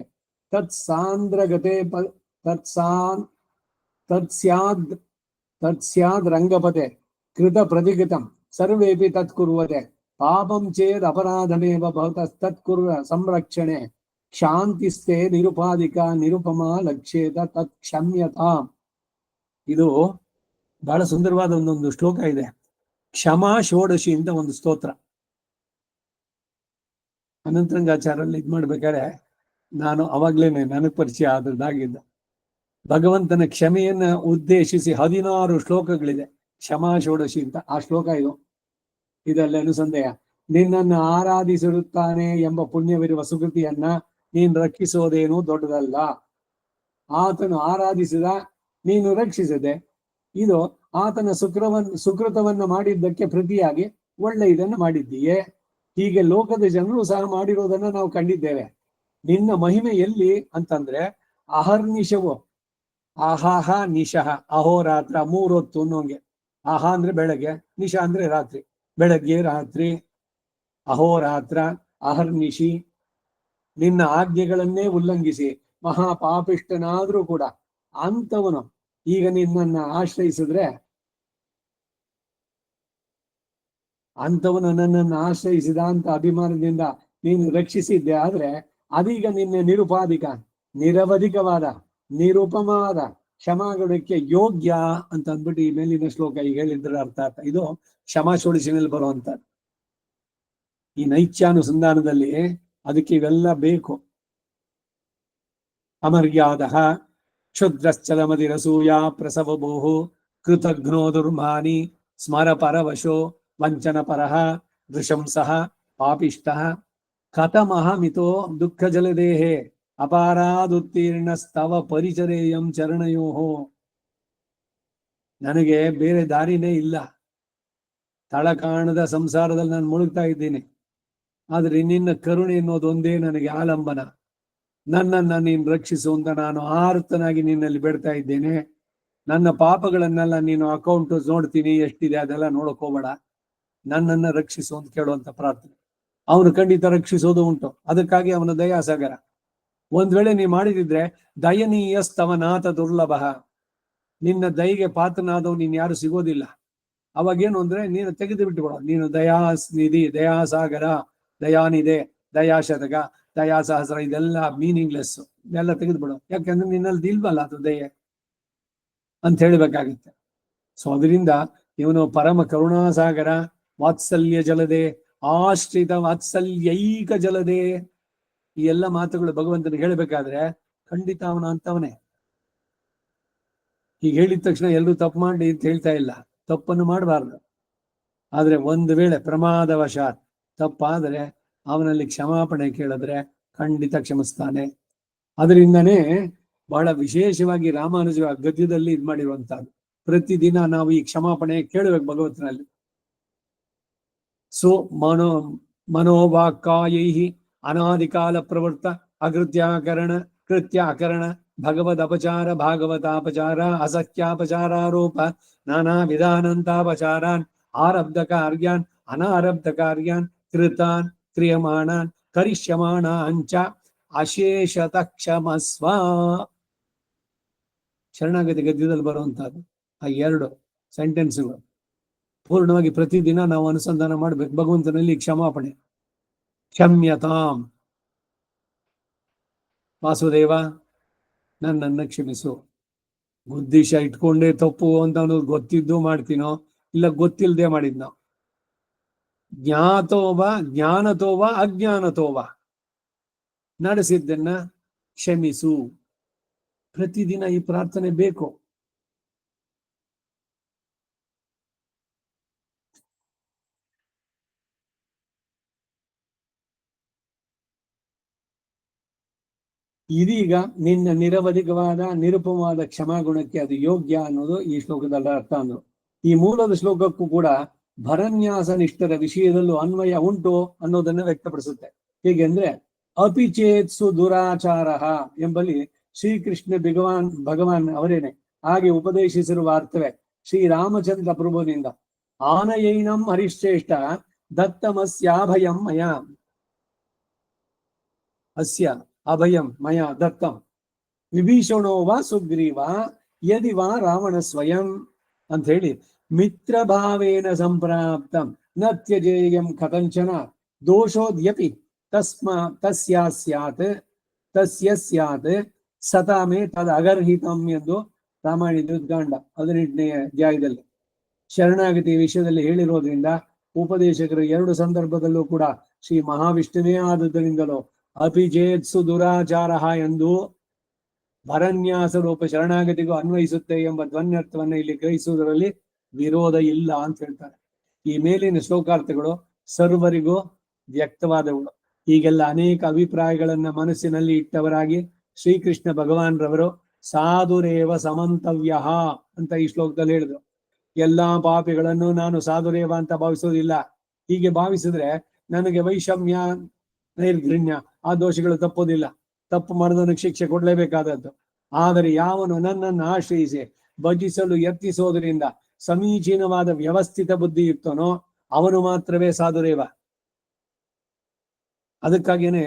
ತತ್ಸಾಂದ್ರಗತೆ ತತ್ಸ್ಯಾದ್ ರಂಗಪತೆ ಕೃತ ಪ್ರತಿಗತಂ ಸರ್ವೇಪಿ ತತ್ಕುರ್ವತೆ ಪಾಪಂ ಚೇದ್ ಅಪರಾಧಮೇವ ಭವತಸ್ತತ್ಕುರ್ವ ಸಂರಕ್ಷಣೆ ಶಾಂತಿಸ್ಥೆ ನಿರುಪಾಧಿಕ ನಿರುಪಮ ಲಕ್ಷ್ಯೇತ ತತ್ ಕ್ಷಮ್ಯತಾಂ. ಇದು ಬಹಳ ಸುಂದರವಾದ ಒಂದೊಂದು ಶ್ಲೋಕ ಇದೆ. ಕ್ಷಮಾ ಷೋಡಶಿ ಅಂತ ಒಂದು ಸ್ತೋತ್ರ. ಅನಂತರಂಗಾಚಾರ್ಯಲ್ಲಿ ಇದ್ ಮಾಡ್ಬೇಕಾದ್ರೆ ನಾನು ಅವಾಗ್ಲೇನೆ ನನಗ್ ಪರಿಚಯ ಆದದ್ದಾಗಿದ್ದ. ಭಗವಂತನ ಕ್ಷಮೆಯನ್ನ ಉದ್ದೇಶಿಸಿ 16 ಶ್ಲೋಕಗಳಿದೆ. ಕ್ಷಮಾ ಷೋಡಶಿ ಅಂತ ಆ ಶ್ಲೋಕ ಇದು. ಇದರಲ್ಲಿ ಅನುಸಂಧೇಯ, ನಿನ್ನನ್ನು ಆರಾಧಿಸಿರುತ್ತಾನೆ ಎಂಬ ಪುಣ್ಯವಿರುವ ಸುಕೃತಿಯನ್ನ ನೀನು ರಕ್ಷಿಸೋದೇನೂ ದೊಡ್ಡದಲ್ಲ. ಆತನು ಆರಾಧಿಸಿದ, ನೀನು ರಕ್ಷಿಸದೆ, ಇದು ಆತನ ಸುಕೃತವನ್ನ ಮಾಡಿದ್ದಕ್ಕೆ ಪ್ರತಿಯಾಗಿ ಒಳ್ಳೆ ಇದನ್ನು ಮಾಡಿದ್ದೀಯೇ. ಹೀಗೆ ಲೋಕದ ಜನರು ಸಹ ಮಾಡಿರೋದನ್ನ ನಾವು ಕಂಡಿದ್ದೇವೆ. ನಿನ್ನ ಮಹಿಮೆ ಎಲ್ಲಿ ಅಂತಂದ್ರೆ ಅಹರ್ನಿಶವು, ಅಹಾಹ ನಿಶಃ, ಅಹೋರಾತ್ರ 3 ಹೊತ್ತು ಅನ್ನೋಂಗೆ. ಆಹ ಅಂದ್ರೆ ಬೆಳಗ್ಗೆ, ನಿಶ ಅಂದ್ರೆ ರಾತ್ರಿ, ಬೆಳಗ್ಗೆ ರಾತ್ರಿ, ಅಹೋರಾತ್ರ ಅಹರ್ನಿಶಿ. ನಿನ್ನ ಆಜ್ಞೆಗಳನ್ನೇ ಉಲ್ಲಂಘಿಸಿ ಮಹಾಪಾಪಿಷ್ಟನಾದ್ರೂ ಕೂಡ ಅಂತವನು ಈಗ ನಿನ್ನನ್ನ ಆಶ್ರಯಿಸಿದ್ರೆ, ಅಂತವನು ನನ್ನನ್ನು ಆಶ್ರಯಿಸಿದ ಅಂತ ಅಭಿಮಾನದಿಂದ ನೀನು ರಕ್ಷಿಸಿದ್ದೆ. ಆದ್ರೆ ಅದೀಗ ನಿನ್ನ ನಿರುಪಾಧಿಕ, ನಿರವಧಿಕವಾದ, ನಿರುಪಮಾದ ಕ್ಷಮಾಗುಣಕ್ಕೆ ಯೋಗ್ಯ ಅಂತ ಅಂದ್ಬಿಟ್ಟು ಈ ಮೇಲಿನ ಶ್ಲೋಕ ಈಗ ಹೇಳಿದ್ರ ಅರ್ಥ. ಇದು ಕ್ಷಮಾ ಷೋಡಶಿನಲ್ಲಿ ಬರುವಂತ ಈ ನೈತ್ಯಾನುಸಂಧಾನದಲ್ಲಿ ಅದಕ್ಕೆ ಇವೆಲ್ಲ ಬೇಕು. ಅಮರ್ಯಾದ ಕ್ಷುದ್ರಶ್ಚಲಮದಿರಸೂಯ ಪ್ರಸವಭೂಹು ಕೃತಘ್ನೋ ದುರ್ಮಾನಿ ಸ್ಮರ ಪರವಶೋ ವಂಚನ ಪರಃ ದೃಶಂಸಃ ಪಾಪಿಷ್ಟಃ ಕಥಮಹಮಿತೋ ದುಃಖ ಜಲದೇಹೇ ಅಪಾರಾದುತ್ತೀರ್ಣ ಸ್ತವ ಪರಿಚರೇಯಂ ಚರಣಯೋಹೋ. ನನಗೆ ಬೇರೆ ದಾರಿನೇ ಇಲ್ಲ. ತಳಕಾಣದ ಸಂಸಾರದಲ್ಲಿ ನಾನು ಮುಳುಗ್ತಾ ಇದ್ದೀನಿ. ಆದ್ರೆ ನಿನ್ನ ಕರುಣೆ ಅನ್ನೋದು ಒಂದೇ ನನಗೆ ಆಲಂಬನ. ನನ್ನನ್ನ ನೀನು ರಕ್ಷಿಸು ಅಂತ ನಾನು ಆರ್ತನಾಗಿ ನಿನ್ನಲ್ಲಿ ಬೇಡ್ತಾ ಇದ್ದೇನೆ. ನನ್ನ ಪಾಪಗಳನ್ನೆಲ್ಲ ನೀನು ಅಕೌಂಟ್ ನೋಡ್ತೀನಿ, ಎಷ್ಟಿದೆ ಅದೆಲ್ಲ ನೋಡಕ್ ಹೋಗ್ಬೇಡ, ನನ್ನನ್ನ ರಕ್ಷಿಸು ಅಂತ ಕೇಳುವಂತ ಪ್ರಾರ್ಥನೆ. ಅವನು ಖಂಡಿತ ರಕ್ಷಿಸೋದು ಉಂಟು. ಅದಕ್ಕಾಗಿ ಅವನ ದಯಾಸಾಗರ. ಒಂದ್ ವೇಳೆ ನೀ ಮಾಡಿದಿದ್ರೆ ದಯನೀಯ ಸ್ತವನಾಥ ದುರ್ಲಭ, ನಿನ್ನ ದಯೆಗೆ ಪಾತ್ರನಾದವ್ ನೀನ್ ಯಾರು ಸಿಗೋದಿಲ್ಲ. ಅವಾಗೇನು ಅಂದ್ರೆ ನೀನು ತೆಗೆದು ಬಿಟ್ಟುಬಿಡ. ನೀನು ದಯಾನಿಧಿ, ದಯಾಸಾಗರ, ದಯಾನಿದೆ, ದಯಾಶತಕ, ದಯಾಸಹಸ್ರ, ಇದೆಲ್ಲ ಮೀನಿಂಗ್ಲೆಸ್, ಇದೆಲ್ಲ ತೆಗೆದುಬಿಡು. ಯಾಕಂದ್ರೆ ನಿನ್ನಲ್ಲಿ ಇಲ್ವಲ್ಲ ಅದು ದಯೆ ಅಂತ ಹೇಳ್ಬೇಕಾಗುತ್ತೆ. ಸೊ ಅದರಿಂದ ಇವನು ಪರಮ ಕರುಣಾಸಾಗರ, ವಾತ್ಸಲ್ಯ ಜಲದೆ, ಆಶ್ರಿತ ವಾತ್ಸಲ್ಯೈಕ ಜಲದೆ. ಈ ಎಲ್ಲ ಮಾತುಗಳು ಭಗವಂತನಿಗೆ ಹೇಳಬೇಕಾದ್ರೆ ಖಂಡಿತ ಅವನ ಅಂತವನೇ. ಈಗ ಹೇಳಿದ ತಕ್ಷಣ ಎಲ್ಲರೂ ತಪ್ಪು ಮಾಡಿ ಅಂತ ಹೇಳ್ತಾ ಇಲ್ಲ, ತಪ್ಪನ್ನು ಮಾಡಬಾರ್ದು. ಆದ್ರೆ ಒಂದು ವೇಳೆ ಪ್ರಮಾದವಶಾತ್ ತಪ್ಪಾದರೆ ಅವನಲ್ಲಿ ಕ್ಷಮಾಪಣೆ ಕೇಳಿದ್ರೆ ಖಂಡಿತ ಕ್ಷಮಿಸ್ತಾನೆ. ಅದರಿಂದನೇ ಬಹಳ ವಿಶೇಷವಾಗಿ ರಾಮಾನುಜ ಗದ್ಯದಲ್ಲಿ ಇದ್ ಮಾಡಿರುವಂತಹದ್ದು. ಪ್ರತಿದಿನ ನಾವು ಈ ಕ್ಷಮಾಪಣೆ ಕೇಳಬೇಕು ಭಗವಂತನಲ್ಲಿ. ಸೊ ಮನೋವಾಕ್ಕಾಯೈ ಅನಾದಿಕಾಲ ಪ್ರವೃತ್ತ ಅಕೃತ್ಯಾಕರಣ ಕೃತ್ಯ ಅಕರಣ ಭಗವದ್ ಅಪಚಾರ ಭಾಗವತಾಪಚಾರ ಅಸತ್ಯಾಪಚಾರಾರೋಪ ನಾನಾ ವಿಧಾನಂತಾಪಚಾರಾನ್ ಆರಬ್ಧ ಕಾರ್ಯಾನ್ ಅನಾರಬ್ಧ ಕಾರ್ಯಾನ್ ಕೃತಾನ್ ಕ್ರಿಯಮಾಣಾನ್ ಕರಿಷ್ಯಮಾಣಾಂಚ ಅಶೇಷತ ಕ್ಷಮಸ್ವ. ಶರಣಾಗತಿ ಗದ್ಯದಲ್ಲಿ ಬರುವಂತಹದ್ದು ಆ 2 ಸೆಂಟೆನ್ಸ್ಗಳು ಪೂರ್ಣವಾಗಿ ಪ್ರತಿದಿನ ನಾವು ಅನುಸಂಧಾನ ಮಾಡ್ಬೇಕು ಭಗವಂತನಲ್ಲಿ ಕ್ಷಮಾಪಣೆ. ಕ್ಷಮ್ಯತಾಂ ವಾಸುದೇವ, ನನ್ನನ್ನು ಕ್ಷಮಿಸು. ಉದ್ದೇಶ ಇಟ್ಕೊಂಡೇ ತಪ್ಪು ಅಂತ ಅನ್ನೋದು ಗೊತ್ತಿದ್ದು ಮಾಡ್ತೀನೋ, ಇಲ್ಲ ಗೊತ್ತಿಲ್ಲದೆ ಮಾಡಿದ್ನೋ, ಜ್ಞಾತೋವ ಜ್ಞಾನತೋವ ಅಜ್ಞಾನತೋವ ನಡೆಸಿದ್ದನ್ನ ಕ್ಷಮಿಸು. ಪ್ರತಿದಿನ ಈ ಪ್ರಾರ್ಥನೆ ಬೇಕು. ಇದೀಗ ನಿನ್ನ ನಿರವಧಿಕವಾದ ನಿರುಪಮವಾದ ಕ್ಷಮಾಗುಣಕ್ಕೆ ಅದು ಯೋಗ್ಯ ಅನ್ನೋದು ಈ ಶ್ಲೋಕದ ಅರ್ಥ ಅಂದ್ರು. ಈ ಮೂಲದ ಶ್ಲೋಕಕ್ಕೂ ಕೂಡ ಭರನ್ಯಾಸ ನಿಷ್ಠರ ವಿಷಯದಲ್ಲೂ ಅನ್ವಯ ಉಂಟು ಅನ್ನೋದನ್ನ ವ್ಯಕ್ತಪಡಿಸುತ್ತೆ. ಹೇಗೆ ಅಂದ್ರೆ ಅಪಿಚೇತ್ಸು ದುರಾಚಾರ ಎಂಬಲ್ಲಿ ಶ್ರೀಕೃಷ್ಣ ಭಗವಾನ್ ಅವರೇನೆ ಹಾಗೆ ಉಪದೇಶಿಸಿರುವ ಅರ್ಥವೇ ಶ್ರೀರಾಮಚಂದ್ರ ಪ್ರಭುವಿನಿಂದ. ಆನಯೈನಂ ಹರಿಶ್ರೇಷ್ಠ ದತ್ತಮಸ್ಯಾಭಯಂ ಮಯ, ಅಸ್ಯ ಅಭಯಂ ಮಯ ದತ್ತಂ ವಿಭೀಷಣೋ ವಾ ಸುಗ್ರೀವ ಯದಿ ವಾ ರಾವಣ ಸ್ವಯಂ ಅಂತ ಹೇಳಿ, ಮಿತ್ರಭಾವೇನ ಸಂಪ್ರಾಪ್ತಂ ನ ತ್ಯಜೇಯಂ ಕಥಂಚನ ದೋಷೋದ್ಯಪಿ ತಸ್ಯ ಸ್ಯಾತ್ ಸತಾಮೇ ತದ್ ಅಗರ್ಹಿತಂ ಎಂದು ರಾಮಾಯಣ ಉದ್ಗಾಂಡ 18ನೇ ಅಧ್ಯಾಯದಲ್ಲಿ ಶರಣಾಗತಿ ವಿಷಯದಲ್ಲಿ ಹೇಳಿರೋದ್ರಿಂದ ಉಪದೇಶಕರು 2 ಸಂದರ್ಭದಲ್ಲೂ ಕೂಡ ಶ್ರೀ ಮಹಾವಿಷ್ಣುವೇ ಆದುದರಿಂದಲೋ ಅಪಿಜೇತ್ಸು ದುರಾಚಾರ ಎಂದು ಭರನ್ಯಾಸ ರೂಪ ಶರಣಾಗತಿಗೂ ಅನ್ವಯಿಸುತ್ತೆ ಎಂಬ ಧ್ವನ್ಯರ್ಥವನ್ನು ಇಲ್ಲಿ ಗ್ರಹಿಸುವುದರಲ್ಲಿ ವಿರೋಧ ಇಲ್ಲ ಅಂತ ಹೇಳ್ತಾರೆ. ಈ ಮೇಲಿನ ಶ್ಲೋಕಾರ್ಥಗಳು ಸರ್ವರಿಗೂ ವ್ಯಕ್ತವಾದವುಗಳು. ಹೀಗೆಲ್ಲ ಅನೇಕ ಅಭಿಪ್ರಾಯಗಳನ್ನ ಮನಸ್ಸಿನಲ್ಲಿ ಇಟ್ಟವರಾಗಿ ಶ್ರೀಕೃಷ್ಣ ಭಗವಾನ್ ರವರು ಸಾಧುರೇವ ಸಮಂತವ್ಯ ಅಂತ ಈ ಶ್ಲೋಕದಲ್ಲಿ ಹೇಳಿದ್ರು. ಎಲ್ಲಾ ಪಾಪಿಗಳನ್ನು ನಾನು ಸಾಧುರೇವ ಅಂತ ಭಾವಿಸೋದಿಲ್ಲ. ಹೀಗೆ ಭಾವಿಸಿದ್ರೆ ನನಗೆ ವೈಷಮ್ಯ, ನೈರ್ಘೃಣ್ಯ ಆ ದೋಷಗಳು ತಪ್ಪೋದಿಲ್ಲ. ತಪ್ಪು ಮಾಡಿದವನಿಗೆ ಶಿಕ್ಷೆ ಕೊಡ್ಲೇಬೇಕಾದದ್ದು. ಆದರೆ ಯಾವನು ನನ್ನನ್ನು ಆಶ್ರಯಿಸಿ ಭಜಿಸಲು ಯತ್ನಿಸೋದರಿಂದ ಸಮೀಚೀನವಾದ ವ್ಯವಸ್ಥಿತ ಬುದ್ಧಿ ಇರ್ತನೋ ಅವನು ಮಾತ್ರವೇ ಸಾಧುರೇವ. ಅದಕ್ಕಾಗೇನೆ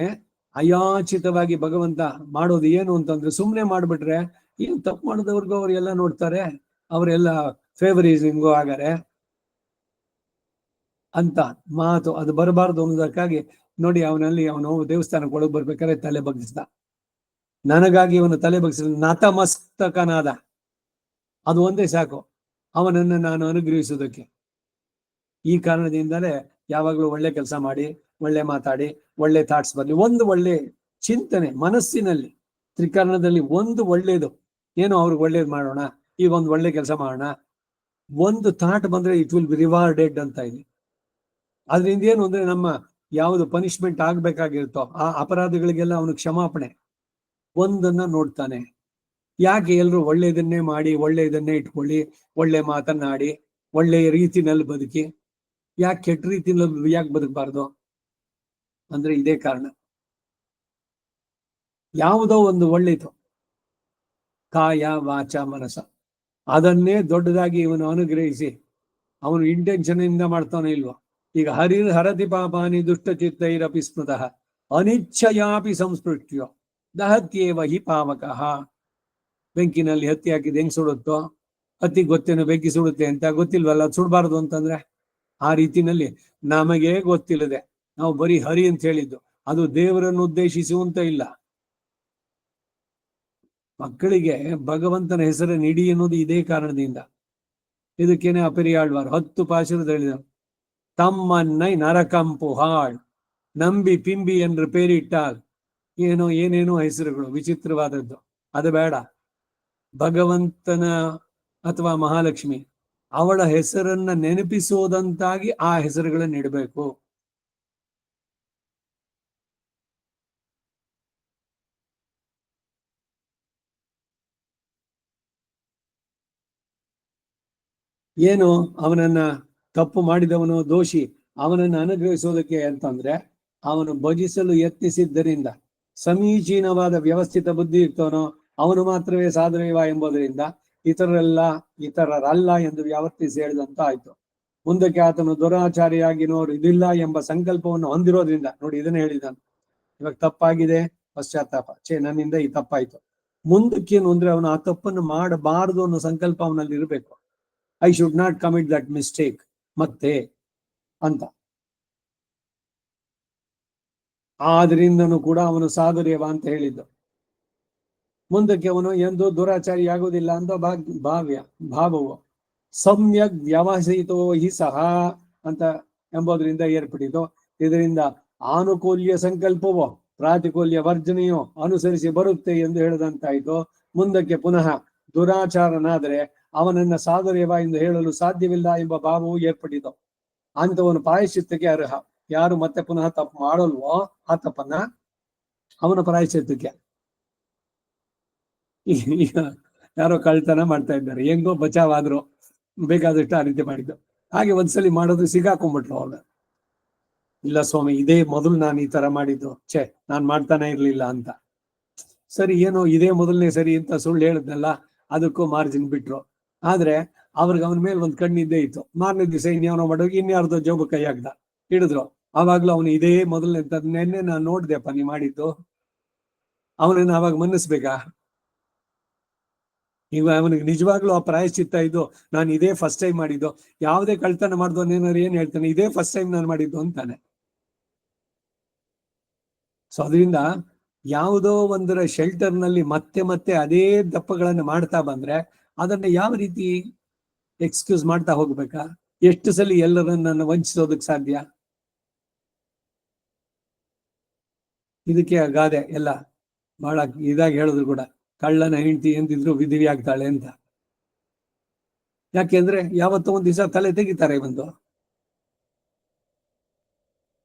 ಅಯಾಚಿತವಾಗಿ ಭಗವಂತ ಮಾಡೋದು ಏನು ಅಂತಂದ್ರೆ, ಸುಮ್ಮನೆ ಮಾಡ್ಬಿಟ್ರೆ ಏನು ತಪ್ಪು ಮಾಡಿದವ್ರಿಗೂ ಅವರೆಲ್ಲ ನೋಡ್ತಾರೆ, ಅವರೆಲ್ಲ ಫೇವರಿಸಮ್ಗೂ ಆಗರೆ ಅಂತ ಮಾತು ಅದು ಬರಬಾರ್ದು ಅನ್ನೋದಕ್ಕಾಗಿ ನೋಡಿ, ಅವನು ದೇವಸ್ಥಾನಕ್ಕೆ ಒಳಗೆ ಬರ್ಬೇಕಾದ್ರೆ ತಲೆ ಬಗ್ಗಿಸ್ದ. ನನಗಾಗಿ ಅವನು ತಲೆ ಬಗ್ಗಿಸಿದ ನತಮಸ್ತಕನಾದ. ಅದು ಒಂದೇ ಸಾಕು ಅವನನ್ನು ನಾನು ಅನುಗ್ರಹಿಸುವುದಕ್ಕೆ. ಈ ಕಾರಣದಿಂದಲೇ ಯಾವಾಗಲೂ ಒಳ್ಳೆ ಕೆಲಸ ಮಾಡಿ, ಒಳ್ಳೆ ಮಾತಾಡಿ, ಒಳ್ಳೆ ಥಾಟ್ಸ್ ಬರಲಿ, ಒಂದು ಒಳ್ಳೆ ಚಿಂತನೆ ಮನಸ್ಸಿನಲ್ಲಿ, ತ್ರಿಕರಣದಲ್ಲಿ ಒಂದು ಒಳ್ಳೇದು ಏನೋ ಅವ್ರಿಗೆ ಒಳ್ಳೇದು ಮಾಡೋಣ, ಈಗ ಒಂದು ಒಳ್ಳೆ ಕೆಲಸ ಮಾಡೋಣ, ಒಂದು ಥಾಟ್ ಬಂದ್ರೆ ಇಟ್ ವಿಲ್ ಬಿ ರಿವಾರ್ಡೆಡ್ ಅಂತ ಇದೆ. ಅದರಿಂದ ಏನು ಅಂದ್ರೆ ನಮ್ಮ ಯಾವುದು ಪನಿಷ್ಮೆಂಟ್ ಆಗ್ಬೇಕಾಗಿರುತ್ತೋ ಆ ಅಪರಾಧಗಳಿಗೆಲ್ಲ ಅವನು ಕ್ಷಮಾಪಣೆ ಒಂದನ್ನ ನೋಡ್ತಾನೆ. ಯಾಕೆ ಎಲ್ರು ಒಳ್ಳೆಯದನ್ನೇ ಮಾಡಿ, ಒಳ್ಳೆಯದನ್ನೇ ಇಟ್ಕೊಳ್ಳಿ, ಒಳ್ಳೆ ಮಾತನ್ನಾಡಿ, ಒಳ್ಳೆಯ ರೀತಿನಲ್ಲಿ ಬದುಕಿ, ಯಾಕೆ ಕೆಟ್ಟ ರೀತಿನಲ್ಲಿ ಯಾಕೆ ಬದುಕಬಾರ್ದು ಅಂದ್ರೆ ಇದೇ ಕಾರಣ. ಯಾವುದೋ ಒಂದು ಒಳ್ಳೆಯದು ಕಾಯ ವಾಚ ಮನಸ ಅದನ್ನೇ ದೊಡ್ಡದಾಗಿ ಇವನು ಅನುಗ್ರಹಿಸಿ ಅವನು ಇಂಟೆನ್ಷನ್ ಇಂದ ಮಾಡ್ತಾನೆ ಇಲ್ವೋ. ಈಗ ಹರತಿ ಪಾಪಾನಿ ದುಷ್ಟ ಚಿತ್ತೈರಪಿ ಸ್ಮೃತಃ ಅನಿಚ್ಛಯಾಪಿ ಸಂಸ್ಪೃಷ್ಟ್ಯೋ ದಹತ್ಯೇವ ಹಿ ಪಾವಕಃ. ಬೆಂಕಿನಲ್ಲಿ ಹತ್ತಿ ಹಾಕಿದ್ ಹೆಂಗ್ ಸುಡುತ್ತೋ, ಹತ್ತಿ ಗೊತ್ತೇನು ಬೆಂಕಿ ಸುಡುತ್ತೆ ಅಂತ ಗೊತ್ತಿಲ್ವಲ್ಲ, ಅದು ಸುಡಬಾರ್ದು ಅಂತಂದ್ರೆ ಆ ರೀತಿನಲ್ಲಿ ನಮಗೆ ಗೊತ್ತಿಲ್ಲದೆ ನಾವು ಬರೀ ಹರಿ ಅಂತ ಹೇಳಿದ್ದು, ಅದು ದೇವರನ್ನು ಉದ್ದೇಶಿಸಿ ಅಂತ ಇಲ್ಲ. ಮಕ್ಕಳಿಗೆ ಭಗವಂತನ ಹೆಸರನ್ನು ಇಡಿ ಎನ್ನುವುದು ಇದೇ ಕಾರಣದಿಂದ. ಇದಕ್ಕೇನೆ ಅಪರಿಯಾಳ್ವಾರು 10 ಪಾಶುರದ ಹೇಳಿದರು. ತಮ್ಮನ್ನೈ ನರಕಂಪುಹಾಳ್ ನಂಬಿ ಪಿಂಬಿ ಎಂದು ಪೇರಿಟ್ಟಾಲ್. ಏನೇನೋ ಹೆಸರುಗಳು ವಿಚಿತ್ರವಾದದ್ದು, ಅದು ಬೇಡ. ಭಗವಂತನ ಅಥವಾ ಮಹಾಲಕ್ಷ್ಮಿ ಅವಳ ಹೆಸರನ್ನ ನೆನಪಿಸುವುದಂತಾಗಿ ಆ ಹೆಸರುಗಳನ್ನು ಇಡಬೇಕು. ಏನು ಅವನನ್ನ ತಪ್ಪು ಮಾಡಿದವನು ದೋಷಿ, ಅವನನ್ನು ಅನುಗ್ರಹಿಸೋದಕ್ಕೆ ಅಂತಂದ್ರೆ ಅವನು ಭಜಿಸಲು ಯತ್ನಿಸಿದ್ದರಿಂದ ಸಮೀಚೀನವಾದ ವ್ಯವಸ್ಥಿತ ಬುದ್ಧಿ ಇರ್ತವನೋ ಅವನು ಮಾತ್ರವೇ ಸಾಧುರೇವ ಎಂಬುದರಿಂದ ಇತರರಲ್ಲ ಎಂದು ವ್ಯಾವರ್ತಿಸಿ ಹೇಳಿದಂತ ಆಯ್ತು. ಮುಂದಕ್ಕೆ ಆತನು ದುರಾಚಾರಿಯಾಗಿನೋರು ಇದಿಲ್ಲ ಎಂಬ ಸಂಕಲ್ಪವನ್ನು ಹೊಂದಿರೋದ್ರಿಂದ, ನೋಡಿ ಇದನ್ನ ಹೇಳಿದ್ದಾನೆ, ಇವಾಗ ತಪ್ಪಾಗಿದೆ ಪಶ್ಚಾತ್ತಾಪ, ನನ್ನಿಂದ ಈ ತಪ್ಪಾಯ್ತು. ಮುಂದಕ್ಕೇನು ಅಂದ್ರೆ ಅವನು ಆ ತಪ್ಪನ್ನು ಮಾಡಬಾರದು ಅನ್ನೋ ಸಂಕಲ್ಪ ಅವನಲ್ಲಿ ಇರಬೇಕು. I should not commit that mistake ಮತ್ತೆ ಅಂತ. ಆದ್ರಿಂದನೂ ಕೂಡ ಅವನು ಸಾಧುರೇವ ಅಂತ ಹೇಳಿದ್ದು. ಮುಂದಕ್ಕೆ ಅವನು ಎಂದು ದುರಾಚಾರಿ ಆಗುವುದಿಲ್ಲ ಅಂತ ಭಾವವು ಸಮ್ಯಕ್ ವ್ಯವಹರಿತೋ ಹಿ ಸಹ ಅಂತ ಎಂಬುದರಿಂದ ಏರ್ಪಟ್ಟಿತು. ಇದರಿಂದ ಆನುಕೂಲ್ಯ ಸಂಕಲ್ಪವೋ ಪ್ರಾತಿಕೂಲ್ಯ ವರ್ಜನೆಯೋ ಅನುಸರಿಸಿ ಬರುತ್ತೆ ಎಂದು ಹೇಳದಂತಾಯ್ತು. ಮುಂದಕ್ಕೆ ಪುನಃ ದುರಾಚಾರನಾದರೆ ಅವನನ್ನ ಸಾಧುರೇವ ಎಂದು ಹೇಳಲು ಸಾಧ್ಯವಿಲ್ಲ ಎಂಬ ಭಾವವು ಏರ್ಪಟ್ಟಿತು. ಅಂತವನು ಪ್ರಾಯಶ್ಚಿತ್ತಕ್ಕೆ ಅರ್ಹ. ಯಾರು ಮತ್ತೆ ಪುನಃ ತಪ್ಪು ಮಾಡಲ್ವೋ ಆ ತಪ್ಪನ್ನ ಅವನ ಪ್ರಾಯಶ್ಚಿತ್ತಕ್ಕೆ. ಈಗ ಯಾರೋ ಕಳ್ತನ ಮಾಡ್ತಾ ಇದ್ದಾರೆ, ಹೆಂಗೋ ಬಚಾವಾದ್ರು, ಬೇಕಾದಷ್ಟು ಆ ರೀತಿ ಮಾಡಿದ್ದು. ಹಾಗೆ ಒಂದ್ಸಲಿ ಮಾಡೋದು ಸಿಗಾಕೊಂಡ್ಬಿಟ್ರು ಅವನು. ಇಲ್ಲ ಸ್ವಾಮಿ, ಇದೇ ಮೊದಲು ನಾನು ಈ ತರ ಮಾಡಿದ್ದು, ನಾನ್ ಮಾಡ್ತಾನೆ ಇರ್ಲಿಲ್ಲ ಅಂತ. ಸರಿ, ಏನೋ ಇದೇ ಮೊದಲನೇ ಸರಿ ಅಂತ ಸುಳ್ಳು ಹೇಳಿದ್ನಲ್ಲ, ಅದಕ್ಕೂ ಮಾರ್ಜಿನ್ ಬಿಟ್ರು. ಆದ್ರೆ ಅವ್ರಿಗೆ ಅವನ ಮೇಲೆ ಒಂದು ಕಣ್ಣಿದ್ದೇ ಇತ್ತು. ಮಾರನೇ ದಿವಸ ಇನ್ಯಾವನೋ ಮಾಡೋಗಿ ಇನ್ಯಾರ್ದೋ ಜೋಬು ಕೈ ಹಾಕ್ದ, ಹಿಡಿದ್ರು. ಆವಾಗ್ಲೂ ಅವನು ಇದೇ ಮೊದಲನೇ ನೆನ್ನೆ ನಾನು ನೋಡ್ದೆಪ್ಪ ನೀ ಮಾಡಿದ್ದು, ಅವನನ್ನ ಅವಾಗ ಮನ್ನಿಸ್ಬೇಕಾ? ಈಗ ಅವನಿಗೆ ನಿಜವಾಗ್ಲೂ ಆ ಪ್ರಾಯಶ್ಚಿತ್ತ ಇದು, ನಾನು ಇದೇ ಫಸ್ಟ್ ಟೈಮ್ ಮಾಡಿದ್ದು. ಯಾವುದೇ ಕಳ್ತನ ಮಾಡಿದವನೇನಾರು ಏನ್ ಹೇಳ್ತಾನೆ, ಇದೇ ಫಸ್ಟ್ ಟೈಮ್ ನಾನು ಮಾಡಿದ್ದು ಅಂತಾನೆ. ಸೊ ಅದರಿಂದ ಯಾವುದೋ ಒಂದರ ಶೆಲ್ಟರ್ ನಲ್ಲಿ ಮತ್ತೆ ಮತ್ತೆ ಅದೇ ದಪ್ಪಗಳನ್ನು ಮಾಡ್ತಾ ಬಂದ್ರೆ ಅದನ್ನ ಯಾವ ರೀತಿ ಎಕ್ಸ್ಕ್ಯೂಸ್ ಮಾಡ್ತಾ ಹೋಗ್ಬೇಕಾ? ಎಷ್ಟು ಸಲ ಎಲ್ಲರನ್ನ ವಂಚಿಸೋದಕ್ಕೆ ಸಾಧ್ಯ? ಇದಕ್ಕೆ ಗಾದೆ ಎಲ್ಲ ಬಹಳ ಇದಾಗಿ ಹೇಳಿದ್ರು ಕೂಡ, ಕಳ್ಳನ ಹೆಂಡತಿ ಎಂದಿದ್ರು ವಿಧಿವಿ ಆಗ್ತಾಳೆ ಅಂತ. ಯಾಕೆಂದ್ರೆ ಯಾವತ್ತೋ ಒಂದ್ ದಿವಸ ತಲೆ ತೆಗಿತಾರೆ ಬಂದು.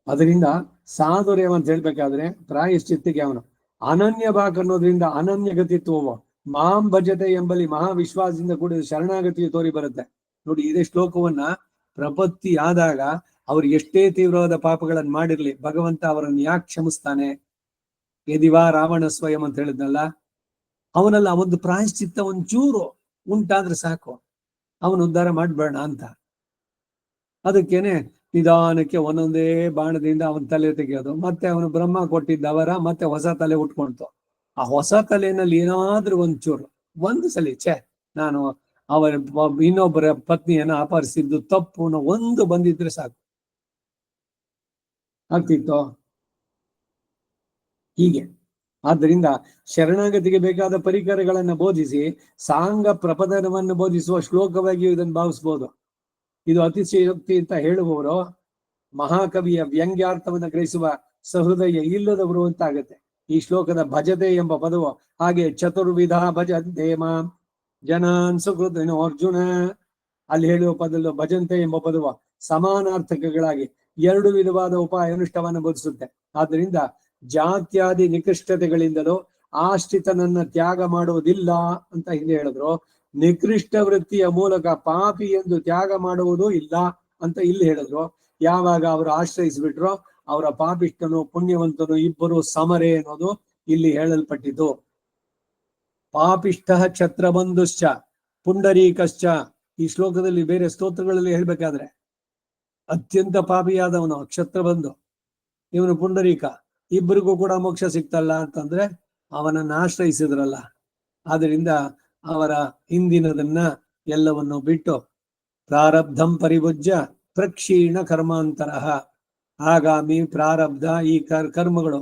ಅದರಿಂದ ಸಾಧುರೇವ ಅಂತ ಹೇಳ್ಬೇಕಾದ್ರೆ ಪ್ರಾಯಶ್ಚಿತ್ತಿಗೆ ಅವನು ಅನನ್ಯ ಬಾಕ್ ಅನ್ನೋದ್ರಿಂದ ಅನನ್ಯ ಗತಿತ್ವವು ಮಾಂ ಭಜತೆ ಎಂಬಲ್ಲಿ ಮಹಾವಿಶ್ವಾಸದಿಂದ ಕೂಡಿದ ಶರಣಾಗತಿಯು ತೋರಿ ಬರುತ್ತೆ. ನೋಡಿ, ಇದೇ ಶ್ಲೋಕವನ್ನ ಪ್ರಪತ್ತಿ ಆದಾಗ ಅವ್ರು ಎಷ್ಟೇ ತೀವ್ರವಾದ ಪಾಪಗಳನ್ನು ಮಾಡಿರ್ಲಿ, ಭಗವಂತ ಅವರನ್ನು ಯಾಕೆ ಕ್ಷಮಿಸ್ತಾನೆ? ಯದಿವಾ ರಾವಣ ಸ್ವಯಂ ಅಂತ ಹೇಳಿದ್ನಲ್ಲ, ಅವನಲ್ಲ ಒಂದು ಪ್ರಾಯಶ್ಚಿತ್ತ ಒಂಚೂರು ಉಂಟಾದ್ರೆ ಸಾಕು, ಅವನು ಉದ್ಧಾರ ಮಾಡ್ಬೇಡ ಅಂತ. ಅದಕ್ಕೇನೆ ನಿಧಾನಕ್ಕೆ ಒಂದೊಂದೇ ಬಾಣದಿಂದ ಅವನ ತಲೆ ತೆಗೆಯೋದು, ಮತ್ತೆ ಅವನು ಬ್ರಹ್ಮ ಕೊಟ್ಟಿದ್ದವರ ಮತ್ತೆ ಹೊಸ ತಲೆ ಉಟ್ಕೊಂತು. ಆ ಹೊಸ ತಲೆನಲ್ಲಿ ಏನಾದ್ರೂ ಒಂಚೂರು ಒಂದು ಸಲಿ ನಾನು ಅವರ ಇನ್ನೊಬ್ಬರ ಪತ್ನಿಯನ್ನ ಅಪಹರಿಸಿದ್ದು ತಪ್ಪು ಅನ್ನೋ ಒಂದು ಬಂದಿದ್ರೆ ಸಾಕು, ಆಗ್ತಿತ್ತು ಹೀಗೆ. ಆದ್ದರಿಂದ ಶರಣಾಗತಿಗೆ ಬೇಕಾದ ಪರಿಕರಗಳನ್ನು ಬೋಧಿಸಿ ಸಾಂಗ ಪ್ರಪದನವನ್ನು ಬೋಧಿಸುವ ಶ್ಲೋಕವಾಗಿಯೂ ಇದನ್ನು ಭಾವಿಸ್ಬೋದು. ಇದು ಅತಿಶಯೋಕ್ತಿ ಅಂತ ಹೇಳುವವರು ಮಹಾಕವಿಯ ವ್ಯಂಗ್ಯಾರ್ಥವನ್ನು ಗ್ರಹಿಸುವ ಸಹೃದಯ ಇಲ್ಲದವರು ಅಂತಾಗತ್ತೆ. ಈ ಶ್ಲೋಕದ ಭಜತೆ ಎಂಬ ಪದವು ಹಾಗೆ ಚತುರ್ವಿಧ ಭಜಂತೆ ಮಾಂ ಜನಾನ್ ಸುಕೃತ ಅರ್ಜುನ ಅಲ್ಲಿ ಹೇಳುವ ಪದಲ್ಲೂ ಭಜಂತೆ ಎಂಬ ಪದವು ಸಮಾನಾರ್ಥಕಗಳಾಗಿ ಎರಡು ವಿಧವಾದ ಉಪಾಯ ಅನುಷ್ಠಾನವನ್ನು ಬೋಧಿಸುತ್ತೆ. ಆದ್ದರಿಂದ ಜಾತ್ಯಾದಿ ನಿಕೃಷ್ಟತೆಗಳಿಂದಲೂ ಆಶ್ರಿತನನ್ನ ತ್ಯಾಗ ಮಾಡುವುದಿಲ್ಲ ಅಂತ ಹಿಂದೆ ಹೇಳಿದ್ರು. ನಿಕೃಷ್ಟ ವೃತ್ತಿಯ ಮೂಲಕ ಪಾಪಿ ಎಂದು ತ್ಯಾಗ ಮಾಡುವುದೂ ಇಲ್ಲ ಅಂತ ಇಲ್ಲಿ ಹೇಳಿದ್ರು. ಯಾವಾಗ ಅವರು ಆಶ್ರಯಿಸಿಬಿಟ್ರೋ ಅವರ ಪಾಪಿಷ್ಟನು ಪುಣ್ಯವಂತನು ಇಬ್ಬರು ಸಮರೇ ಅನ್ನೋದು ಇಲ್ಲಿ ಹೇಳಲ್ಪಟ್ಟಿತು. ಪಾಪಿಷ್ಠ ಛತ್ರಬಂಧುಶ್ಚ ಪುಂಡರೀಕಶ್ಚ ಈ ಶ್ಲೋಕದಲ್ಲಿ ಬೇರೆ ಸ್ತೋತ್ರಗಳಲ್ಲಿ ಹೇಳ್ಬೇಕಾದ್ರೆ ಅತ್ಯಂತ ಪಾಪಿಯಾದವನು ಕ್ಷತ್ರಬಂಧು, ಇವನು ಪುಂಡರೀಕ, ಇಬ್ಬರಿಗೂ ಕೂಡ ಮೋಕ್ಷ ಸಿಕ್ತಲ್ಲ ಅಂತಂದ್ರೆ ಅವನನ್ನ ಆಶ್ರಯಿಸಿದ್ರಲ್ಲ. ಆದ್ರಿಂದ ಅವರ ಹಿಂದಿನದನ್ನ ಎಲ್ಲವನ್ನು ಬಿಟ್ಟು ಪ್ರಾರಬ್ಧಂ ಪರಿಭುಜ್ಯ ಪ್ರಕ್ಷೀಣ ಕರ್ಮಾಂತರ ಆಗಾಮಿ ಪ್ರಾರಬ್ಧ ಈ ಕರ್ಮಗಳು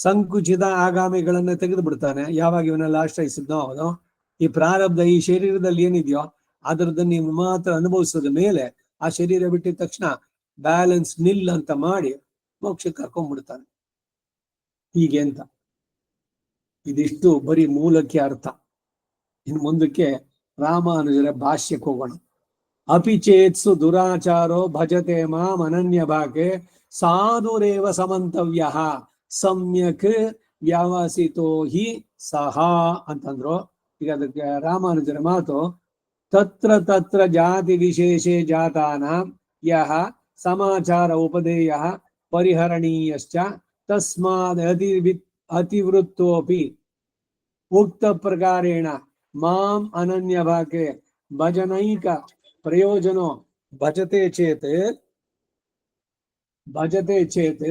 ಸಂಕುಚಿತ ಆಗಾಮಿಗಳನ್ನ ತೆಗೆದು ಬಿಡ್ತಾನೆ. ಯಾವಾಗ ಇವನ್ನೆಲ್ಲ ಆಶ್ರಯಿಸಿದ್ನೋ ಅವನು ಈ ಪ್ರಾರಬ್ಧ ಈ ಶರೀರದಲ್ಲಿ ಏನಿದೆಯೋ ಅದರದ್ದು ನೀವು ಮಾತ್ರ ಅನುಭವಿಸಿದ ಮೇಲೆ ಆ ಶರೀರ ಬಿಟ್ಟಿದ ತಕ್ಷಣ ಬ್ಯಾಲೆನ್ಸ್ ನಿಲ್ ಅಂತ ಮಾಡಿ ಮೋಕ್ಷಕ್ಕೆ ಕರ್ಕೊಂಡ್ಬಿಡ್ತಾನೆ. ಹೀಗೆ ಅಂತ ಇದಿಷ್ಟು ಬರೀ ಮೂಲಕ್ಕೆ ಅರ್ಥ. ಇನ್ನು ಮುಂದಕ್ಕೆ ರಾಮಾನುಜರ ಭಾಷ್ಯಕ್ಕೆ ಹೋಗೋಣ. ಅಪಿಚೇತ್ಸು ದುರಾಚಾರೋ ಭಜತೆ ಮಾಂ ಅನನ್ಯ ಭಾಗೆ ಸಾಧುರೇವ ಸಮಂತವ್ಯ ಸಮ್ಯಕ್ ವ್ಯವಸಿತೋ ಹಿ ಸಹ ಅಂತಂದ್ರು. ಈಗ ಅದಕ್ಕೆ ರಾಮಾನುಜರ ಮಾತು ತತ್ರ ತತ್ರ ಜಾತಿ ವಿಶೇಷೆ ಜಾತಾನ ಯಹ ಸಮಾಚಾರ ಉಪದೇಯ ಪರಿಹರಣೀಯಶ್ಚ ತಸ್ಮಾದ್ ಅತಿವೃತ್ತೋಪಿ ಉಕ್ತ ಪ್ರಕಾರೇಣ ಮಾಂ ಅನನ್ಯ ಭಾಗೆ ಭಜನೈಕ ಪ್ರಯೋಜನೋ ಭಜತೆ ಚೇತ್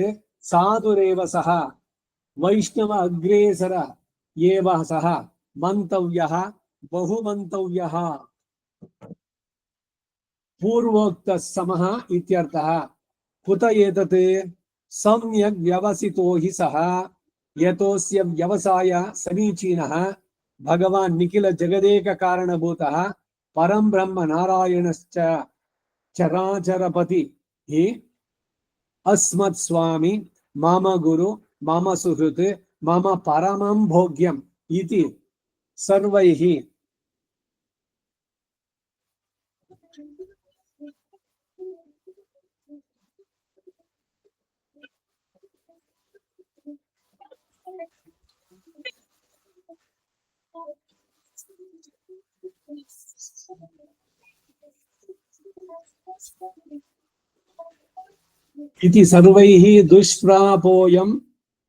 ಸಾಧುರೇವ ಸಹ ವೈಷ್ಣವ ಅಗ್ರೇಸರ ಏವ ಸಹ ಮಂತವ್ಯ ಬಹುಮಂತವ್ಯ ಪೂರ್ವೋಕ್ತ ಸಮಃ ಇತ್ಯರ್ಥಃ. ಕುತ ಏತತ್ ಸಮ್ಯಕ್ ವ್ಯವಸಿತೋ ಹಿ ಸಹ ಯತೋಸ್ಯ ವ್ಯವಸಾಯ ಸಮೀಚೀನಃ ಭಗವಾನ್ ನಿಖಿಲ ಜಗದೇಕ ಕಾರಣಭೂತಃ ಪರಂ ಬ್ರಹ್ಮ ನಾರಾಯಣಶ್ಚ ಚರಾಚರಪತಿ ಹಿ ಅಸ್ಮತ್ ಸ್ವಾಮಿ ಮಮ ಗುರು ಮಮ ಸುಹೃತ್ ಮಮ ಪರಮಂ ಭೋಗ್ಯಂ ಇತಿ ಸರ್ವೈಃ इति सर्वैः दुष्प्रापोऽयं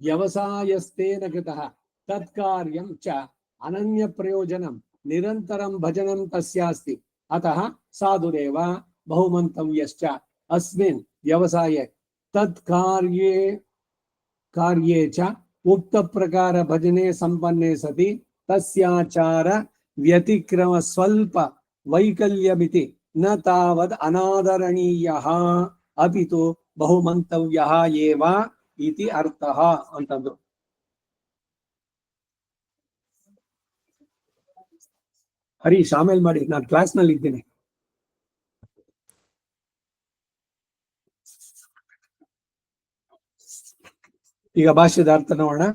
व्यवसायस्तेन कृतः तत्कार्यं च ಅನನ್ಯ ಪ್ರಯೋಜನಂ ನಿರಂತರಂ ಭಜನಂ ತಸ್ಯಾಸ್ತಿ ಅತಃ ಸಾಧುರೇವ ಬಹುಮಂತವ್ಯಶ್ಚ ಅಸ್ಮಿನ್ ವ್ಯವಸಾಯೇ ತತ್ ಕಾರ್ಯೇ ಚ ಉಕ್ತ ಪ್ರಕಾರ ಭಜನೆ ಸಂಪನ್ನೆ ಸತಿ ತಸ್ಯಾಚಾರ ವ್ಯತಿಕ್ರಮ ಸ್ವಲ್ಪ ವೈಕಲ್ಯಮಿತಿ ನ ತಾವದ್ ಅನಾದರಣೀಯಃ ಅಪಿತು ಬಹುಮಂತವ್ಯಃ ಏವ ಇತಿ ಅರ್ಥಃ ಅಂತಂದ್ರು. ಹರೀಶ್ ಆಮೇಲೆ ಮಾಡಿ, ನಾನು ಕ್ಲಾಸ್ ನಲ್ಲಿ ಇದ್ದೇನೆ. ಈಗ ಭಾಷ್ಯದ ಅರ್ಥ ನೋಡೋಣ.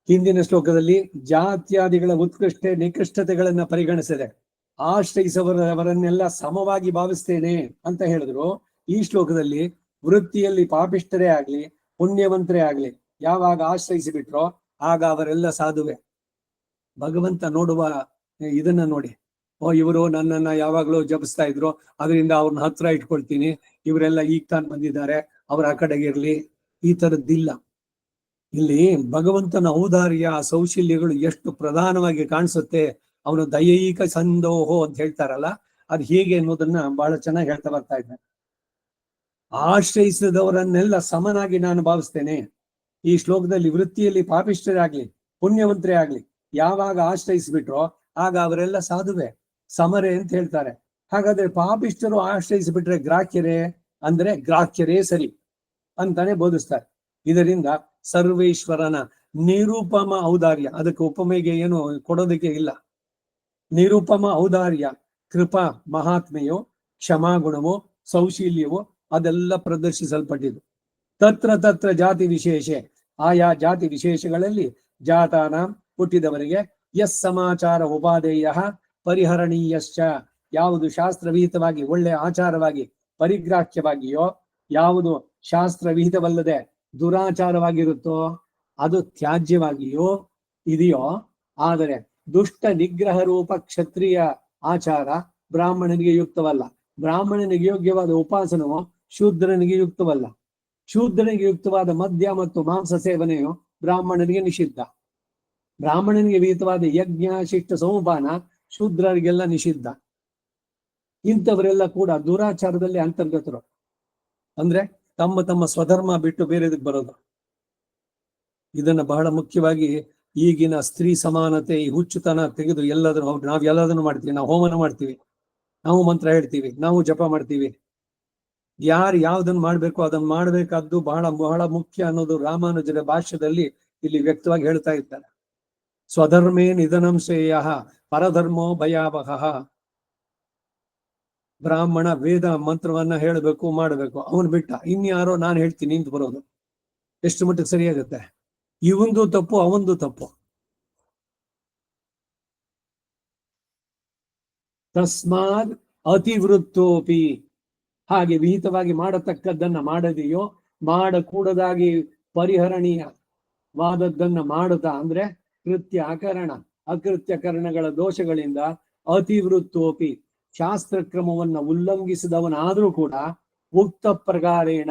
ಹಿಂದಿನ ಶ್ಲೋಕದಲ್ಲಿ ಜಾತ್ಯಾದಿಗಳ ಉತ್ಕೃಷ್ಟ ನಿಕೃಷ್ಟತೆಗಳನ್ನ ಪರಿಗಣಿಸಿದೆ. ಆಶ್ರಯಿಸವರವರನ್ನೆಲ್ಲ ಸಮವಾಗಿ ಭಾವಿಸ್ತೇನೆ ಅಂತ ಹೇಳಿದ್ರು. ಈ ಶ್ಲೋಕದಲ್ಲಿ ವೃತ್ತಿಯಲ್ಲಿ ಪಾಪಿಷ್ಠರೇ ಆಗ್ಲಿ ಪುಣ್ಯವಂತರೇ ಆಗ್ಲಿ ಯಾವಾಗ ಆಶ್ರಯಿಸಿ ಬಿಟ್ರೋ ಆಗ ಅವರೆಲ್ಲ ಸಾಧುವೆ. ಭಗವಂತ ನೋಡುವ ಇದನ್ನ ನೋಡಿ, ಇವರು ನನ್ನನ್ನ ಯಾವಾಗ್ಲೂ ಜಪಿಸ್ತಾ ಇದ್ರು, ಅದರಿಂದ ಅವ್ರನ್ನ ಹತ್ರ ಇಟ್ಕೊಳ್ತೀನಿ, ಇವರೆಲ್ಲ ಈಗ ತಾನು ಬಂದಿದ್ದಾರೆ, ಅವ್ರ ಆ ಕಡೆಗಿರ್ಲಿ, ಈ ತರದ್ದಿಲ್ಲ. ಇಲ್ಲಿ ಭಗವಂತನ ಔದಾರ್ಯ ಸೌಶಲ್ಯಗಳು ಎಷ್ಟು ಪ್ರಧಾನವಾಗಿ ಕಾಣಿಸುತ್ತೆ. ಅವನು ದೈಹಿಕ ಸಂದೋಹೋ ಅಂತ ಹೇಳ್ತಾರಲ್ಲ, ಅದು ಹೇಗೆ ಅನ್ನೋದನ್ನ ಬಹಳ ಚೆನ್ನಾಗಿ ಹೇಳ್ತಾ ಬರ್ತಾ ಇದ್ದಾನೆ. ಆಶ್ರಯಿಸಿದವರನ್ನೆಲ್ಲ ಸಮನಾಗಿ ನಾನು ಭಾವಿಸ್ತೇನೆ. ಈ ಶ್ಲೋಕದಲ್ಲಿ ವೃತ್ತಿಯಲ್ಲಿ ಪಾಪಿಷ್ಠರೇ ಆಗ್ಲಿ ಪುಣ್ಯವಂತರೇ ಆಗ್ಲಿ ಯಾವಾಗ ಆಶ್ರಯಿಸಿಬಿಟ್ರೋ ಆಗ ಅವರೆಲ್ಲ ಸಾಧುವೆ, ಸಮರೇ ಅಂತ ಹೇಳ್ತಾರೆ. ಹಾಗಾದ್ರೆ ಪಾಪಿಷ್ಠರು ಆಶ್ರಯಿಸಿಬಿಟ್ರೆ ಗ್ರಾಹ್ಯರೇ ಅಂದ್ರೆ ಗ್ರಾಹ್ಯರೇ ಸರಿ ಅಂತಾನೆ ಬೋಧಿಸ್ತಾರೆ. ಇದರಿಂದ ಸರ್ವೇಶ್ವರನ ನಿರುಪಮ ಔದಾರ್ಯ, ಅದಕ್ಕೆ ಉಪಮೆಗೆ ಏನು ಕೊಡೋದಕ್ಕೆ ಇಲ್ಲ. ನಿರುಪಮ ಔದಾರ್ಯ, ಕೃಪಾ ಮಹಾತ್ಮೆಯು, ಕ್ಷಮಾಗುಣವು, ಸೌಶೀಲ್ಯವು ಅದೆಲ್ಲ ಪ್ರದರ್ಶಿಸಲ್ಪಟ್ಟಿದ್ದು. ತತ್ರ ತತ್ರ ಜಾತಿ ವಿಶೇಷ, ಆಯಾ ಜಾತಿ ವಿಶೇಷಗಳಲ್ಲಿ ಜಾತಾನ ಹುಟ್ಟಿದವರಿಗೆ ಯಸ್ ಸಮಾಚಾರ ಉಪಾದೇಯ ಪರಿಹರಣೀಯಶ್ಚ, ಯಾವುದು ಶಾಸ್ತ್ರವಿಹಿತವಾಗಿ ಒಳ್ಳೆ ಆಚಾರವಾಗಿ ಪರಿಗ್ರಾಹ್ಯವಾಗಿಯೋ, ಯಾವುದು ಶಾಸ್ತ್ರವಿಹಿತವಲ್ಲದೆ ದುರಾಚಾರವಾಗಿರುತ್ತೋ ಅದು ತ್ಯಾಜ್ಯವಾಗಿಯೋ ಇದೆಯೋ. ಆದರೆ ದುಷ್ಟ ನಿಗ್ರಹ ರೂಪ ಕ್ಷತ್ರಿಯ ಆಚಾರ ಬ್ರಾಹ್ಮಣನಿಗೆ ಯುಕ್ತವಲ್ಲ. ಬ್ರಾಹ್ಮಣನಿಗೆ ಯೋಗ್ಯವಾದ ಉಪಾಸನವು ಶೂದ್ರನಿಗೆ ಯುಕ್ತವಲ್ಲ. ಶೂದ್ರನಿಗೆ ಯುಕ್ತವಾದ ಮದ್ಯ ಮತ್ತು ಮಾಂಸ ಸೇವನೆಯು ಬ್ರಾಹ್ಮಣನಿಗೆ ನಿಷಿದ್ಧ. ಬ್ರಾಹ್ಮಣನಿಗೆ ವಿಹಿತವಾದ ಯಜ್ಞ ಶಿಷ್ಟ ಸೋಪಾನ ಶೂದ್ರರಿಗೆಲ್ಲ ನಿಷಿದ್ಧ. ಇಂಥವರೆಲ್ಲ ಕೂಡ ದುರಾಚಾರದಲ್ಲಿ ಅಂತರ್ಗತರು. ಅಂದ್ರೆ ತಮ್ಮ ತಮ್ಮ ಸ್ವಧರ್ಮ ಬಿಟ್ಟು ಬೇರೆದಕ್ಕೆ ಬರೋದು. ಇದನ್ನ ಬಹಳ ಮುಖ್ಯವಾಗಿ ಈಗಿನ ಸ್ತ್ರೀ ಸಮಾನತೆ, ಈ ಹುಚ್ಚುತನ ತೆಗೆದು ಎಲ್ಲದನ್ನು ನಾವ್ ಎಲ್ಲದನ್ನು ಮಾಡ್ತೀವಿ. ನಾವು ಹೋಮನ ಮಾಡ್ತೀವಿ, ನಾವು ಮಂತ್ರ ಹೇಳ್ತೀವಿ, ನಾವು ಜಪ ಮಾಡ್ತೀವಿ. ಯಾರು ಯಾವ್ದನ್ನ ಮಾಡ್ಬೇಕು ಅದನ್ನ ಮಾಡ್ಬೇಕಾದ್ದು ಬಹಳ ಬಹಳ ಮುಖ್ಯ ಅನ್ನೋದು ರಾಮಾನುಜರ ಭಾಷ್ಯದಲ್ಲಿ ಇಲ್ಲಿ ವ್ಯಕ್ತವಾಗಿ ಹೇಳ್ತಾ ಇದ್ದಾರೆ. ಸ್ವಧರ್ಮೇ ನಿಧನಂ ಶ್ರೇಯ ಪರಧರ್ಮೋ ಭಯಾವಹ. ಬ್ರಾಹ್ಮಣ ವೇದ ಮಂತ್ರವನ್ನ ಹೇಳಬೇಕು ಮಾಡಬೇಕು, ಅವನು ಬಿಟ್ಟ ಇನ್ಯಾರೋ ನಾನು ಹೇಳ್ತೀನಿ ನಿಂತು ಬರೋದು ಎಷ್ಟು ಮಟ್ಟಿಗೆ ಸರಿಯಾಗುತ್ತೆ? ಇವಂದು ತಪ್ಪು ಅವಂದು ತಪ್ಪು. ತಸ್ಮಾದ್ ಅತಿವೃತ್ತೋಪಿ, ಹಾಗೆ ವಿಹಿತವಾಗಿ ಮಾಡತಕ್ಕದ್ದನ್ನ ಮಾಡದೆಯೋ ಮಾಡಕೂಡದಾಗಿ ಪರಿಹರಣೀಯವಾದದ್ದನ್ನ ಮಾಡುತ್ತಾ, ಅಂದ್ರೆ ಕೃತ್ಯ ಅಕರಣ ಅಕೃತ್ಯ ಕರಣಗಳ ದೋಷಗಳಿಂದ ಅತಿವೃತ್ತೋಪಿ ಶಾಸ್ತ್ರಕ್ರಮವನ್ನ ಉಲ್ಲಂಘಿಸಿದವನಾದ್ರೂ ಕೂಡ ಉಕ್ತ ಪ್ರಕಾರೇಣ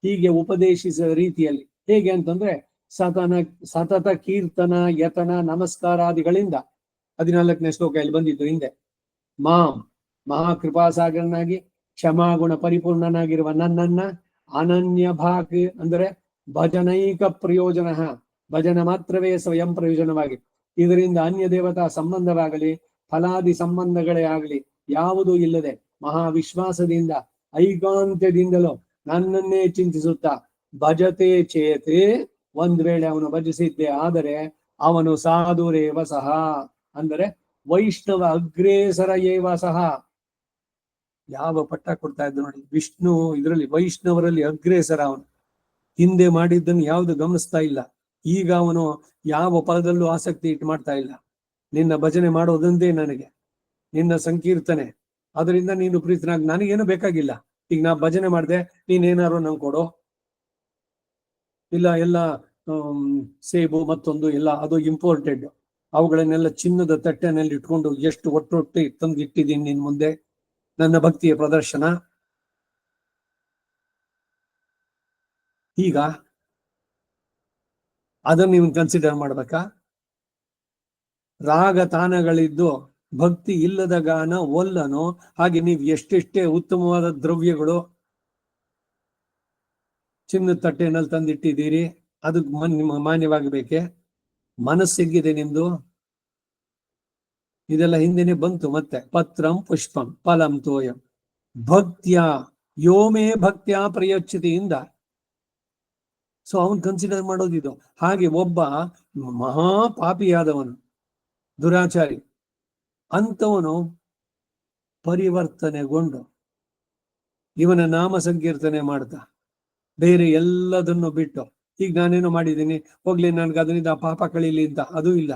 ಹೀಗೆ ಉಪದೇಶಿಸಿದ ರೀತಿಯಲ್ಲಿ, ಹೇಗೆ ಅಂತಂದ್ರೆ ಸತತ ಕೀರ್ತನ ಯತನ ನಮಸ್ಕಾರಾದಿಗಳಿಂದ 14ನೇ ಶ್ಲೋಕ ಇಲ್ಲಿ ಬಂದಿದ್ದು ಹಿಂದೆ. ಮಾಂ ಮಹಾಕೃಪಾಸಾಗರನಾಗಿ ಕ್ಷಮಾಗುಣ ಪರಿಪೂರ್ಣನಾಗಿರುವ ನನ್ನನ್ನ ಅನನ್ಯ ಭಾಗ್ ಅಂದ್ರೆ ಭಜನೈಕ ಪ್ರಯೋಜನ, ಭಜನ ಮಾತ್ರವೇ ಸ್ವಯಂ ಪ್ರಯೋಜನವಾಗಿ, ಇದರಿಂದ ಅನ್ಯ ದೇವತಾ ಸಂಬಂಧವಾಗಲಿ ಫಲಾದಿ ಸಂಬಂಧಗಳೇ ಆಗಲಿ ಯಾವುದೂ ಇಲ್ಲದೆ ಮಹಾವಿಶ್ವಾಸದಿಂದ ಐಕಾಂತ್ಯದಿಂದಲೂ ನನ್ನನ್ನೇ ಚಿಂತಿಸುತ್ತಾ ಭಜತೆ ಚೇತೆ, ಒಂದ್ ವೇಳೆ ಅವನು ಭಜಿಸಿದ್ದೆ ಆದರೆ ಅವನು ಸಾಧುರೇವ ಸಹ, ಅಂದರೆ ವೈಷ್ಣವ ಅಗ್ರೇಸರ ಏವ ಸಹ. ಯಾವ ಪಟ್ಟ ಕೊಡ್ತಾ ಇದ್ದ ನೋಡಿ, ವಿಷ್ಣು ಇದರಲ್ಲಿ ವೈಷ್ಣವರಲ್ಲಿ ಅಗ್ರೇಸರ. ಅವನು ಹಿಂದೆ ಮಾಡಿದ್ದನ್ನು ಯಾವುದು ಗಮನಿಸ್ತಾ ಇಲ್ಲ. ಈಗ ಅವನು ಯಾವ ಫಲದಲ್ಲೂ ಆಸಕ್ತಿ ಇಟ್ಟು ಮಾಡ್ತಾ ಇಲ್ಲ. ನಿನ್ನ ಭಜನೆ ಮಾಡೋದಂದೇ ನನಗೆ, ನಿನ್ನ ಸಂಕೀರ್ತನೆ, ಅದರಿಂದ ನೀನು ಪ್ರೀತನಾಗಿ ನನಗೇನು ಬೇಕಾಗಿಲ್ಲ. ಈಗ ನಾ ಭಜನೆ ಮಾಡಿದೆ, ನೀನೇನಾರು ನಂಗೆ ಕೊಡು, ಇಲ್ಲ ಎಲ್ಲ ಸೇಬು ಮತ್ತೊಂದು ಇಲ್ಲ ಅದು ಇಂಪೋರ್ಟೆಡ್, ಅವುಗಳನ್ನೆಲ್ಲ ಚಿನ್ನದ ತಟ್ಟೆನಲ್ಲಿ ಇಟ್ಕೊಂಡು ಎಷ್ಟು ಒಟ್ಟೊಟ್ಟಿ ತಂದು ಇಟ್ಟಿದ್ದೀನಿ ನಿನ್ ಮುಂದೆ, ನನ್ನ ಭಕ್ತಿಯ ಪ್ರದರ್ಶನ. ಈಗ ಅದನ್ನು ನೀವು ಕನ್ಸಿಡರ್ ಮಾಡ್ಬೇಕಾ? ರಾಗ ತಾನಗಳಿದ್ದು ಭಕ್ತಿ ಇಲ್ಲದ ಗಾನ ಒಲ್ಲನು. ಹಾಗೆ ನೀವು ಎಷ್ಟೆಷ್ಟೇ ಉತ್ತಮವಾದ ದ್ರವ್ಯಗಳು ಚಿನ್ನದ ತಟ್ಟೆನಲ್ಲಿ ತಂದಿಟ್ಟಿದ್ದೀರಿ, ಅದು ನಿಮ್ಮ ಮಾನ್ಯವಾಗಬೇಕೆ? ಮನಸ್ಸಿಗಿದೆ ನಿಮ್ದು? ಇದೆಲ್ಲ ಹಿಂದೆನೆ ಬಂತು. ಮತ್ತೆ ಪತ್ರಂ ಪುಷ್ಪಂ ಫಲಂ ತೋಯಂ ಭಕ್ತ್ಯ ಯೋಮೇ ಭಕ್ತ್ಯ ಪ್ರಯೋಚ್ಯತೆಯಿಂದ. ಸೊ ಅವನ್ ಕನ್ಸಿಡರ್ ಮಾಡೋದಿದು. ಹಾಗೆ ಒಬ್ಬ ಮಹಾಪಾಪಿಯಾದವನು, ದುರಾಚಾರಿ, ಅಂತವನು ಪರಿವರ್ತನೆಗೊಂಡು ಇವನ ನಾಮ ಸಂಕೀರ್ತನೆ ಮಾಡ್ತಾ ಬೇರೆ ಎಲ್ಲದನ್ನು ಬಿಟ್ಟು, ಈಗ ನಾನೇನು ಮಾಡಿದ್ದೀನಿ, ಹೋಗ್ಲಿ ನನ್ಗೆ ಅದರಿಂದ ಪಾಪ ಕಳೀಲಿ ಅಂತ ಅದು ಇಲ್ಲ.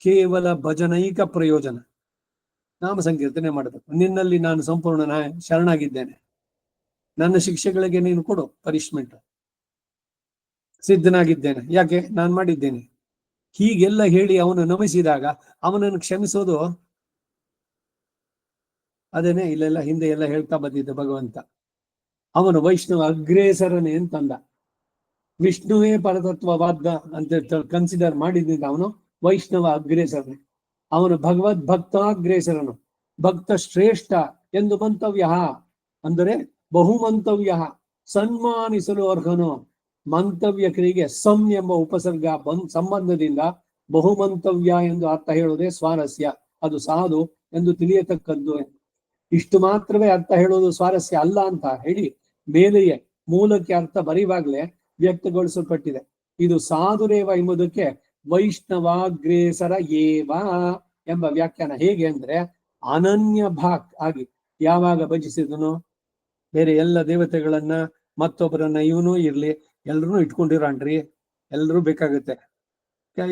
ಕೇವಲ ಭಜನೈಕ ಪ್ರಯೋಜನ, ನಾಮ ಸಂಕೀರ್ತನೆ ಮಾಡಬೇಕು. ನಿನ್ನಲ್ಲಿ ನಾನು ಸಂಪೂರ್ಣ ಶರಣಾಗಿದ್ದೇನೆ, ನನ್ನ ಶಿಕ್ಷೆಗಳಿಗೆ ನೀನು ಕೊಡು ಪನಿಷ್ಮೆಂಟ್, ಸಿದ್ಧನಾಗಿದ್ದೇನೆ, ಯಾಕೆ ನಾನು ಮಾಡಿದ್ದೇನೆ. ಹೀಗೆಲ್ಲ ಹೇಳಿ ಅವನು ನಮಿಸಿದಾಗ ಅವನನ್ನು ಕ್ಷಮಿಸೋದು ಅದೇನೆ ಇಲ್ಲೆಲ್ಲ ಹಿಂದೆ ಎಲ್ಲ ಹೇಳ್ತಾ ಬಂದಿದ್ದ ಭಗವಂತ. ಅವನು ವೈಷ್ಣವ ಅಗ್ರೇಸರನೇ ಅಂತಂದ. ವಿಷ್ಣುವೇ ಪರತತ್ವವಾದ ಅಂತ ಕನ್ಸಿಡರ್ ಮಾಡಿದ್ದಿಂದ ಅವನು ವೈಷ್ಣವ ಅಗ್ರೇಸರನೇ. ಅವನು ಭಗವದ್ ಭಕ್ತಾಗ್ರೇಸರನು, ಭಕ್ತ ಶ್ರೇಷ್ಠ ಎಂದು ಮಂತವ್ಯ, ಅಂದರೆ ಬಹುಮಂತವ್ಯ, ಸನ್ಮಾನಿಸಲು ಅರ್ಹನು. ಮಂತವ್ಯಕ್ರಿಗೆ ಸಂ ಎಂಬ ಉಪಸರ್ಗ ಸಂಬಂಧದಿಂದ ಬಹುಮಂತವ್ಯ ಎಂದು ಅರ್ಥ ಹೇಳುವುದೇ ಸ್ವಾರಸ್ಯ. ಅದು ಸಾಧು ಎಂದು ತಿಳಿಯತಕ್ಕದ್ದು. ಇಷ್ಟು ಮಾತ್ರವೇ ಅರ್ಥ ಹೇಳುವುದು ಸ್ವಾರಸ್ಯ ಅಲ್ಲ ಅಂತ ಹೇಳಿ ಮೇಲೆಯೇ ಮೂಲಕ್ಕೆ ಅರ್ಥ ಬರೀವಾಗ್ಲೇ ವ್ಯಕ್ತಗೊಳಿಸಲ್ಪಟ್ಟಿದೆ. ಇದು ಸಾಧುರೇವ ಎಂಬುದಕ್ಕೆ ವೈಷ್ಣವಾಗ್ರೇಸರ ಏವ ಎಂಬ ವ್ಯಾಖ್ಯಾನ. ಹೇಗೆ ಅಂದ್ರೆ ಅನನ್ಯ ಭಾಕ್ ಆಗಿ ಯಾವಾಗ ಭಜಿಸಿದನು, ಬೇರೆ ಎಲ್ಲ ದೇವತೆಗಳನ್ನ ಮತ್ತೊಬ್ಬರನ್ನ ಇವನು ಇರ್ಲಿ ಎಲ್ರೂ ಇಟ್ಕೊಂಡಿರೋಣ್ರಿ, ಎಲ್ರೂ ಬೇಕಾಗುತ್ತೆ.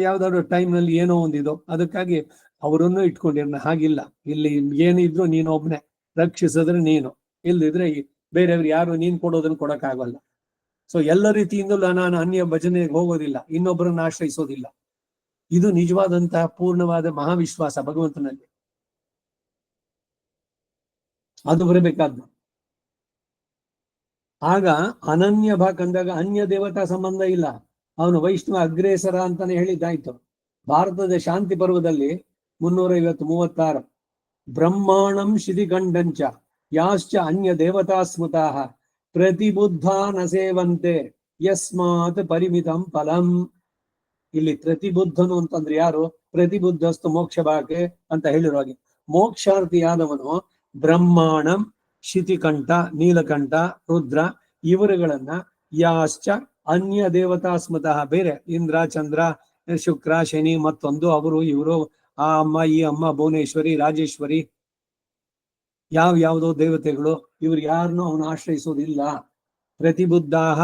ಯಾವ್ದಾದ್ರು ಟೈಮ್ನಲ್ಲಿ ಏನೋ ಒಂದಿದು, ಅದಕ್ಕಾಗಿ ಅವರನ್ನು ಇಟ್ಕೊಂಡಿರೋಣ. ಹಾಗಿಲ್ಲ, ಇಲ್ಲಿ ಏನಿದ್ರು ನೀನು ಒಬ್ನೇ ರಕ್ಷಿಸಿದ್ರೆ ನೀನು, ಇಲ್ದಿದ್ರೆ ಬೇರೆಯವ್ರು ಯಾರು ನೀನ್ ಕೊಡೋದನ್ನು ಕೊಡಕ್ಕಾಗಲ್ಲ. ಸೊ ಎಲ್ಲ ರೀತಿಯಿಂದಲೂ ನಾನು ಅನ್ಯ ಭಜನೆಗೆ ಹೋಗೋದಿಲ್ಲ, ಇನ್ನೊಬ್ಬರನ್ನ ಆಶ್ರಯಿಸೋದಿಲ್ಲ. ಇದು ನಿಜವಾದಂತಹ ಪೂರ್ಣವಾದ ಮಹಾವಿಶ್ವಾಸ ಭಗವಂತನಲ್ಲಿ. ಅದು ಬರಬೇಕಾದ್ದು. ಆಗ ಅನನ್ಯ ಭಾಕ್ ಅಂದಾಗ ಅನ್ಯ ದೇವತಾ ಸಂಬಂಧ ಇಲ್ಲ, ಅವನು ವೈಷ್ಣವ ಅಗ್ರೇಸರ ಅಂತಾನೆ ಹೇಳಿದ್ದಾಯ್ತು. ಭಾರತದ ಶಾಂತಿ ಪರ್ವದಲ್ಲಿ 356 ಬ್ರಹ್ಮಾಣಂ ಶಿಧಿಗಂಡಂಚ ಯಾಶ್ಚ ಅನ್ಯ ದೇವತಾ ಸ್ಮೃತಃ ಪ್ರತಿಬುದ್ಧ ನ ಸೇವಂತೆ ಯಸ್ಮಾತ್ ಪರಿಮಿತಂ ಫಲಂ. ಇಲ್ಲಿ ಪ್ರತಿಬುದ್ಧನು ಅಂತಂದ್ರೆ ಯಾರು? ಪ್ರತಿಬುದ್ಧಸ್ತು ಮೋಕ್ಷ ಬಾಕೆ ಅಂತ ಹೇಳಿರೋ ಹಾಗೆ ಮೋಕ್ಷಾರ್ಥಿಯಾದವನು ಬ್ರಹ್ಮಾಣಂ, ಶಿತಿಕಂಠ, ನೀಲಕಂಠ, ರುದ್ರ ಇವರುಗಳನ್ನ ಯಾಶ್ಚ ಅನ್ಯ ದೇವತಾ ಸ್ಮೃತಃ, ಬೇರೆ ಇಂದ್ರ, ಚಂದ್ರ, ಶುಕ್ರ, ಶನಿ ಮತ್ತೊಂದು ಅವರು ಇವರು, ಆ ಅಮ್ಮ ಈ ಅಮ್ಮ, ಭುವನೇಶ್ವರಿ, ರಾಜೇಶ್ವರಿ, ಯಾವ್ಯಾವುದೋ ದೇವತೆಗಳು, ಇವ್ರು ಯಾರನ್ನೂ ಅವನು ಆಶ್ರಯಿಸೋದಿಲ್ಲ. ಪ್ರತಿಬುದ್ಧಾಹ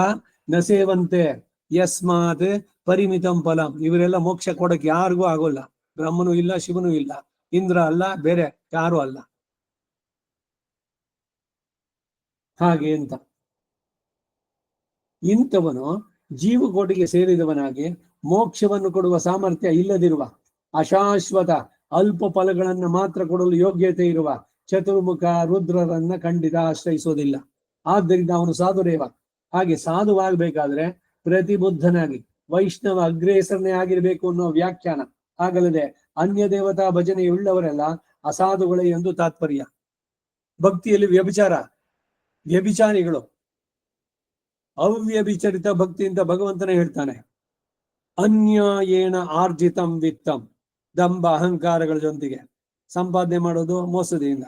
ನ ಸೇವಂತೆ ಯಸ್ಮಾತ್ ಪರಿಮಿತಂ ಫಲಂ. ಇವರೆಲ್ಲ ಮೋಕ್ಷ ಕೊಡಕ್ಕೆ ಯಾರಿಗೂ ಆಗೋಲ್ಲ. ಬ್ರಹ್ಮನೂ ಇಲ್ಲ, ಶಿವನೂ ಇಲ್ಲ, ಇಂದ್ರ ಅಲ್ಲ, ಬೇರೆ ಯಾರು ಅಲ್ಲ. ಹಾಗೆ ಅಂತ ಇಂಥವನು ಜೀವಕೋಟಿಗೆ ಸೇರಿದವನಾಗಿ ಮೋಕ್ಷವನ್ನು ಕೊಡುವ ಸಾಮರ್ಥ್ಯ ಇಲ್ಲದಿರುವ, ಅಶಾಶ್ವತ ಅಲ್ಪ ಫಲಗಳನ್ನು ಮಾತ್ರ ಕೊಡಲು ಯೋಗ್ಯತೆ ಇರುವ ಚತುರ್ಮುಖ ರುದ್ರರನ್ನ ಖಂಡಿತ ಆಶ್ರಯಿಸೋದಿಲ್ಲ. ಆದ್ದರಿಂದ ಅವನು ಸಾಧುರೇವ. ಹಾಗೆ ಸಾಧುವಾಗಬೇಕಾದ್ರೆ ಪ್ರತಿಬುದ್ಧನಾಗಿ ವೈಷ್ಣವ ಅಗ್ರೇಸರನೇ ಆಗಿರ್ಬೇಕು ಅನ್ನೋ ವ್ಯಾಖ್ಯಾನ. ಹಾಗಲ್ಲದೆ ಅನ್ಯ ದೇವತಾ ಭಜನೆಯುಳ್ಳವರೆಲ್ಲ ಅಸಾಧುಗಳೇ ಎಂದು ತಾತ್ಪರ್ಯ. ಭಕ್ತಿಯಲ್ಲಿ ವ್ಯಭಿಚಾರಿಗಳು ಅವ್ಯಭಿಚರಿತ ಭಕ್ತಿ ಅಂತ ಭಗವಂತನೇ ಹೇಳ್ತಾನೆ. ಅನ್ಯಾಯೇನ ಆರ್ಜಿತಂ ವಿತ್ತಂ, ದಂಭ ಅಹಂಕಾರಗಳ ಜೊತೆಗೆ ಸಂಪಾದನೆ ಮಾಡೋದು ಮೋಸದಿಂದ.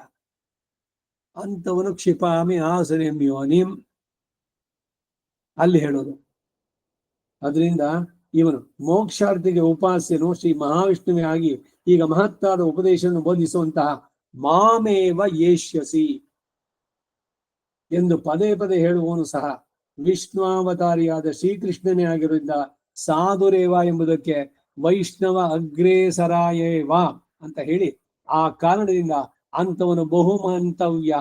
ಅಂತವನು ಕ್ಷಿಪಾಮಿ ಆಸನೆಂಬ್ಯೋನಿಂ ಅಲ್ಲಿ ಹೇಳೋದು. ಅದರಿಂದ ಇವನು ಮೋಕ್ಷಾರ್ಥಿಗೆ ಉಪಾಸ್ಯನು ಶ್ರೀ ಮಹಾವಿಷ್ಣುವೇ ಆಗಿ ಈಗ ಮಹತ್ತಾದ ಉಪದೇಶವನ್ನು ಬೋಧಿಸುವಂತಹ ಮಾಮೇವ ಯೇಷ್ಯಸಿ ಎಂದು ಪದೇ ಪದೇ ಹೇಳುವವನು ಸಹ ವಿಷ್ಣುವತಾರಿಯಾದ ಶ್ರೀಕೃಷ್ಣನೇ ಆಗಿರೋದ್ರಿಂದ ಸಾಧುರೇವ ಎಂಬುದಕ್ಕೆ ವೈಷ್ಣವ ಅಗ್ರೇಸರಾಯೇವ ಅಂತ ಹೇಳಿ ಆ ಕಾರಣದಿಂದ ಅಂತವನು ಬಹುಮಂತವ್ಯ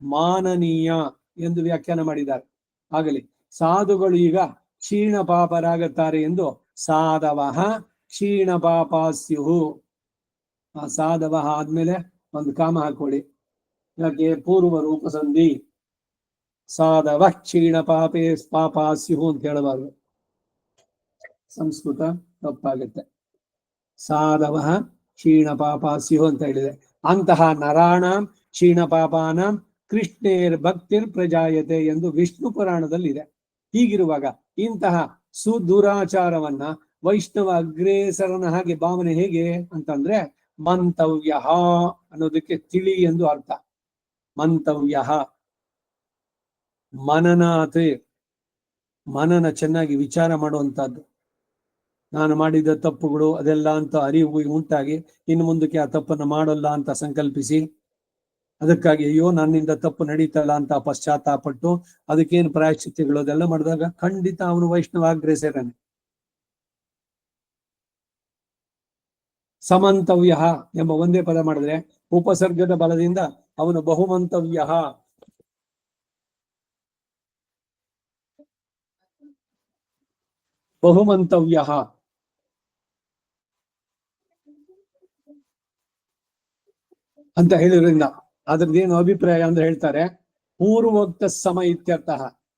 ಮಾನನೀಯ ಎಂದು ವ್ಯಾಖ್ಯಾನ ಮಾಡಿದ್ದಾರೆ. ಆಗಲಿ ಸಾಧುಗಳು ಈಗ ಕ್ಷೀಣ ಪಾಪರಾಗುತ್ತಾರೆ ಎಂದು ಸಾಧವಃ ಕ್ಷೀಣ ಪಾಪಾಸ್ಯು. ಆ ಸಾಧವ ಆದ್ಮೇಲೆ ಒಂದು ಕಾಮ ಹಾಕೊಳ್ಳಿ, ಯಾಕೆ ಪೂರ್ವ ರೂಪ ಸಂಧಿ. ಸಾಧವ ಕ್ಷೀಣ ಪಾಪಾಸ್ಯು ಅಂತ ಹೇಳಬಾರ್ದು, ಸಂಸ್ಕೃತ ತಪ್ಪಾಗುತ್ತೆ. ಸಾಧವ ಕ್ಷೀಣ ಪಾಪ ಸ್ಯು ಅಂತ ಹೇಳಿದೆ. ಅಂತಹ ನರಾಣಾಂ ಕ್ಷೀಣ ಪಾಪಾನಾಂ ಕೃಷ್ಣೇರ್ ಭಕ್ತಿರ್ ಪ್ರಜಾಯತೆ ಎಂದು ವಿಷ್ಣು ಪುರಾಣದಲ್ಲಿ ಇದೆ. ಹೀಗಿರುವಾಗ ಇಂತಹ ಸುದುರಾಚಾರವನ್ನ ವೈಷ್ಣವ ಅಗ್ರೇಸರನ ಹಾಗೆ ಭಾವನೆ ಹೇಗೆ ಅಂತಂದ್ರೆ, ಮಂತವ್ಯ ಅನ್ನೋದಕ್ಕೆ ತಿಳಿ ಎಂದು ಅರ್ಥ. ಮಂತವ್ಯ ಮನನಾತ್, ಮನನ ಚೆನ್ನಾಗಿ ವಿಚಾರ ಮಾಡುವಂತಹದ್ದು. ನಾನು ಮಾಡಿದ ತಪ್ಪುಗಳು ಅದೆಲ್ಲ ಅಂತ ಅರಿವು ಉಂಟಾಗಿ ಇನ್ನು ಮುಂದಕ್ಕೆ ಆ ತಪ್ಪನ್ನು ಮಾಡಲ್ಲ ಅಂತ ಸಂಕಲ್ಪಿಸಿ, ಅದಕ್ಕಾಗಿ ಅಯ್ಯೋ ನನ್ನಿಂದ ತಪ್ಪು ನಡೀತಲ್ಲ ಅಂತ ಪಶ್ಚಾತ್ತಾಪಟ್ಟು ಅದಕ್ಕೇನು ಪ್ರಾಯಶ್ಚಿತ್ಯಗಳು ಅದೆಲ್ಲ ಮಾಡಿದಾಗ ಖಂಡಿತ ಅವನು ವೈಷ್ಣವ ಅಗ್ರೇಸರನೇ. ಸಮಂತವ್ಯ ಎಂಬ ಒಂದೇ ಪದ ಮಾಡಿದ್ರೆ ಉಪಸರ್ಗದ ಬಲದಿಂದ ಅವನು ಬಹುಮಂತವ್ಯ, ಬಹುಮಂತವ್ಯ ಅಂತ ಹೇಳಿದ್ರಿಂದ ಅದ್ರದ್ದೇನು ಅಭಿಪ್ರಾಯ ಅಂದ್ರೆ ಹೇಳ್ತಾರೆ, ಪೂರ್ವೋಕ್ತ ಸಮ ಇತ್ಯರ್ಥ.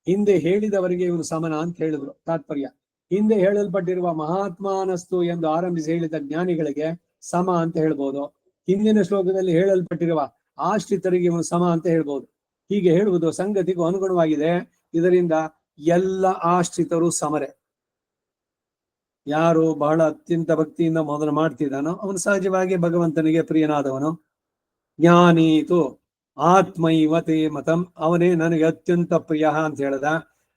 ಹಿಂದೆ ಹೇಳಿದವರಿಗೆ ಇವನು ಸಮನ ಅಂತ ಹೇಳಿದ್ರು. ತಾತ್ಪರ್ಯ, ಹಿಂದೆ ಹೇಳಲ್ಪಟ್ಟಿರುವ ಮಹಾತ್ಮಾನಸ್ತು ಎಂದು ಆರಂಭಿಸಿ ಹೇಳಿದ ಜ್ಞಾನಿಗಳಿಗೆ ಸಮ ಅಂತ ಹೇಳ್ಬೋದು. ಹಿಂದಿನ ಶ್ಲೋಕದಲ್ಲಿ ಹೇಳಲ್ಪಟ್ಟಿರುವ ಆಶ್ರಿತರಿಗೆ ಇವನು ಸಮ ಅಂತ ಹೇಳ್ಬೋದು. ಹೀಗೆ ಹೇಳುವುದು ಸಂಗತಿಗೂ ಅನುಗುಣವಾಗಿದೆ. ಇದರಿಂದ ಎಲ್ಲ ಆಶ್ರಿತರು ಸಮರೆ. ಯಾರು ಬಹಳ ಅತ್ಯಂತ ಭಕ್ತಿಯಿಂದ ಮೊದಲು ಮಾಡ್ತಿದ್ದಾನೋ ಅವನು ಸಹಜವಾಗಿ ಭಗವಂತನಿಗೆ ಪ್ರಿಯನಾದವನು. ಜ್ಞಾನೀತು ಆತ್ಮೈವತೆ ಮತಂ, ಅವನೇ ನನಗೆ ಅತ್ಯಂತ ಪ್ರಿಯ ಅಂತ ಹೇಳ್ದ.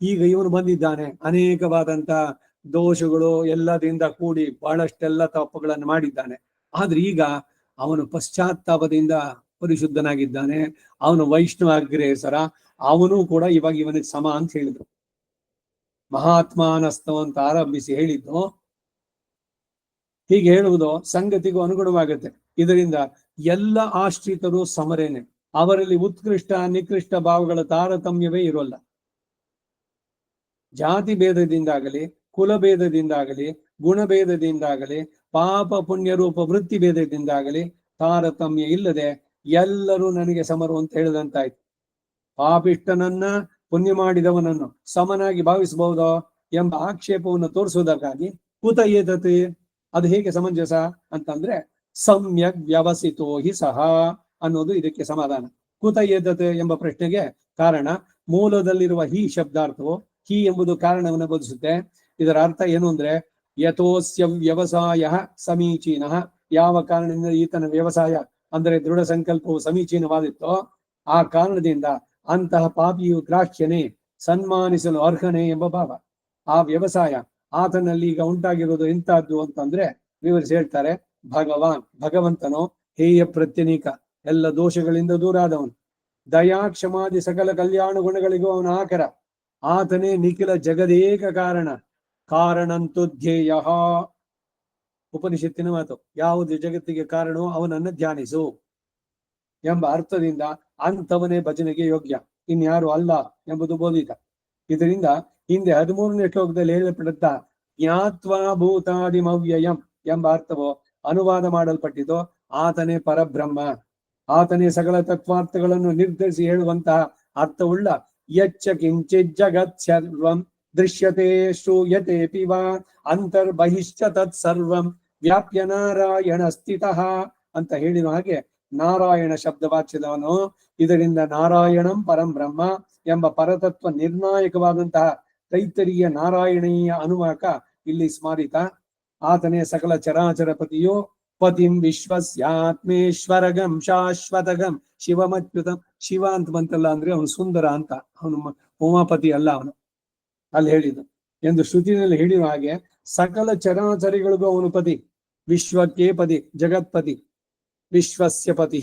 ಈಗ ಇವನು ಬಂದಿದ್ದಾನೆ, ಅನೇಕವಾದಂತ ದೋಷಗಳು ಎಲ್ಲದಿಂದ ಕೂಡಿ ಬಹಳಷ್ಟೆಲ್ಲ ತಪ್ಪುಗಳನ್ನು ಮಾಡಿದ್ದಾನೆ. ಆದ್ರೆ ಈಗ ಅವನು ಪಶ್ಚಾತ್ತಾಪದಿಂದ ಪರಿಶುದ್ಧನಾಗಿದ್ದಾನೆ. ಅವನು ವೈಷ್ಣವ ಅಗ್ರೇಸರ, ಅವನು ಕೂಡ ಇವಾಗ ಇವನಿಗೆ ಸಮ ಅಂತ ಹೇಳಿದ್ರು. ಮಹಾತ್ಮಾನಸ್ತವ ಅಂತ ಆರಂಭಿಸಿ ಹೇಳಿದ್ದು. ಹೀಗೆ ಹೇಳುವುದು ಸಂಗತಿಗೂ ಅನುಗುಣವಾಗುತ್ತೆ. ಇದರಿಂದ ಎಲ್ಲ ಆಶ್ರಿತರು ಸಮರೇನೆ. ಅವರಲ್ಲಿ ಉತ್ಕೃಷ್ಟ ನಿಕೃಷ್ಟ ಭಾವಗಳ ತಾರತಮ್ಯವೇ ಇರೋಲ್ಲ. ಜಾತಿ ಭೇದದಿಂದಾಗಲಿ, ಕುಲಭೇದದಿಂದಾಗಲಿ, ಗುಣಭೇದದಿಂದಾಗಲಿ, ಪಾಪ ಪುಣ್ಯ ರೂಪ ವೃತ್ತಿ ಭೇದದಿಂದಾಗಲಿ ತಾರತಮ್ಯ ಇಲ್ಲದೆ ಎಲ್ಲರೂ ನನಗೆ ಸಮರು ಅಂತ ಹೇಳಿದಂತಾಯ್ತು. ಪಾಪಿಷ್ಟನನ್ನ ಪುಣ್ಯ ಮಾಡಿದವನನ್ನು ಸಮನಾಗಿ ಭಾವಿಸಬಹುದೋ ಎಂಬ ಆಕ್ಷೇಪವನ್ನು ತೋರಿಸುವುದಕ್ಕಾಗಿ ಕುತ ಏತತ್, ಅದು ಹೇಗೆ ಸಮಂಜಸ ಅಂತಂದ್ರೆ ಸಮ್ಯಕ್ ವ್ಯವಸಿತೋ ಹಿ ಸಹ ಅನ್ನೋದು ಇದಕ್ಕೆ ಸಮಾಧಾನ. ಕುತ ಏತತ್ ಎಂಬ ಪ್ರಶ್ನೆಗೆ ಕಾರಣ ಮೂಲದಲ್ಲಿರುವ ಹಿ ಶಬ್ದಾರ್ಥವು ಹಿ ಎಂಬುದು ಕಾರಣವನ್ನು ಬೋಧಿಸುತ್ತೆ. ಇದರ ಅರ್ಥ ಏನು ಅಂದ್ರೆ, ಯಥೋಸ್ಯ ವ್ಯವಸಾಯ ಸಮೀಚೀನ, ಯಾವ ಕಾರಣದಿಂದ ಈತನ ವ್ಯವಸಾಯ ಅಂದರೆ ದೃಢ ಸಂಕಲ್ಪವು ಸಮೀಚೀನವಾದಿತ್ತೋ ಆ ಕಾರಣದಿಂದ ಅಂತಹ ಪಾಪಿಯು ಗ್ರಾಹ್ಯನೇ, ಸನ್ಮಾನಿಸಲು ಅರ್ಹನೇ ಎಂಬ ಭಾವ. ಆ ವ್ಯವಸಾಯ ಆತನಲ್ಲಿ ಈಗ ಉಂಟಾಗಿರೋದು ಎಂತಹದ್ದು ಅಂತಂದ್ರೆ ವಿವರಿಸಿ ಹೇಳ್ತಾರೆ. ಭಗವಂತನು ಹೇಯ ಪ್ರತ್ಯನೀಕ, ಎಲ್ಲ ದೋಷಗಳಿಂದ ದೂರಾದವನು. ದಯಾ ಕ್ಷಮಾದಿ ಸಕಲ ಕಲ್ಯಾಣ ಗುಣಗಳಿಗೂ ಅವನ ಆಕರ. ಆತನೇ ನಿಖಿಲ ಜಗದೇಕ ಕಾರಣ, ಕಾರಣಂತು ಧ್ಯೇಯ. ಉಪನಿಷತ್ತಿನ ಮಾತು. ಯಾವುದು ಜಗತ್ತಿಗೆ ಕಾರಣವೋ ಅವನನ್ನು ಧ್ಯಾನಿಸು ಎಂಬ ಅರ್ಥದಿಂದ ಅಂಥವನೇ ಭಜನೆಗೆ ಯೋಗ್ಯ, ಇನ್ಯಾರು ಅಲ್ಲ ಎಂಬುದು ಬೋಧಿತ. ಇದರಿಂದ ಹಿಂದೆ 13ನೇ ಶ್ಲೋಕದಲ್ಲಿ ಹೇಳಲ್ಪಟ್ಟ ಜ್ಞಾತ್ವಾ ಭೂತಾದಿಮವ್ಯಯಂ ಎಂಬ ಅರ್ಥವು ಅನುವಾದ ಮಾಡಲ್ಪಟ್ಟಿದ್ದು ಆತನೇ ಪರಬ್ರಹ್ಮ, ಆತನೇ ಸಕಲ ತತ್ವಾರ್ಥಗಳನ್ನು ನಿರ್ಧರಿಸಿ ಹೇಳುವಂತಹ ಅರ್ಥವುಳ್ಳ ಯಚ್ಚ ಕಿಂಚಿತ್ ಜಗತ್ ಸರ್ವಂ ದೃಶ್ಯತೆ ಶ್ರೂಯತೆ ಪಿವ ಅಂತರ್ಬಹಿಶ್ಚ ತತ್ ಸರ್ವಂ ವ್ಯಾಪ್ಯ ನಾರಾಯಣ ಸ್ಥಿತಃ ಅಂತ ಹೇಳಿದ ಹಾಗೆ ನಾರಾಯಣ ಶಬ್ದವಾಚ್ಯದವನು. ಇದರಿಂದ ನಾರಾಯಣಂ ಪರಂ ಬ್ರಹ್ಮ ಎಂಬ ಪರತತ್ವ ನಿರ್ಣಾಯಕವಾದಂತಹ ತೈತರೀಯ ನಾರಾಯಣೀಯ ಅನುವಾಕ ಇಲ್ಲಿ ಸ್ಮಾರಿತ. ಆತನೇ ಸಕಲ ಚರಾಚರ ಪತಿಯೋ ಪತಿಂ ವಿಶ್ವಸ್ಯಾತ್ಮೇಶ್ವರಗಂ ಶಾಶ್ವತಗಂ ಶಿವಮಚ್ಯುತಂ. ಶಿವ ಅಂತ ಬಂತಲ್ಲ ಅಂದ್ರೆ ಅವನು ಸುಂದರ ಅಂತ, ಅವನು ಉಮಾಪತಿ ಅಲ್ಲ ಅವನು ಅಲ್ಲಿ ಹೇಳಿದ್ದು ಎಂದು ಶ್ರುತಿನಲ್ಲಿ ಹೇಳಿರುವ ಹಾಗೆ ಸಕಲ ಚರಾಚರಿಗಳಿಗೂ ಅವನು ಪತಿ, ವಿಶ್ವಕ್ಕೆ ಪತಿ, ಜಗತ್ಪತಿ, ವಿಶ್ವಸ್ಯ ಪತಿ,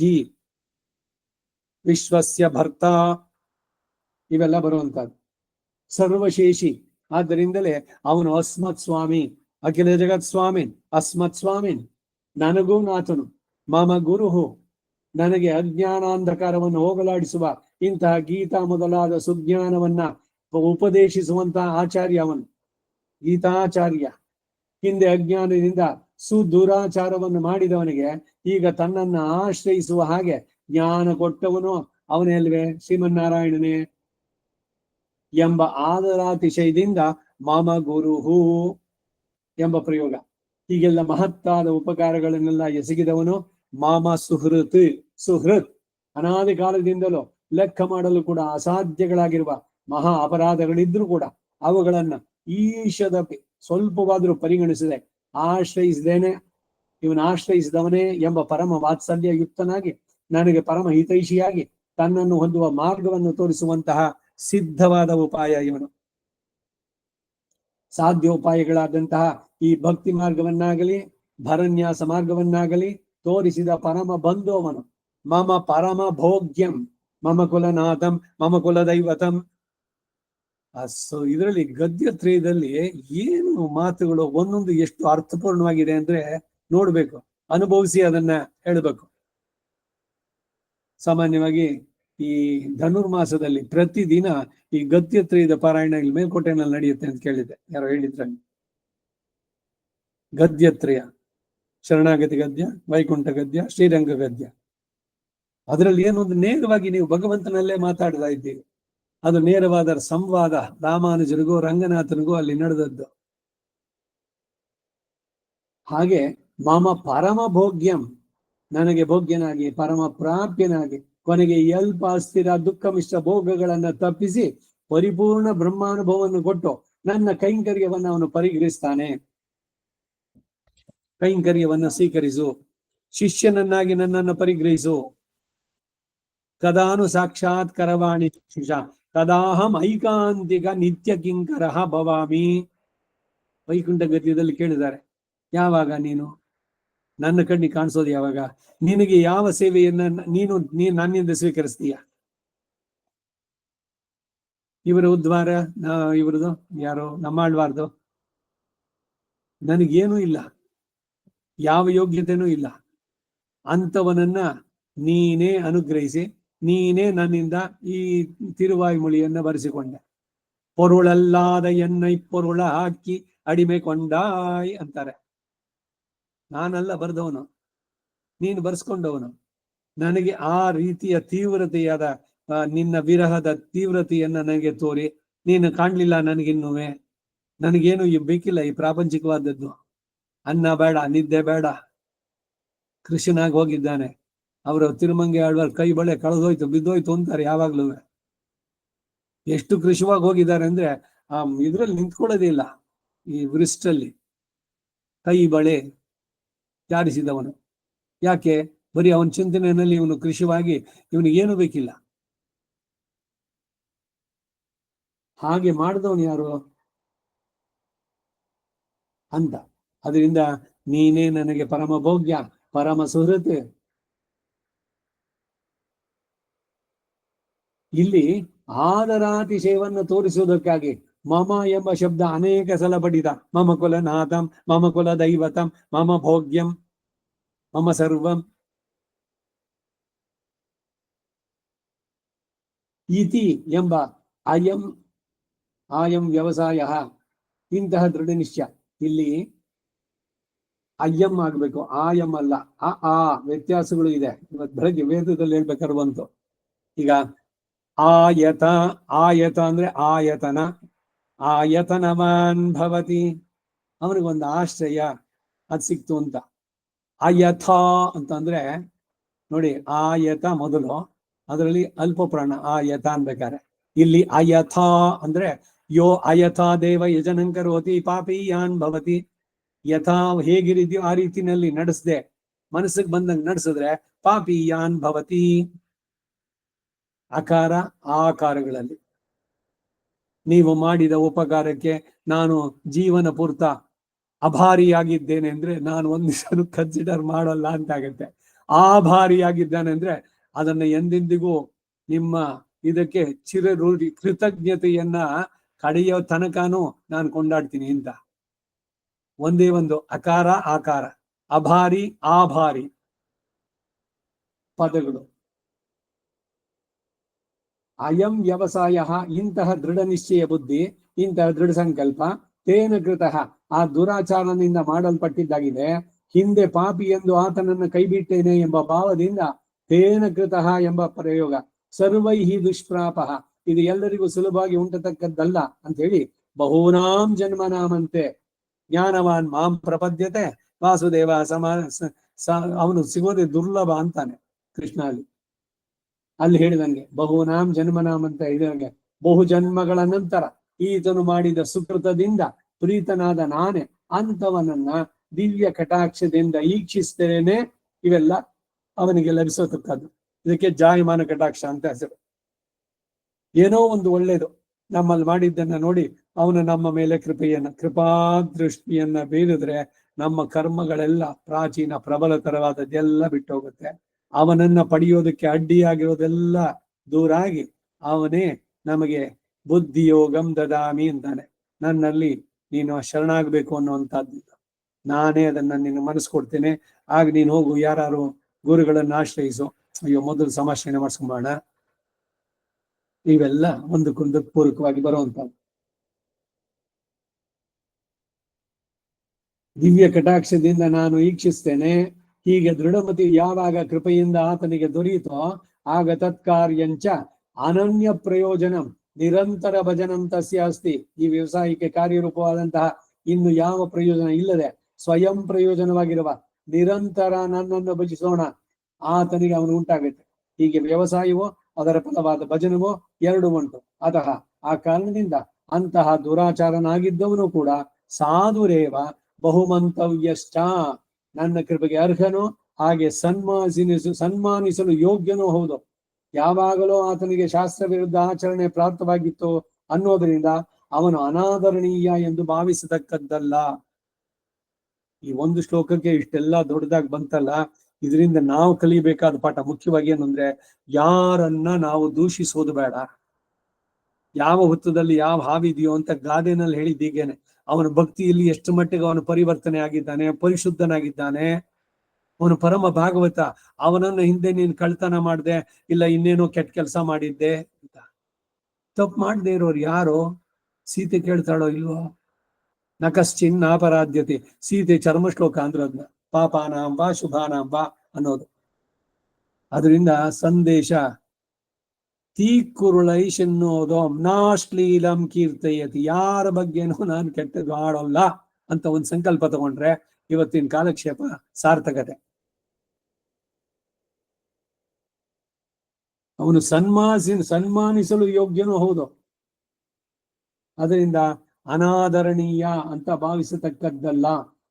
ವಿಶ್ವಸ್ಯ ಭರ್ತ ಇವೆಲ್ಲ ಬರುವಂತಹದ್ದು. ಸರ್ವಶೇಷಿ, ಆದ್ದರಿಂದಲೇ ಅವನು ಅಸ್ಮತ್ ಸ್ವಾಮಿ, ಅಖಿಲ ಜಗತ್ ಸ್ವಾಮಿನ್, ಅಸ್ಮತ್ ಸ್ವಾಮಿನ್, ನನಗೂ ನಾಥನು, ಮಮ ಗುರುಹು, ನನಗೆ ಅಜ್ಞಾನಾಂಧಕಾರವನ್ನು ಹೋಗಲಾಡಿಸುವ ಇಂತಹ ಗೀತಾ ಮೊದಲಾದ ಸುಜ್ಞಾನವನ್ನ ಉಪದೇಶಿಸುವಂತಹ ಆಚಾರ್ಯ ಅವನು, ಗೀತಾಚಾರ್ಯ. ಹಿಂದೆ ಅಜ್ಞಾನದಿಂದ ಸುದುರಾಚಾರವನ್ನು ಮಾಡಿದವನಿಗೆ ಈಗ ತನ್ನನ್ನು ಆಶ್ರಯಿಸುವ ಹಾಗೆ ಜ್ಞಾನ ಕೊಟ್ಟವನು ಅವನೇ ಅಲ್ವೇ, ಶ್ರೀಮನ್ನಾರಾಯಣನೇ ಎಂಬ ಆದರಾತಿಶಯದಿಂದ ಮಮ ಗುರುಹು ಎಂಬ ಪ್ರಯೋಗ. ಹೀಗೆಲ್ಲ ಮಹತ್ತಾದ ಉಪಕಾರಗಳನ್ನೆಲ್ಲ ಎಸಗಿದವನು ಮಾಮ ಸುಹೃತ್. ಸುಹೃತ್ ಅನಾದಿ ಕಾಲದಿಂದಲೂ ಲೆಕ್ಕ ಮಾಡಲು ಕೂಡ ಅಸಾಧ್ಯಗಳಾಗಿರುವ ಮಹಾ ಅಪರಾಧಗಳಿದ್ರೂ ಕೂಡ ಅವುಗಳನ್ನ ಈಶದಪಿ ಸ್ವಲ್ಪವಾದರೂ ಪರಿಗಣಿಸದೆ ಆಶ್ರಯಿಸಿದೇನೆ, ಇವನು ಆಶ್ರಯಿಸಿದವನೇ ಎಂಬ ಪರಮ ವಾತ್ಸಲ್ಯ ಯುಕ್ತನಾಗಿ ನನಗೆ ಪರಮ ಹಿತೈಷಿಯಾಗಿ ತನ್ನನ್ನು ಹೊಂದುವ ಮಾರ್ಗವನ್ನು ತೋರಿಸುವಂತಹ ಸಿದ್ಧವಾದ ಉಪಾಯ ಇವನು. ಸಾಧ್ಯೋಪಾಯಗಳಾದಂತಹ ಈ ಭಕ್ತಿ ಮಾರ್ಗವನ್ನಾಗಲಿ ಭರನ್ಯಾಸ ಮಾರ್ಗವನ್ನಾಗಲಿ ತೋರಿಸಿದ ಪರಮ ಬಂಧು ಅವನು. ಮಮ ಪರಮ ಭೋಗ್ಯಂ ಮಮ ಕುಲನಾಥಂ ಮಮ ಕುಲದೈವತಂ. ಇದರಲ್ಲಿ ಗದ್ಯತ್ರಯದಲ್ಲಿ ಏನು ಮಾತುಗಳು ಒಂದೊಂದು ಎಷ್ಟು ಅರ್ಥಪೂರ್ಣವಾಗಿದೆ ಅಂದ್ರೆ ನೋಡ್ಬೇಕು, ಅನುಭವಿಸಿ ಅದನ್ನ ಹೇಳ್ಬೇಕು. ಸಾಮಾನ್ಯವಾಗಿ ಈ ಧನುರ್ಮಾಸದಲ್ಲಿ ಪ್ರತಿದಿನ ಈ ಗದ್ಯತ್ರಯದ ಪಾರಾಯಣ ಇಲ್ಲಿ ಮೇಲ್ಕೋಟೆನಲ್ಲಿ ನಡೆಯುತ್ತೆ ಅಂತ ಕೇಳಿದ್ದೆ, ಯಾರೋ ಹೇಳಿದ್ರ. ಗದ್ಯತ್ರಯ ಶರಣಾಗತಿ ಗದ್ಯ, ವೈಕುಂಠ ಗದ್ಯ, ಶ್ರೀರಂಗ ಗದ್ಯ. ಅದರಲ್ಲಿ ಏನೊಂದು ನೇರವಾಗಿ ನೀವು ಭಗವಂತನಲ್ಲೇ ಮಾತಾಡ್ತಾ ಇದ್ದೀವಿ. ಅದು ನೇರವಾದ ಸಂವಾದ ರಾಮಾನುಜರಿಗೂ ರಂಗನಾಥನಿಗೂ ಅಲ್ಲಿ ನಡೆದದ್ದು. ಹಾಗೆ ಮಮ ಪರಮ ಭೋಗ್ಯಂ, ನನಗೆ ಭೋಗ್ಯನಾಗಿ ಪರಮ ಪ್ರಾಪ್ಯನಾಗಿ ಕೊನೆಗೆ ಅಲ್ಪ ಅಸ್ಥಿರ ದುಃಖ ಮಿಶ್ರ ಭೋಗಗಳನ್ನ ತಪ್ಪಿಸಿ ಪರಿಪೂರ್ಣ ಬ್ರಹ್ಮಾನುಭವವನ್ನು ಕೊಟ್ಟು ನನ್ನ ಕೈಂಕರ್ಯವನ್ನ ಅವನು ಪರಿಗಣಿಸ್ತಾನೆ. ಕೈಂಕರ್ಯವನ್ನ ಸ್ವೀಕರಿಸು, ಶಿಷ್ಯನನ್ನಾಗಿ ನನ್ನನ್ನು ಪರಿಗ್ರಹಿಸು. ಕದಾನು ಸಾಕ್ಷಾತ್ ಕರವಾಣಿ ಶಿಷ ಕದಾಹಂ ಐಕಾಂತಿಕ ನಿತ್ಯ ಕಿಂಕರಃ ಭವಾಮಿ. ವೈಕುಂಠ ಗದ್ಯದಲ್ಲಿ ಕೇಳಿದ್ದಾರೆ, ಯಾವಾಗ ನೀನು ನನ್ನ ಕಣ್ಣಿಗೆ ಕಾಣಿಸೋದು ಯಾವಾಗ? ನಿನಗೆ ಯಾವ ಸೇವೆಯನ್ನ ನೀನು ನನ್ನಿಂದ ಸ್ವೀಕರಿಸ್ತೀಯ? ಇವರ ಉದ್ವಾರ ಇವ್ರದು ಯಾರೋ ನಮ್ಮಾಳ್ವಾರ್ದು, ನನಗೇನೂ ಇಲ್ಲ, ಯಾವ ಯೋಗ್ಯತೆನೂ ಇಲ್ಲ. ಅಂಥವನನ್ನ ನೀನೇ ಅನುಗ್ರಹಿಸಿ ನೀನೇ ನನ್ನಿಂದ ಈ ತಿರುವಾಯ್ಮೊಳಿಯನ್ನ ಬರೆಸಿಕೊಂಡೆ. ಪೊರುಳಲ್ಲಾದ ಎನ್ನೈ ಪೊರುಳ ಹಾಕಿ ಅಡಿಮೆ ಕೊಂಡಾಯ್ ಅಂತಾರೆ. ನಾನಲ್ಲ ಬರೆದವನು, ನೀನು ಬರ್ಸ್ಕೊಂಡವನು. ನನಗೆ ಆ ರೀತಿಯ ತೀವ್ರತೆಯಾದ ನಿನ್ನ ವಿರಹದ ತೀವ್ರತೆಯನ್ನ ನನಗೆ ತೋರಿ ನೀನು ಕಾಣ್ಲಿಲ್ಲ ನನಗಿನ್ನುವೆ. ನನಗೇನು ಬೇಕಿಲ್ಲ ಈ ಪ್ರಾಪಂಚಿಕವಾದದ್ದು. ಅನ್ನ ಬೇಡ, ನಿದ್ದೆ ಬೇಡ. ಕೃಷ್ಣನಾಗಿ ಹೋಗಿದ್ದಾನೆ. ಅವರು ತಿರುಮಂಗೆ ಆಳ್ವಾರ್ ಕೈ ಬಳೆ ಕಳೆದೋಯ್ತು ಬಿದ್ದೋಯ್ತು ಅಂತಾರೆ ಯಾವಾಗ್ಲೂ. ಎಷ್ಟು ಕೃಷಿವಾಗಿ ಹೋಗಿದ್ದಾರೆ ಅಂದ್ರೆ ಇದ್ರಲ್ಲಿ ನಿಂತ್ಕೊಳ್ಳೋದೇ ಇಲ್ಲ. ಈ ವೃಷ್ಟಲ್ಲಿ ಕೈ ಬಳೆ ಜಾರಿಸಿದವನು. ಯಾಕೆ? ಬರೀ ಅವನ ಚಿಂತನೆಯಲ್ಲಿ ಇವನು ಕೃಷಿವಾಗಿ ಇವನಿಗೇನು ಬೇಕಿಲ್ಲ. ಹಾಗೆ ಮಾಡಿದವನು ಯಾರು ಅಂತ. ಅದರಿಂದ ನೀನೇ ನನಗೆ ಪರಮ ಭೋಗ್ಯ ಪರಮ ಸುಹೃತ್. ಇಲ್ಲಿ ಆದರಾತಿಶಯವನ್ನು ತೋರಿಸುವುದಕ್ಕಾಗಿ ಮಮ ಎಂಬ ಶಬ್ದ ಅನೇಕ ಸಲ ಪಡಿತ. ಮಮ ಕುಲನಾಥಂ ಮಮ ಕುಲ ದೈವತಂ ಮಮ ಭೋಗ್ಯಂ ಮಮ ಸರ್ವಂ ಇತಿ ಎಂಬ ಆಯಂ ವ್ಯವಸಾಯ ಇಂತಹ ದೃಢ ನಿಶ್ಚಯ. ಇಲ್ಲಿ ಅಯ್ಯಂ ಆಗ್ಬೇಕು, ಆಯಂ ಅಲ್ಲ. ಆ ವ್ಯತ್ಯಾಸಗಳು ಇದೆ. ಇವತ್ತು ಬೆಳಗ್ಗೆ ವೇದದಲ್ಲಿ ಹೇಳ್ಬೇಕಾದ್ರೆ ಬಂತು. ಈಗ ಆಯತ ಅಂದ್ರೆ ಆಯತನ, ಆಯತನವಾನ್ ಭವತಿ, ಅವನಿಗೊಂದು ಆಶ್ರಯ ಅದು ಸಿಕ್ತು ಅಂತ. ಅಯಥ ಅಂತಂದ್ರೆ ನೋಡಿ, ಆಯತ ಮೊದಲು, ಅದರಲ್ಲಿ ಅಲ್ಪ ಪ್ರಾಣ ಆಯತ ಅನ್ಬೇಕಾರೆ. ಇಲ್ಲಿ ಅಯಥ ಅಂದ್ರೆ ಯೋ ಅಯಥಾ ದೇವ ಯಜನಂಕರೋತಿ ಪಾಪಿಯಾನ್ ಭವತಿ. ಯಥಾ ಹೇಗಿರಿದ್ಯೋ ಆ ರೀತಿನಲ್ಲಿ ನಡೆಸದೆ ಮನಸ್ಸಿಗೆ ಬಂದಂಗೆ ನಡೆಸಿದ್ರೆ ಪಾಪಿಯಾನ್ ಭವತಿ. ಅಕಾರ ಆಕಾರಗಳಲ್ಲಿ ನೀವು ಮಾಡಿದ ಉಪಕಾರಕ್ಕೆ ನಾನು ಜೀವನ ಪೂರ್ತ ಅಭಾರಿಯಾಗಿದ್ದೇನೆ ಅಂದ್ರೆ ನಾನು ಒಂದು ದಿವಸ ಕನ್ಸಿಡರ್ ಮಾಡಲ್ಲ ಅಂತಾಗತ್ತೆ. ಆಭಾರಿಯಾಗಿದ್ದಾನೆ ಅಂದ್ರೆ ಅದನ್ನ ಎಂದೆಂದಿಗೂ ನಿಮ್ಮ ಇದಕ್ಕೆ ಚಿರರೂಢಿ ಕೃತಜ್ಞತೆಯನ್ನ ಕಡೆಯ ತನಕನೂ ನಾನು ಕೊಂಡಾಡ್ತೀನಿ ಅಂತ. ಒಂದೇ ಒಂದು ಅಕಾರ ಆಕಾರ, ಅಭಾರಿ ಆಭಾರಿ ಪದಗಳು. ಅಯಂ ವ್ಯವಸಾಯ, ಇಂತಹ ದೃಢ ನಿಶ್ಚಯ ಬುದ್ಧಿ, ಇಂತಹ ದೃಢ ಸಂಕಲ್ಪ, ತೇನ ಕೃತಃ, ಆ ದುರಾಚಾರದಿಂದ ಮಾಡಲ್ಪಟ್ಟಿದ್ದಾಗಿದೆ. ಹಿಂದೆ ಪಾಪಿ ಎಂದು ಆತನನ್ನ ಕೈಬಿಟ್ಟೇನೆ ಎಂಬ ಭಾವದಿಂದ ತೇನ ಕೃತಃ ಎಂಬ ಪ್ರಯೋಗ. ಸರ್ವೈಹಿ ದುಷ್ಪ್ರಾಪ, ಇದು ಎಲ್ಲರಿಗೂ ಸುಲಭವಾಗಿ ಉಂಟತಕ್ಕದ್ದಲ್ಲ ಅಂತ ಹೇಳಿ ಬಹೂನಾಂ ಜನ್ಮನಾಮಂತೆ ಜ್ಞಾನವಾನ್ ಮಾಂ ಪ್ರಪದ್ಯತೆ ವಾಸುದೇವ ಅವನು ಸಿಗೋದೇ ದುರ್ಲಭ ಅಂತಾನೆ ಕೃಷ್ಣ ಅಲ್ಲಿ ಹೇಳಿದಂಗೆ ಬಹುನಾಂ ಜನ್ಮನಾಮ್ ಅಂತ ಹೇಳಿದಂಗೆ ಬಹು ಜನ್ಮಗಳ ನಂತರ ಈತನು ಮಾಡಿದ ಸುಕೃತದಿಂದ ಪ್ರೀತನಾದ ನಾನೇ ಅಂತವನನ್ನ ದಿವ್ಯ ಕಟಾಕ್ಷದಿಂದ ಈಕ್ಷಿಸ್ತೇನೆ. ಇವೆಲ್ಲ ಅವನಿಗೆ ಲಭಿಸತಕ್ಕದ್ದು. ಇದಕ್ಕೆ ಜಾಯಮಾನ ಕಟಾಕ್ಷ ಅಂತ ಹೆಸರು. ಏನೋ ಒಂದು ಒಳ್ಳೇದು ನಮ್ಮಲ್ಲಿ ಮಾಡಿದ್ದನ್ನ ನೋಡಿ ಅವನು ನಮ್ಮ ಮೇಲೆ ಕೃಪಾದೃಷ್ಟಿಯನ್ನ ಬೀರಿದ್ರೆ ನಮ್ಮ ಕರ್ಮಗಳೆಲ್ಲ ಪ್ರಾಚೀನ ಪ್ರಬಲತರವಾದದ್ದೆಲ್ಲ ಬಿಟ್ಟೋಗುತ್ತೆ. ಅವನನ್ನ ಪಡೆಯೋದಕ್ಕೆ ಅಡ್ಡಿಯಾಗಿರೋದೆಲ್ಲ ದೂರಾಗಿ ಅವನೇ ನಮಗೆ ಬುದ್ಧಿಯೋಗಂ ದದಾಮಿ ಅಂತಾನೆ. ನನ್ನಲ್ಲಿ ನೀನು ಶರಣಾಗಬೇಕು ಅನ್ನುವಂಥದ್ದು, ನಾನೇ ಅದನ್ನ ನಿನ್ನ ಮನಸ್ಸು ಕೊಡ್ತೇನೆ. ಆಗ ನೀನು ಹೋಗು, ಯಾರು ಗುರುಗಳನ್ನ ಆಶ್ರಯಿಸು. ಅಯ್ಯೋ, ಮೊದಲು ಸಮಾಶ್ರಯಣೆ ಮಾಡಿಸ್ಕೊಂಬೋಣ. ಇವೆಲ್ಲ ಒಂದಕ್ಕೊಂದು ಪೂರಕವಾಗಿ ಬರುವಂತದ್ದು. ದಿವ್ಯ ಕಟಾಕ್ಷದಿಂದ ನಾನು ಈಕ್ಷಿಸ್ತೇನೆ. ಹೀಗೆ ದೃಢಮತಿ ಯಾವಾಗ ಕೃಪೆಯಿಂದ ಆತನಿಗೆ ದೊರೆಯಿತೋ ಆಗ ತತ್ಕಾರ್ಯಂಚ ಅನನ್ಯ ಪ್ರಯೋಜನ ನಿರಂತರ ಭಜನಂ ತಸ್ಯ ಅಸ್ತಿ. ಈ ವ್ಯವಸಾಯಕ್ಕೆ ಕಾರ್ಯರೂಪವಾದಂತಹ ಇನ್ನು ಯಾವ ಪ್ರಯೋಜನ ಇಲ್ಲದೆ ಸ್ವಯಂ ಪ್ರಯೋಜನವಾಗಿರುವ ನಿರಂತರ ನನ್ನನ್ನು ಭಜಿಸೋಣ ಆತನಿಗೆ ಅವನು ಉಂಟಾಗುತ್ತೆ. ಹೀಗೆ ವ್ಯವಸಾಯವೋ ಅದರ ಫಲವಾದ ಭಜನವೋ ಎರಡು ಉಂಟು. ಅತಃ ಆ ಕಾರಣದಿಂದ ಅಂತಹ ದುರಾಚಾರನಾಗಿದ್ದವನು ಕೂಡ ಸಾಧುರೇವ ಬಹುಮಂತವ್ಯಶ್ಚ, ನನ್ನ ಕೃಪೆಗೆ ಅರ್ಹನು, ಹಾಗೆ ಸನ್ಮಾನಿಸಲು ಯೋಗ್ಯನೂ ಹೌದು. ಯಾವಾಗಲೂ ಆತನಿಗೆ ಶಾಸ್ತ್ರ ವಿರುದ್ಧ ಆಚರಣೆ ಪ್ರಾಪ್ತವಾಗಿತ್ತು ಅನ್ನೋದರಿಂದ ಅವನು ಅನಾದರಣೀಯ ಎಂದು ಭಾವಿಸತಕ್ಕದ್ದಲ್ಲ. ಈ ಒಂದು ಶ್ಲೋಕಕ್ಕೆ ಇಷ್ಟೆಲ್ಲ ದೊಡ್ಡದಾಗಿ ಬಂತಲ್ಲ, ಇದರಿಂದ ನಾವು ಕಲಿಬೇಕಾದ ಪಾಠ ಮುಖ್ಯವಾಗಿ ಏನಂದ್ರೆ, ಯಾರನ್ನ ನಾವು ದೂಷಿಸೋದು ಬೇಡ. ಯಾವ ಹೊತ್ತದಲ್ಲಿ ಯಾವ ಹಾವಿದೆಯೋ ಅಂತ ಗಾದೆನಲ್ಲಿ ಹೇಳಿದ್ದೀಗೇನೆ. ಅವನ ಭಕ್ತಿಯಲ್ಲಿ ಎಷ್ಟು ಮಟ್ಟಿಗೆ ಅವನು ಪರಿವರ್ತನೆ ಆಗಿದ್ದಾನೆ, ಪರಿಶುದ್ಧನಾಗಿದ್ದಾನೆ, ಅವನು ಪರಮ ಭಾಗವತ. ಅವನನ್ನು ಹಿಂದೆ ನೀನು ಕಳ್ತನ ಮಾಡ್ದೆ, ಇಲ್ಲ ಇನ್ನೇನೋ ಕೆಟ್ಟ ಕೆಲಸ ಮಾಡಿದ್ದೆ ಅಂತ. ತಪ್ಪು ಮಾಡದೆ ಇರೋರು ಯಾರೋ? ಸೀತೆ ಕೇಳ್ತಾಳೋ ಇಲ್ವೋ? ನಕಶ್ಚಿನ್ ಅಪರಾಧ್ಯತೆ. ಸೀತೆ ಚರ್ಮ ಶ್ಲೋಕ ಅಂದ್ರೆ ಅದನ್ನ ಪಾಪಾನಾಂಬ ಶುಭಾನಾಂಬ ಅನ್ನೋದು. ಅದರಿಂದ ಸಂದೇಶ ತೀಕುರುಳೈಶೆನ್ನೋದು ನಾಶ್ಲೀಲಂ ಕೀರ್ತಯತಿ. ಯಾರ ಬಗ್ಗೆನೂ ನಾನು ಕೆಟ್ಟದ್ದು ಆಡೋಲ್ಲ ಅಂತ ಒಂದು ಸಂಕಲ್ಪ ತಗೊಂಡ್ರೆ ಇವತ್ತಿನ ಕಾಲಕ್ಷೇಪ ಸಾರ್ಥಕತೆ. ಅವನು ಸನ್ಮಾನಿಸಲು ಯೋಗ್ಯನೂ ಹೌದು. ಅದರಿಂದ ಅನಾದರಣೀಯ ಅಂತ ಭಾವಿಸತಕ್ಕದ್ದಲ್ಲ.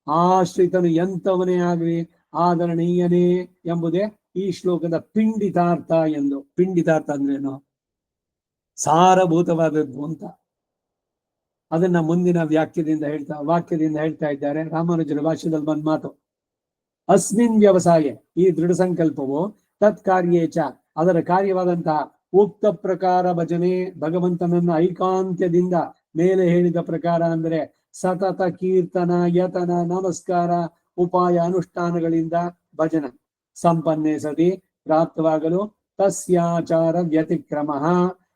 ಆಶ್ರಿತನು ಎಂಥವನೇ ಆಗಲಿ ಆದರಣೀಯನೇ ಎಂಬುದೇ ಈ ಶ್ಲೋಕದ ಪಿಂಡಿತಾರ್ಥ ಎಂದು. ಪಿಂಡಿತಾರ್ಥ ಅಂದ್ರೇನು? ಸಾರಭೂತವಾದದ್ದು ಅಂತ. ಅದನ್ನ ಮುಂದಿನ ವಾಕ್ಯದಿಂದ ಹೇಳ್ತಾ ಇದ್ದಾರೆ ರಾಮಾನುಜರ ಭಾಷ್ಯದಲ್ಲಿ ಬಂದ ಮಾತು. ಅಸ್ಮಿನ್ ವ್ಯವಸಾಯ, ಈ ದೃಢ ಸಂಕಲ್ಪವು ತತ್ಕಾರ್ಯೇಚ, ಅದರ ಕಾರ್ಯವಾದಂತಹ ಉಕ್ತ ಪ್ರಕಾರ ಭಜನೆ, ಭಗವಂತನನ್ನ ಐಕಾಂತ್ಯದಿಂದ ಮೇಲೆ ಹೇಳಿದ ಪ್ರಕಾರ ಅಂದರೆ ಸತತ ಕೀರ್ತನ, ಯತನ, ನಮಸ್ಕಾರ, ಉಪಾಯ, ಅನುಷ್ಠಾನಗಳಿಂದ ಭಜನ ಸಂಪನ್ನೆ ಸತಿ ಪ್ರಾಪ್ತವಾಗಲು ತಸ್ಯಾಚಾರ ವ್ಯತಿಕ್ರಮ,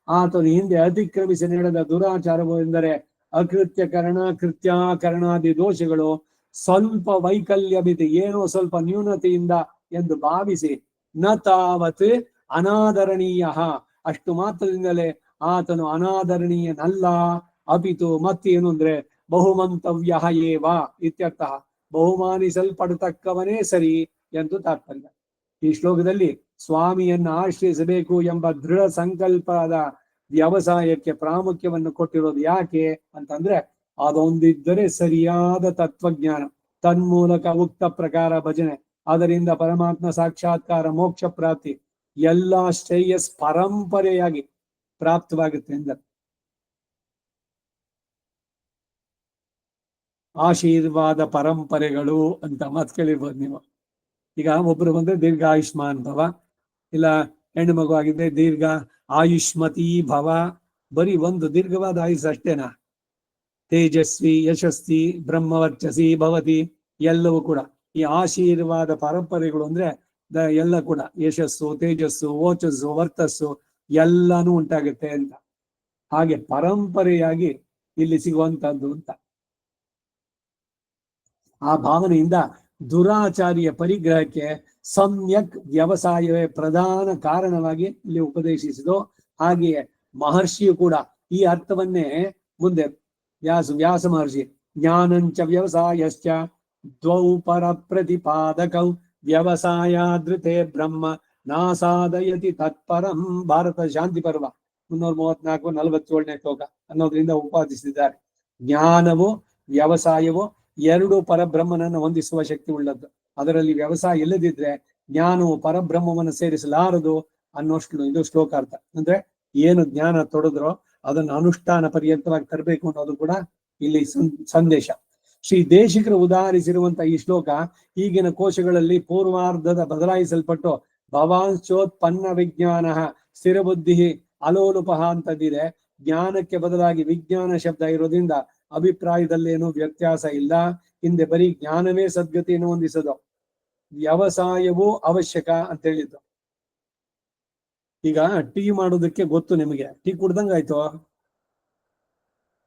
ಆತನು ಹಿಂದೆ ಅತಿಕ್ರಮಿಸಿ ನಡೆದ ದುರಾಚಾರವು ಎಂದರೆ ಅಕೃತ್ಯಕರಣ, ಕೃತ್ಯಾಕರಣಾದಿ ದೋಷಗಳು ಸ್ವಲ್ಪ ವೈಕಲ್ಯವಿದೆ, ಏನೋ ಸ್ವಲ್ಪ ನ್ಯೂನತೆಯಿಂದ ಎಂದು ಭಾವಿಸಿ ನ ತಾವತ್ ಅನಾದರಣೀಯ, ಅಷ್ಟು ಮಾತ್ರದಿಂದಲೇ ಆತನು ಅನಾದರಣೀಯನಲ್ಲ. ಅಪಿತು ಮತ್ತೇನು ಅಂದ್ರೆ ಬಹುಮಂತವ್ಯ ಏವ ಇತ್ಯರ್ಥ, ಬಹುಮಾನಿಸಲ್ಪಡತಕ್ಕವನೇ ಸರಿ ಎಂದು ತಾತ್ಪರ್ಯ. ಈ ಶ್ಲೋಕದಲ್ಲಿ ಸ್ವಾಮಿಯನ್ನ ಆಶ್ರಯಿಸಬೇಕು ಎಂಬ ದೃಢ ಸಂಕಲ್ಪದ ವ್ಯವಸಾಯಕ್ಕೆ ಪ್ರಾಮುಖ್ಯವನ್ನು ಕೊಟ್ಟಿರೋದು ಯಾಕೆ ಅಂತಂದ್ರೆ, ಅದೊಂದಿದ್ದರೆ ಸರಿಯಾದ ತತ್ವಜ್ಞಾನ, ತನ್ಮೂಲಕ ಉಕ್ತ ಪ್ರಕಾರ ಭಜನೆ, ಅದರಿಂದ ಪರಮಾತ್ಮ ಸಾಕ್ಷಾತ್ಕಾರ, ಮೋಕ್ಷ ಪ್ರಾಪ್ತಿ ಎಲ್ಲ ಶ್ರೇಯಸ್ ಪರಂಪರೆಯಾಗಿ ಪ್ರಾಪ್ತವಾಗುತ್ತೆ ಎಂದರು. ಆಶೀರ್ವಾದ ಪರಂಪರೆಗಳು ಅಂತ ಮಾತು ಕೇಳಿರ್ಬೋದು ನೀವು. ಈಗ ಒಬ್ರು ಬಂದ್ರೆ ದೀರ್ಘ ಆಯುಷ್ಮಾನ್ ಭವ, ಇಲ್ಲ ಹೆಣ್ಣು ಮಗು ಆಗಿದ್ರೆ ದೀರ್ಘ ಆಯುಷ್ಮತಿ ಭವ. ಬರೀ ಒಂದು ದೀರ್ಘವಾದ ಆಯುಷ್ ಅಷ್ಟೇನಾ? ತೇಜಸ್ವಿ, ಯಶಸ್ವಿ, ಬ್ರಹ್ಮವರ್ಚಸಿ ಭವತಿ, ಎಲ್ಲವೂ ಕೂಡ ಈ ಆಶೀರ್ವಾದ ಪರಂಪರೆಗಳು ಅಂದ್ರೆ ಎಲ್ಲ ಕೂಡ ಯಶಸ್ಸು, ತೇಜಸ್ಸು, ಓಚಸ್ಸು, ವರ್ತಸ್ಸು ಎಲ್ಲಾನು ಉಂಟಾಗುತ್ತೆ ಅಂತ. ಹಾಗೆ ಪರಂಪರೆಯಾಗಿ ಇಲ್ಲಿ ಸಿಗುವಂತದ್ದು ಅಂತ. ಆ ಭಾವನೆಯಿಂದ ದುರಾಚಾರಿಯ ಪರಿಗ್ರಹಕ್ಕೆ ಸಮ್ಯಕ್ ವ್ಯವಸಾಯವೇ ಪ್ರಧಾನ ಕಾರಣವಾಗಿ ಇಲ್ಲಿ ಉಪದೇಶಿಸಿದು. ಹಾಗೆಯೇ ಮಹರ್ಷಿಯು ಕೂಡ ಈ ಅರ್ಥವನ್ನೇ ಮುಂದೆ ವ್ಯಾಸ ಮಹರ್ಷಿ ಜ್ಞಾನಂಚ ವ್ಯವಸಾಯಶ್ಚ ದ್ವೌ ಪರ ಪ್ರತಿಪಾದಕೌ ವ್ಯವಸಾಯಾದೃತೆ ಬ್ರಹ್ಮ ನಾಸಾದಯತಿ ತತ್ಪರಂ. ಭಾರತ ಶಾಂತಿ ಪರ್ವ 334-47ನೇ ಶ್ಲೋಕ ಅನ್ನೋದ್ರಿಂದ ಉಪಾದಿಸಿದ್ದಾರೆ. ಜ್ಞಾನವು ವ್ಯವಸಾಯವು ಎರಡು ಪರಬ್ರಹ್ಮನನ್ನು ಹೊಂದಿಸುವ ಶಕ್ತಿ ಉಳ್ಳದ್ದು. ಅದರಲ್ಲಿ ವ್ಯವಸಾಯ ಇಲ್ಲದಿದ್ರೆ ಜ್ಞಾನವು ಪರಬ್ರಹ್ಮವನ್ನು ಸೇರಿಸಲಾರದು ಅನ್ನೋಷ್ಟು ಇದು ಶ್ಲೋಕಾರ್ಥ. ಅಂದ್ರೆ ಏನು ಜ್ಞಾನ ತೊಡದ್ರೋ ಅದನ್ನು ಅನುಷ್ಠಾನ ಪರ್ಯಂತವಾಗಿ ತರಬೇಕು ಅನ್ನೋದು ಕೂಡ ಇಲ್ಲಿ ಸಂದೇಶ. ಶ್ರೀ ದೇಶಿಕರು ಉದಾಹರಿಸಿರುವಂತಹ ಈ ಶ್ಲೋಕ ಈಗಿನ ಕೋಶಗಳಲ್ಲಿ ಪೂರ್ವಾರ್ಧದ ಬದಲಾಯಿಸಲ್ಪಟ್ಟು ಭವಾಂಶೋತ್ಪನ್ನ ವಿಜ್ಞಾನ ಸ್ಥಿರಬುದ್ಧಿ ಅಲೋಲುಪಃ ಅಂತದಿದೆ. ಜ್ಞಾನಕ್ಕೆ ಬದಲಾಗಿ ವಿಜ್ಞಾನ ಶಬ್ದ ಇರೋದ್ರಿಂದ ಅಭಿಪ್ರಾಯದಲ್ಲೇನು ವ್ಯತ್ಯಾಸ ಇಲ್ಲ. ಹಿಂದೆ ಬರೀ ಜ್ಞಾನವೇ ಸದ್ಗತಿಯನ್ನು ಹೊಂದಿಸೋದು, ವ್ಯವಸಾಯವೂ ಅವಶ್ಯಕ ಅಂತ ಹೇಳಿದ್ದು. ಈಗ ಟೀ ಮಾಡೋದಕ್ಕೆ ಗೊತ್ತು ನಿಮಗೆ, ಟೀ ಕುಡ್ದಂಗಾಯ್ತು.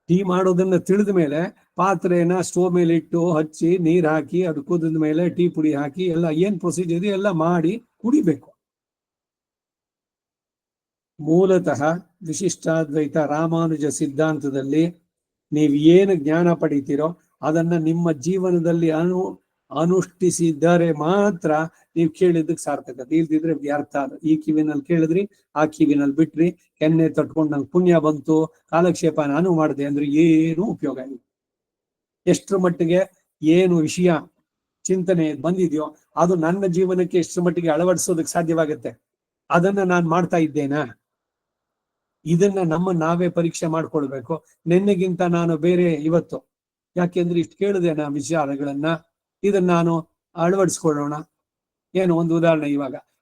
ಟೀ ಮಾಡೋದನ್ನ ತಿಳಿದ ಮೇಲೆ ಪಾತ್ರೆನ ಸ್ಟೋವ್ ಮೇಲೆ ಇಟ್ಟು ಹಚ್ಚಿ ನೀರ್ ಹಾಕಿ ಅದು ಕುದಿದ ಮೇಲೆ ಟೀ ಪುಡಿ ಹಾಕಿ ಎಲ್ಲ ಏನ್ ಪ್ರೊಸೀಜರ್ ಇದೆ ಎಲ್ಲ ಮಾಡಿ ಕುಡಿಬೇಕು. ಮೂಲತಃ ವಿಶಿಷ್ಟಾದ್ವೈತ ರಾಮಾನುಜ ಸಿದ್ಧಾಂತದಲ್ಲಿ ನೀವು ಏನು ಜ್ಞಾನ ಪಡಿತೀರೋ ಅದನ್ನ ನಿಮ್ಮ ಜೀವನದಲ್ಲಿ ಅನುಷ್ಠಿಸಿದರೆ ಮಾತ್ರ ನೀವು ಕೇಳಿದ್ದಕ್ಕೆ ಸಾರ್ಥಕತೆ. ಇಲ್ದಿದ್ರೆ ವ್ಯರ್ಥ. ಈ ಕಿವಿನಲ್ಲಿ ಕೇಳಿದ್ರಿ, ಆ ಕಿವಿನಲ್ಲಿ ಬಿಟ್ರಿ, ಕೆನ್ನೆ ತಟ್ಕೊಂಡು ನಂಗೆ ಪುಣ್ಯ ಬಂತು, ಕಾಲಕ್ಷೇಪ ನಾನು ಮಾಡಿದೆ ಅಂದ್ರೆ ಏನು ಉಪಯೋಗ ಇಲ್ಲ. ಎಷ್ಟರ ಮಟ್ಟಿಗೆ ಏನು ವಿಷಯ ಚಿಂತನೆ ಬಂದಿದೆಯೋ ಅದು ನನ್ನ ಜೀವನಕ್ಕೆ ಎಷ್ಟರ ಮಟ್ಟಿಗೆ ಅಳವಡಿಸೋದಕ್ಕೆ ಸಾಧ್ಯವಾಗುತ್ತೆ, ಅದನ್ನ ನಾನು ಮಾಡ್ತಾ ಇದ್ದೇನಾ? ಇದನ್ನ ನಾವೇ ಪರೀಕ್ಷೆ ಮಾಡ್ಕೊಳ್ಬೇಕು. ನಿನ್ನೆಗಿಂತ ನಾನು ಬೇರೆ ಇವತ್ತು, ಯಾಕೆಂದ್ರೆ ಇಷ್ಟು ಕೇಳಿದೆ ವಿಚಾರಗಳನ್ನ, ಇದನ್ನ ನಾನು ಅಳವಡಿಸ್ಕೊಳ್ಳೋಣ. ಏನು ಒಂದು ಉದಾಹರಣೆ,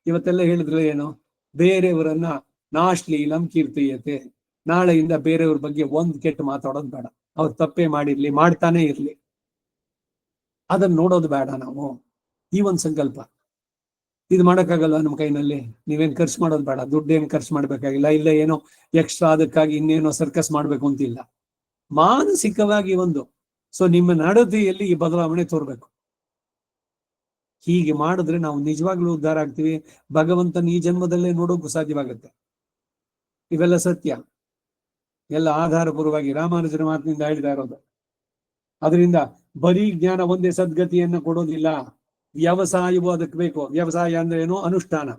ಇವತ್ತೆಲ್ಲ ಹೇಳಿದ್ರೆ ಏನು, ಬೇರೆಯವರನ್ನ ನಾಶ್ಲೀಲಂ ಕೀರ್ತಯತೆ, ನಾಳೆಯಿಂದ ಬೇರೆಯವ್ರ ಬಗ್ಗೆ ಒಂದ್ ಕೆಟ್ಟ ಮಾತಾಡೋದು ಬೇಡ. ಅವ್ರು ತಪ್ಪೇ ಮಾಡಿರ್ಲಿ, ಮಾಡ್ತಾನೆ ಇರ್ಲಿ, ಅದನ್ನ ನೋಡೋದು ಬೇಡ ನಾವು. ಈ ಒಂದ್ ಸಂಕಲ್ಪ. ಇದು ಮಾಡೋಕ್ಕಾಗಲ್ಲ ನಮ್ಮ ಕೈನಲ್ಲಿ. ನೀವೇನ್ ಖರ್ಚು ಮಾಡೋದು ಬೇಡ, ದುಡ್ಡೇನು ಖರ್ಚು ಮಾಡ್ಬೇಕಾಗಿಲ್ಲ, ಇಲ್ಲ ಏನೋ ಎಕ್ಸ್ಟ್ರಾ ಅದಕ್ಕಾಗಿ ಇನ್ನೇನೋ ಸರ್ಕಸ್ ಮಾಡ್ಬೇಕು ಅಂತಿಲ್ಲ. ಮಾನಸಿಕವಾಗಿ ಒಂದು ನಿಮ್ಮ ನಡತೆಯಲ್ಲಿ ಈ ಬದಲಾವಣೆ ತೋರ್ಬೇಕು. ಹೀಗೆ ಮಾಡಿದ್ರೆ ನಾವು ನಿಜವಾಗ್ಲೂ ಉದ್ಧಾರ ಆಗ್ತೀವಿ. ಭಗವಂತನ ಈ ಜನ್ಮದಲ್ಲೇ ನೋಡೋಕ್ಕೂ ಸಾಧ್ಯವಾಗುತ್ತೆ. ಇವೆಲ್ಲ ಸತ್ಯ, ಎಲ್ಲ ಆಧಾರಪೂರ್ವವಾಗಿ ರಾಮಾನುಜರ ಮಾತಿನಿಂದ ಹೇಳ್ತಾ ಇರೋದು. ಅದರಿಂದ ಬರೀ ಜ್ಞಾನ ಒಂದೇ ಸದ್ಗತಿಯನ್ನ ಕೊಡೋದಿಲ್ಲ, ವ್ಯವಸಾಯವೂ ಅದಕ್ಕೆ ಬೇಕು. ವ್ಯವಸಾಯ ಅಂದ್ರೆ ಏನು? ಅನುಷ್ಠಾನ.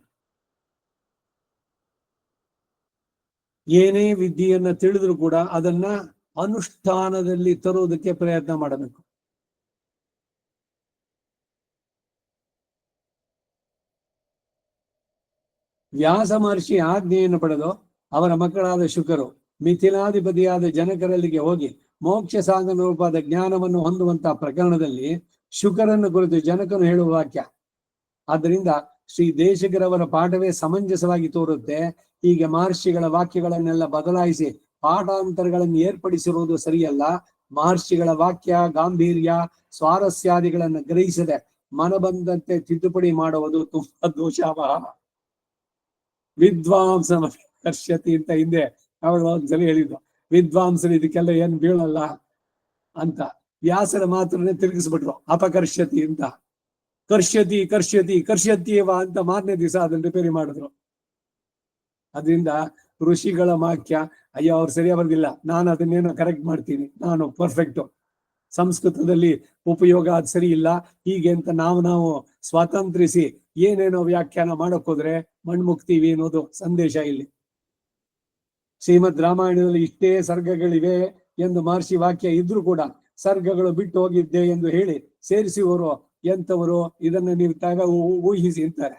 ಏನೇ ವಿದ್ಯೆಯನ್ನ ತಿಳಿದ್ರು ಕೂಡ ಅದನ್ನ ಅನುಷ್ಠಾನದಲ್ಲಿ ತರುವುದಕ್ಕೆ ಪ್ರಯತ್ನ ಮಾಡಬೇಕು. ವ್ಯಾಸ ಮಹರ್ಷಿ ಆಜ್ಞೆಯನ್ನು ಪಡೆದು ಅವರ ಮಕ್ಕಳಾದ ಶುಕರು ಮಿಥಿಲಾಧಿಪತಿಯಾದ ಜನಕರಲ್ಲಿಗೆ ಹೋಗಿ ಮೋಕ್ಷ ಸಾಧನ ರೂಪವಾದ ಜ್ಞಾನವನ್ನು ಹೊಂದುವಂತಹ ಪ್ರಕರಣದಲ್ಲಿ ಶುಕರನ್ನು ಕುರಿತು ಜನಕನು ಹೇಳುವ ವಾಕ್ಯ. ಆದ್ದರಿಂದ ಶ್ರೀ ದೇಶಿಕರವರ ಪಾಠವೇ ಸಮಂಜಸವಾಗಿ ತೋರುತ್ತೆ. ಹೀಗೆ ಮಹರ್ಷಿಗಳ ವಾಕ್ಯಗಳನ್ನೆಲ್ಲ ಬದಲಾಯಿಸಿ ಪಾಠಾಂತರಗಳನ್ನು ಏರ್ಪಡಿಸಿರುವುದು ಸರಿಯಲ್ಲ. ಮಹರ್ಷಿಗಳ ವಾಕ್ಯ ಗಾಂಭೀರ್ಯ ಸ್ವಾರಸ್ಯಾದಿಗಳನ್ನು ಗ್ರಹಿಸದೆ ಮನಬಂದಂತೆ ತಿದ್ದುಪಡಿ ಮಾಡುವುದು ತುಂಬಾ ದೋಷಾವಹ. ವಿದ್ವಾಂಸ ಕರ್ಷ್ಯತಿ ಅಂತ ಹಿಂದೆ ಅವರು ಒಂದ್ಸಲ ಹೇಳಿದ್ರು. ವಿದ್ವಾಂಸರು ಇದಕ್ಕೆಲ್ಲ ಏನ್ ಬೀಳಲ್ಲ ಅಂತ ವ್ಯಾಸರ ಮಾತ್ರನೇ ತಿರುಗಿಸ್ಬಿಟ್ರು ಅಪಕರ್ಷ್ಯತಿ ಅಂತ. ಕರ್ಷ್ಯತಿ ಕರ್ಷ್ಯತಿ ಕರ್ಷ್ಯತಿಯವ ಅಂತ ಮಾರನೇ ದಿವಸ ಅದನ್ನ ರಿಪೇರಿ ಮಾಡಿದ್ರು. ಅದರಿಂದ ಋಷಿಗಳ ವಾಕ್ಯ ಅಯ್ಯೋ ಅವ್ರು ಸರಿಯಾಗಿ ಬರ್ದಿಲ್ಲ, ನಾನು ಅದನ್ನೇನೋ ಕರೆಕ್ಟ್ ಮಾಡ್ತೀನಿ, ನಾನು ಪರ್ಫೆಕ್ಟು, ಸಂಸ್ಕೃತದಲ್ಲಿ ಉಪಯೋಗ ಅದು ಸರಿ ಇಲ್ಲ ಹೀಗೆ ಅಂತ ನಾವು ಸ್ವಾತಂತ್ರಿಸಿ ಏನೇನೋ ವ್ಯಾಖ್ಯಾನ ಮಾಡಕ್ ಹೋದ್ರೆ ಮಣ್ಮುಕ್ತೀವಿ ಅನ್ನೋದು ಸಂದೇಶ ಇಲ್ಲಿ. ಶ್ರೀಮದ್ ರಾಮಾಯಣದಲ್ಲಿ ಇಷ್ಟೇ ಸರ್ಗಗಳಿವೆ ಎಂದು ಮಹರ್ಷಿ ವಾಕ್ಯ ಇದ್ರೂ ಕೂಡ ಸರ್ಗಗಳು ಬಿಟ್ಟು ಹೋಗಿದ್ದೆ ಎಂದು ಹೇಳಿ ಸೇರಿಸುವವರು ಎಂತವರು? ಇದನ್ನ ನೀವು ಊಹಿಸಿ ಅಂತಾರೆ.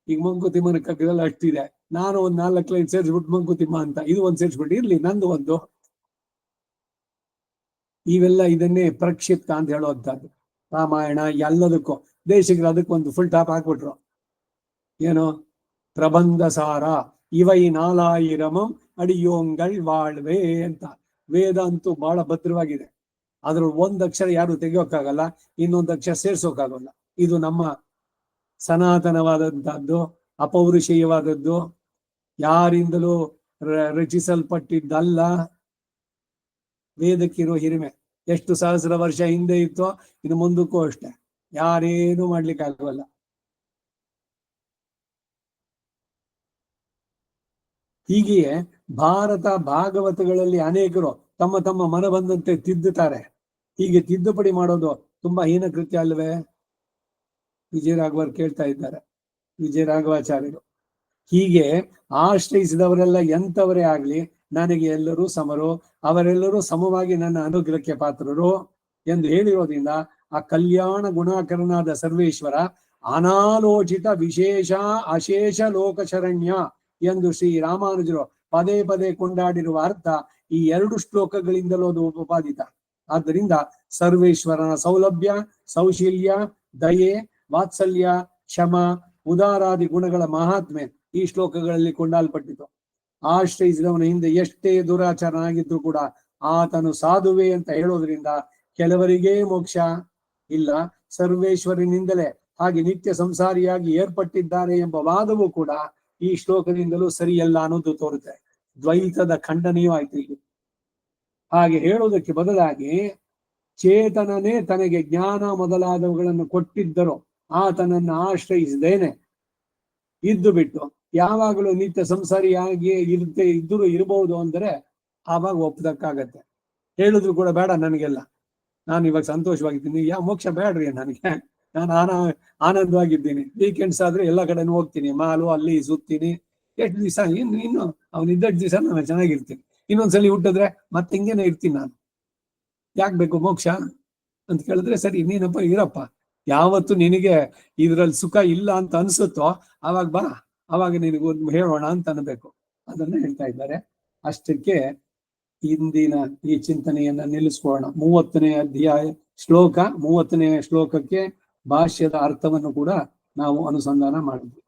ಈಗ ಮಂಕುತಿಮ್ಮನ ಕಗ್ಗದಲ್ಲಿ ಅಷ್ಟಿದೆ, ನಾನು ಒಂದ್ 4 ಲೈನ್ ಸೇರಿಸ್ಬಿಟ್ಟು ಮಂಕುತಿಮ್ಮ ಅಂತ ಇದು ಒಂದ್ ಸೇರಿಸ್ಬಿಟ್ಟು ಇರ್ಲಿ ನಂದು ಒಂದು. ಇವೆಲ್ಲ ಇದನ್ನೇ ಪ್ರಕ್ಷಿಪ್ತ ಅಂತ ಹೇಳುವಂತದ್ದು. ರಾಮಾಯಣ ಎಲ್ಲದಕ್ಕೂ ದೇಶಿಕರು ಅದಕ್ಕೊಂದು ಫುಲ್ ಟಾಪ್ ಹಾಕ್ಬಿಟ್ರು. ಏನು? ಪ್ರಬಂಧ ಸಾರ ಇವ ಈ 4000 ಅಡಿಯೋಂಗಳ್ ವಾಳ್ವೆ ಅಂತ. ವೇದ ಅಂತೂ ಬಹಳ ಭದ್ರವಾಗಿದೆ. ಅದ್ರ ಒಂದ್ ಅಕ್ಷರ ಯಾರು ತೆಗೆಯೋಕ್ಕಾಗಲ್ಲ, ಇನ್ನೊಂದು ಅಕ್ಷರ ಸೇರ್ಸೋಕ್ಕಾಗಲ್ಲ. ಇದು ನಮ್ಮ ಸನಾತನವಾದಂತಹದ್ದು, ಅಪೌರುಷೇಯವಾದದ್ದು, ಯಾರಿಂದಲೂ ರಚಿಸಲ್ಪಟ್ಟಿದ್ದಲ್ಲ. ವೇದಕ್ಕಿರೋ ಹಿರಿಮೆ ಎಷ್ಟು ಸಹಸ್ರ ವರ್ಷ ಹಿಂದೆ ಇತ್ತೋ ಇನ್ನು ಮುಂದಕ್ಕೂ ಅಷ್ಟೆ, ಯಾರೇನು ಮಾಡ್ಲಿಕ್ಕೆ ಆಗಲ್ಲ. ಹೀಗೆಯೇ ಭಾರತ ಭಾಗವತಗಳಲ್ಲಿ ಅನೇಕರು ತಮ್ಮ ತಮ್ಮ ಮನ ಬಂದಂತೆ ತಿದ್ದುತ್ತಾರೆ. ಹೀಗೆ ತಿದ್ದುಪಡಿ ಮಾಡೋದು ತುಂಬಾ ಹೀನ ಕೃತ್ಯ ಅಲ್ವೇ? ವಿಜಯರಾಘವರು ಕೇಳ್ತಾ ಇದ್ದಾರೆ, ವಿಜಯರಾಘವಾಚಾರ್ಯರು. ಹೀಗೆ ಆಶ್ರಯಿಸಿದವರೆಲ್ಲ ಎಂಥವರೇ ಆಗ್ಲಿ ನನಗೆ ಎಲ್ಲರೂ ಸಮರು, ಅವರೆಲ್ಲರೂ ಸಮವಾಗಿ ನನ್ನ ಅನುಗ್ರಹಕ್ಕೆ ಪಾತ್ರರು ಎಂದು ಹೇಳಿರೋದ್ರಿಂದ ಆ ಕಲ್ಯಾಣ ಗುಣಾಕರನಾದ ಸರ್ವೇಶ್ವರ ಅನಾಲೋಚಿತ ವಿಶೇಷ ಅಶೇಷ ಲೋಕಶರಣ್ಯ ಎಂದು ಶ್ರೀ ರಾಮಾನುಜರು ಪದೇ ಪದೇ ಕೊಂಡಾಡಿರುವ ಅರ್ಥ ಈ 2 ಶ್ಲೋಕಗಳಿಂದಲೂ ಅದು ಉಪಪಾದಿತ. ಆದ್ದರಿಂದ ಸರ್ವೇಶ್ವರನ ಸೌಲಭ್ಯ, ಸೌಶೀಲ್ಯ, ದಯೆ, ವಾತ್ಸಲ್ಯ, ಕ್ಷಮ, ಉದಾರಾದಿ ಗುಣಗಳ ಮಹಾತ್ಮೆ ಈ ಶ್ಲೋಕಗಳಲ್ಲಿ ಕೊಂಡಾಲ್ಪಟ್ಟಿತು. ಆಶ್ರಯಿಸಿದವನ ಹಿಂದೆ ಎಷ್ಟೇ ದುರಾಚಾರನಾಗಿದ್ರು ಕೂಡ ಆತನು ಸಾಧುವೆ ಅಂತ ಹೇಳೋದ್ರಿಂದ ಕೆಲವರಿಗೇ ಮೋಕ್ಷ ಇಲ್ಲ, ಸರ್ವೇಶ್ವರನಿಂದಲೇ ಹಾಗೆ ನಿತ್ಯ ಸಂಸಾರಿಯಾಗಿ ಏರ್ಪಟ್ಟಿದ್ದಾರೆ ಎಂಬ ವಾದವೂ ಕೂಡ ಈ ಶ್ಲೋಕದಿಂದಲೂ ಸರಿಯಲ್ಲ ಅನ್ನೋದು ತೋರುತ್ತೆ. ದ್ವೈತದ ಖಂಡನೆಯೂ ಆಯ್ತು ಇಲ್ಲಿ. ಹಾಗೆ ಹೇಳುವುದಕ್ಕೆ ಬದಲಾಗಿ ಚೇತನನೇ ತನಗೆ ಜ್ಞಾನ ಮೊದಲಾದವುಗಳನ್ನು ಕೊಟ್ಟಿದ್ದರು ಆತನನ್ನು ಆಶ್ರಯಿಸಿದೇನೆ ಇದ್ದು ಬಿಟ್ಟು ಯಾವಾಗಲೂ ನಿತ್ಯ ಸಂಸಾರಿಯಾಗಿ ಇದ್ದರೂ ಇರಬಹುದು ಅಂದರೆ ಆವಾಗ ಒಪ್ಪದಕ್ಕಾಗತ್ತೆ. ಹೇಳಿದ್ರು ಕೂಡ ಬೇಡ ನನಗೆಲ್ಲ, ನಾನು ಇವಾಗ ಸಂತೋಷವಾಗಿದ್ದೀನಿ, ಯಾವ ಮೋಕ್ಷ ಬೇಡ್ರಿ ನನಗೆ, ನಾನು ಆನಂದವಾಗಿದ್ದೀನಿ, ವೀಕೆಂಡ್ಸ್ ಆದ್ರೆ ಎಲ್ಲ ಕಡೆನೂ ಹೋಗ್ತೀನಿ, ಮಾಲು ಅಲ್ಲಿ ಸುತ್ತೀನಿ, ಎಷ್ಟು ದಿವಸ ಇನ್ನು ಅವನಿದ್ದಷ್ಟು ದಿವಸ ನಾನು ಚೆನ್ನಾಗಿರ್ತೀನಿ, ಇನ್ನೊಂದ್ಸಲಿ ಹುಟ್ಟಿದ್ರೆ ಮತ್ತೆ ಹಿಂಗೇನೆ ಇರ್ತೀನಿ ನಾನು, ಯಾಕೆ ಬೇಕು ಮೋಕ್ಷ ಅಂತ ಕೇಳಿದ್ರೆ ಸರಿ ನೀನಪ್ಪ ಇರಪ್ಪ, ಯಾವತ್ತು ನಿನಗೆ ಇದ್ರಲ್ಲಿ ಸುಖ ಇಲ್ಲ ಅಂತ ಅನ್ಸುತ್ತೋ ಅವಾಗ ಬಾ, ಅವಾಗ ನಿನಗೊಂದು ಹೇಳೋಣ ಅಂತ ಅನ್ಬೇಕು. ಅದನ್ನ ಹೇಳ್ತಾ ಇದ್ದಾರೆ. ಅಷ್ಟಕ್ಕೆ ಇಂದಿನ ಈ ಚಿಂತನೆಯನ್ನ ನಿಲ್ಲಿಸ್ಕೊಳ್ಳೋಣ. 30ನೇ ಅಧ್ಯಾಯ ಶ್ಲೋಕ 30ನೇ ಶ್ಲೋಕಕ್ಕೆ ಭಾಷ್ಯದ ಅರ್ಥವನ್ನು ಕೂಡ ನಾವು ಅನುಸಂಧಾನ ಮಾಡಿದ್ವಿ.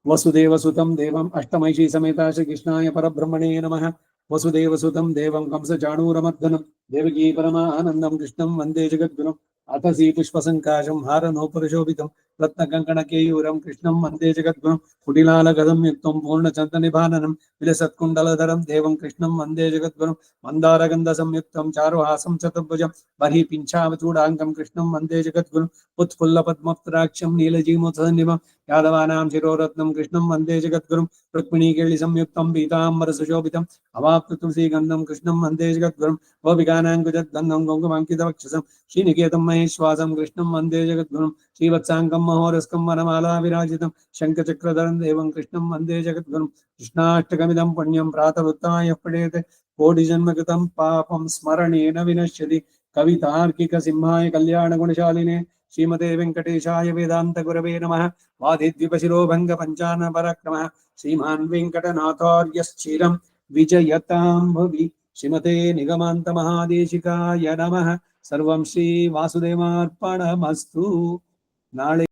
ವಸುದೇವ ಸುತಂ ದೇವಂ ಅಷ್ಟಮೈಷಿ ಸಮೇತ ಶ್ರೀ ಕೃಷ್ಣಾಯ ಪರಬ್ರಹ್ಮಣೇ ನಮಃ. ವಸುದೇವ ಸುತಂ ದೇವಂ ಕಂಸ ಚಾಣೂರಮರ್ದನಂ ದೇವಕೀ ಪರಮಾನಂದಂ ಕೃಷ್ಣಂ ವಂದೇ ಜಗದ್ಗುರುಂ ಅತಸಿ ಪುಷ್ಪಸಂಕಾಶಂ ಹಾರನೋಪರಿಶೋಭಿತಂ ರತ್ನ ಕಂಕಣ ಕೇಯೂರಂ ಕೃಷ್ಣಂ ವಂದೇ ಜಗದ್ಗುರುಂ ಕುಟಿಲಾಲ ಗದಂ ಯುಕ್ತಂ ಪೂರ್ಣಚಂದ್ರ ನಿಭಾನನಂ ವಿಲಸತ್ಕುಂಡಲಧರಂ ದೇವಂ ಕೃಷ್ಣಂ ವಂದೇ ಜಗದ್ಗುರುಂ ಮಂದಾರಗಂಧ ಸಂಯುಕ್ತಂ ಚಾರುಹಾಸಂ ಚತುರ್ಭುಜಂ ಬರ್ಹಿ ಪಿಂಚಾವಚೂಡಾಂಕಂ ಕೃಷ್ಣಂ ವಂದೇ ಜಗದ್ಗುರುಂ ಉತ್ಫುಲ್ಲ ಪದ್ಮಪತ್ರಾಕ್ಷಂ ನೀಲಜೀಮುತಸನ್ನಿಭಂ ಯಾದವಾನಾಂ ಶಿರೋರತ್ನಂ ಕೃಷ್ಣಂ ವಂದೇ ಜಗದ್ಗುರುಂ ರುಕ್ಮಿಣೀ ಕೇಳಿ ಸಂಯುಕ್ತಂ ಪೀತಾಂಬರ ಸುಶೋಭಿತಂ ಅವಾಪ್ತ ತುಳಸಿ ಗಂಧಂ ಕೃಷ್ಣಂ ವಂದೇ ಜಗದ್ಗುರುಂ ಗೋಪಿಕಾನಾಂಕುಜದ್ಗಂಧಂ ಕುಂಕುಮಾಂಕಿತವಕ್ಷಸಂ ಶ್ರೀನಿಕೇತಂ ಮಹೇಶ್ವಾಸಂ ಕೃಷ್ಣಂ ವಂದೇ ಜಗದ್ಗುರುಂ ಶ್ರೀವತ್ಸಾಂಗಂ ಮಹೋರಸ್ಕಂ ವನಮಾಲಾ ವಿರಾಜಿತಂ ಶಂಖಚಕ್ರಧರಂ ದೇವಂ ಕೃಷ್ಣಂ ವಂದೇ ಜಗದ್ಗುರುಂ ಕೃಷ್ಣಾಷ್ಟಕಮಿದಂ ಪುಣ್ಯಂ ಪ್ರಾತರುತ್ತಾಯ ಪಡೇತೆ ಕೋಟಿ ಜನ್ಮಕೃತಂ ಪಾಪಂ ಸ್ಮರಣೇನ ವಿನಶ್ಯತಿ. ಕವಿತಾರ್ಕಿಕ ಸಿಂಹಾಯ ಕಲ್ಯಾಣ ಗುಣಶಾಲಿನೇ ಶ್ರೀಮತೆ ವೆಂಕಟೇಶಾಯ ವೇದಾಂತ ಗುರವೇ ನಮಃ. ವಾದಿದ್ವಿಪಶಿರೋಭಂಗ ಪಂಚಾನ ಪರಾಕ್ರಮಃ ಶ್ರೀಮಾನ್ ವೆಂಕಟನಾಥಾರ್ಯಶ್ಚಿರಂ ವಿಜಯತಾಂ ಭುವಿ. ಶ್ರೀಮತೆ ನಿಗಮಾಂತ ಮಹಾದೇಶಿಕಾಯ ನಮಃ. ಸರ್ವಂ ಶ್ರೀ ವಾಸುದೇವಾರ್ಪಣಮಸ್ತು. ನಾಳೆ